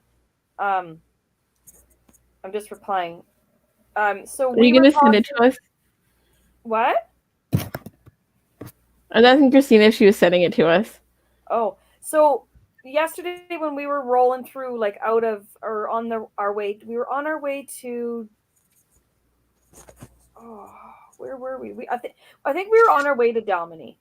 I'm just replying. So Are you gonna send it to us? What? I was asking Christina if she was sending it to us. Oh, so yesterday when we were rolling through, like out of or on our way, we were on our way to. Oh, where were we? I think we were on our way to Dalmany,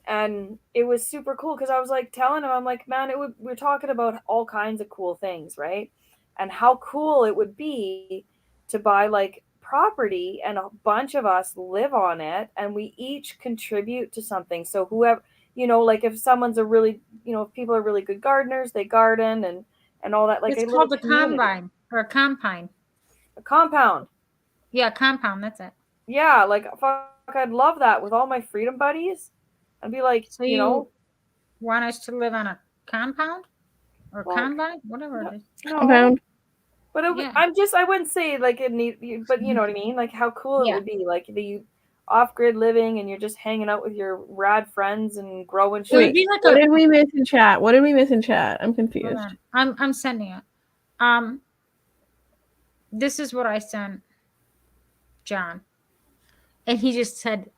and it was super cool because I was like telling him, I'm like, man, we're talking about all kinds of cool things, right? And how cool it would be to buy like property and a bunch of us live on it and we each contribute to something. So whoever, like if someone's a really, if people are really good gardeners, they garden and all that. Like It's called a combine or a compine. A compound. Yeah, compound. That's it. Yeah, like fuck, I'd love that with all my freedom buddies. I'd be like, So you want us to live on a compound or combine, whatever it is. Compound. But I wouldn't say like it need, but you know what I mean? Like how cool it would be, like the off-grid living and you're just hanging out with your rad friends and growing shit. Wait, what did we miss in chat? What did we miss in chat? I'm confused. I'm sending it. This is what I sent John. And he just said,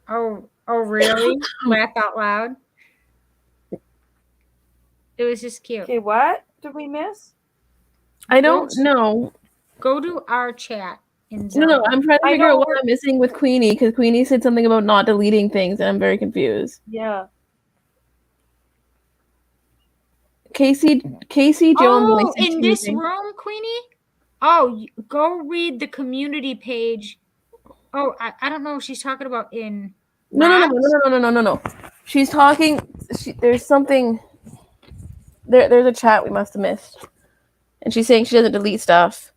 Oh, really? Laugh out loud. It was just cute. Okay, what did we miss? I don't know. Go to our chat. No, I'm trying to figure out what I'm missing with Queenie because Queenie said something about not deleting things, and I'm very confused. Yeah. Casey Jones. In this room, Queenie? Oh, go read the community page. Oh, I don't know if she's talking about in. No. She's talking. There's something. There's a chat we must have missed, and she's saying she doesn't delete stuff.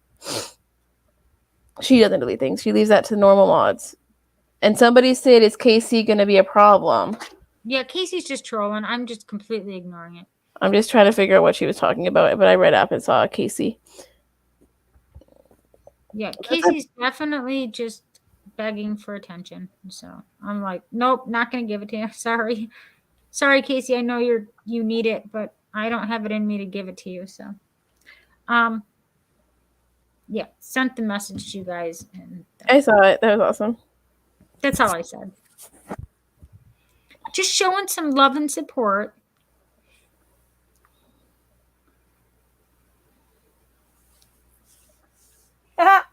She doesn't delete things. She leaves that to normal mods. And somebody said, "Is Casey going to be a problem?" Yeah, Casey's just trolling. I'm just completely ignoring it. I'm just trying to figure out what she was talking about, but I read up and saw Casey. Yeah, Casey's definitely just begging for attention. So I'm like, nope, not gonna give it to you. Sorry, Casey. I know you need it, but I don't have it in me to give it to you. So, yeah, sent the message to you guys, and I saw it. That was awesome. That's all I said. Just showing some love and support. What?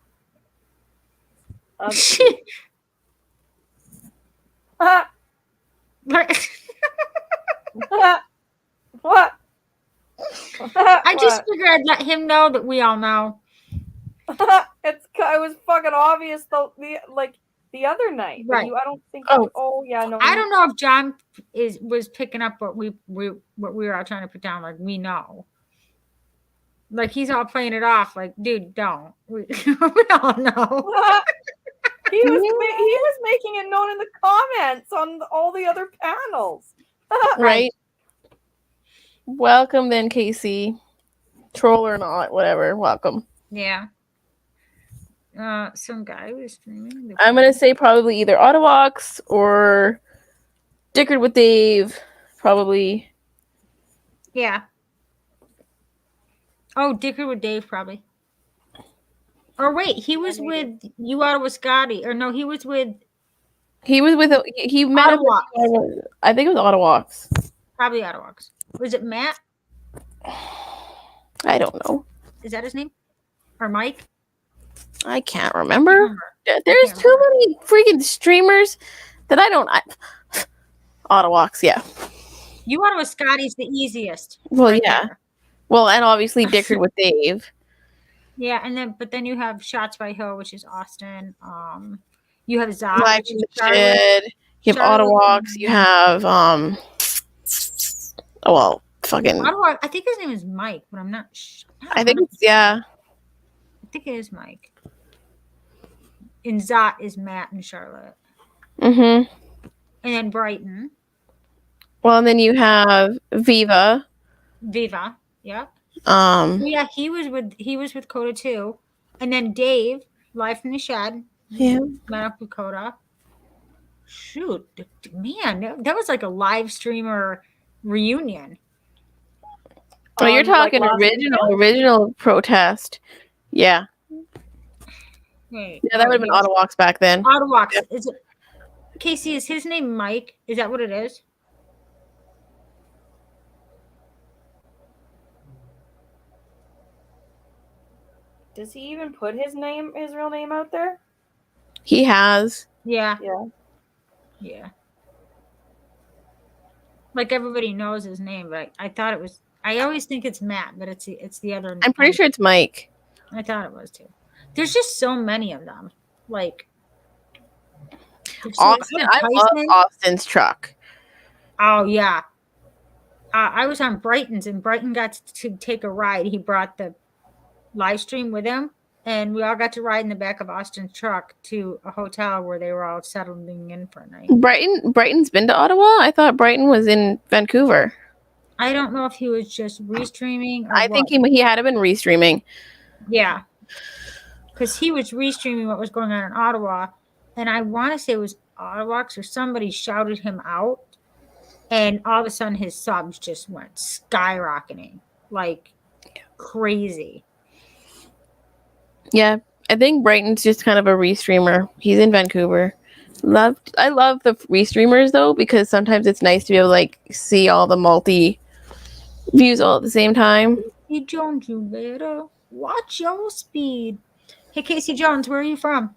I just figured I'd let him know that we all know. It was fucking obvious the other night. Right. I don't think. Oh. Yeah. No. I don't know if John was picking up what we were all trying to put down. Like we know. Like he's all playing it off. Like, dude, don't. We all know. He was making it known in the comments on all the other panels. Right. Welcome then, Casey. Troll or not, whatever. Welcome. Yeah. Some guy was streaming. I'm gonna say probably either Ottawox or Dickard with Dave. Probably. Yeah. Oh, Dickard with Dave probably. Or wait, he was with you out of Scotty, or no, he was with. He was with he met up with, I think it was Ottawox. Probably Ottawox. Was it Matt? I don't know. Is that his name? Or Mike? I can't remember. There's too many freaking streamers that I don't. Ottawox, yeah. You out of Scotty's the easiest. Well, yeah. Well, and obviously Dickard with Dave. Yeah, and then you have Shots by Hill, which is Austin. You have Zod, Live which in is the Shed. You have Ottawox. You have fucking. Ottawa, I think his name is Mike, but I'm not sure. I think it's I think it is Mike. And Zot is Matt and Charlotte. Mm-hmm. And then Brighton. Well, and then you have Viva. Yep. Yeah, he was with Coda too. And then Dave, Live from the Shed. Yeah. Met up with Coda. Shoot, man, that was like a live streamer reunion. Oh, you're talking original protest. Yeah. Wait, yeah, that would have been Ottawox back then. Ottawox. Is it Casey, is his name Mike? Is that what it is? Does he even put his real name out there? He has. Yeah. Yeah. Yeah. Like everybody knows his name, but I thought it was. I always think it's Matt, but it's the other. I'm pretty sure it's Mike. I thought it was too. There's just so many of them. Like Austin, I love Austin's truck. Oh yeah. I was on Brighton's, and Brighton got to take a ride. He brought the live stream with him, and we all got to ride in the back of Austin's truck to a hotel where they were all settling in for a night. Brighton's been to Ottawa? I thought Brighton was in Vancouver. I don't know if he was just restreaming. Or I think he had to been restreaming. Yeah, because he was restreaming what was going on in Ottawa, and I want to say it was Ottawox or somebody shouted him out, and all of a sudden his subs just went skyrocketing like crazy. Yeah, I think Brighton's just kind of a restreamer. He's in Vancouver. I love the restreamers though, because sometimes it's nice to be able to like see all the multi views all at the same time. Hey Jones, you better watch your speed. Hey Casey Jones, where are you from?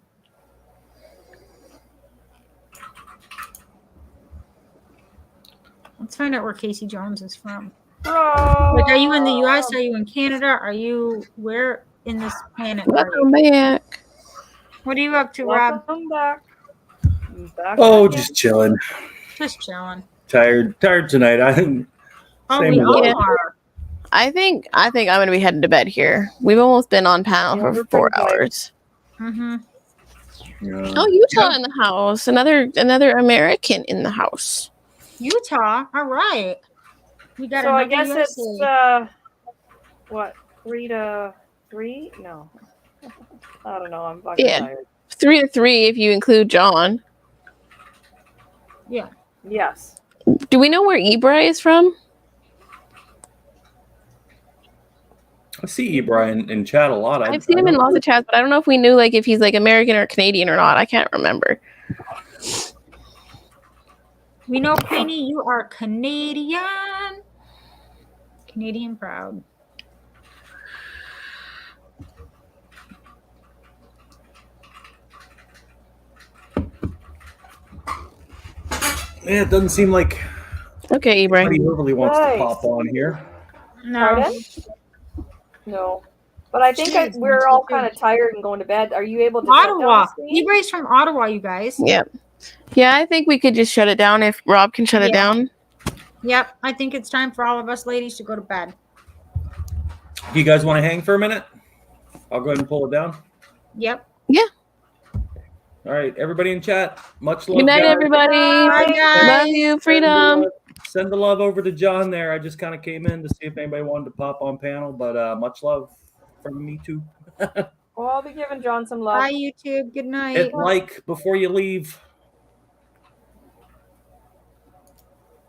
Let's find out where Casey Jones is from. Like, are you in the US? Are you in Canada? Are you where in this planet? Welcome back. What are you up to, Rob? Welcome back. Oh, just chilling. Just chilling. Tired tonight. We all are. I think I'm gonna be heading to bed here. We've almost been on panel for 4 hours. Mm-hmm. Yeah. Oh, Utah in the house. Another American in the house. Utah. All right. We got. So I guess USA. it's what 3-3? No, I don't know. I'm fucking tired. 3-3 if you include John. Yeah. Yes. Do we know where Ebri is from? I see Ebri in chat a lot. I've seen him in lots of chats, but I don't know if we knew like if he's like American or Canadian or not. I can't remember. We know, Queenie, you are Canadian. Canadian proud. Yeah, it doesn't seem like Okay, Ebri. anybody overly wants to pop on here. No. No. But I think we're all kind of tired and going to bed. Are you able to Ottawa. shut down the stream? Ebri's from Ottawa, you guys. Yep. Yeah, I think we could just shut it down if Rob can shut it down. Yep. I think it's time for all of us ladies to go to bed. Do you guys want to hang for a minute? I'll go ahead and pull it down. Yep. Yeah. All right, everybody in chat. Much love. Good night, guys. everybody. Bye, guys. Love you. Freedom. Send the love over to John there. I just kind of came in to see if anybody wanted to pop on panel, but much love from me too. Well, I'll be giving John some love. Bye, YouTube. Good night. Hit like before you leave.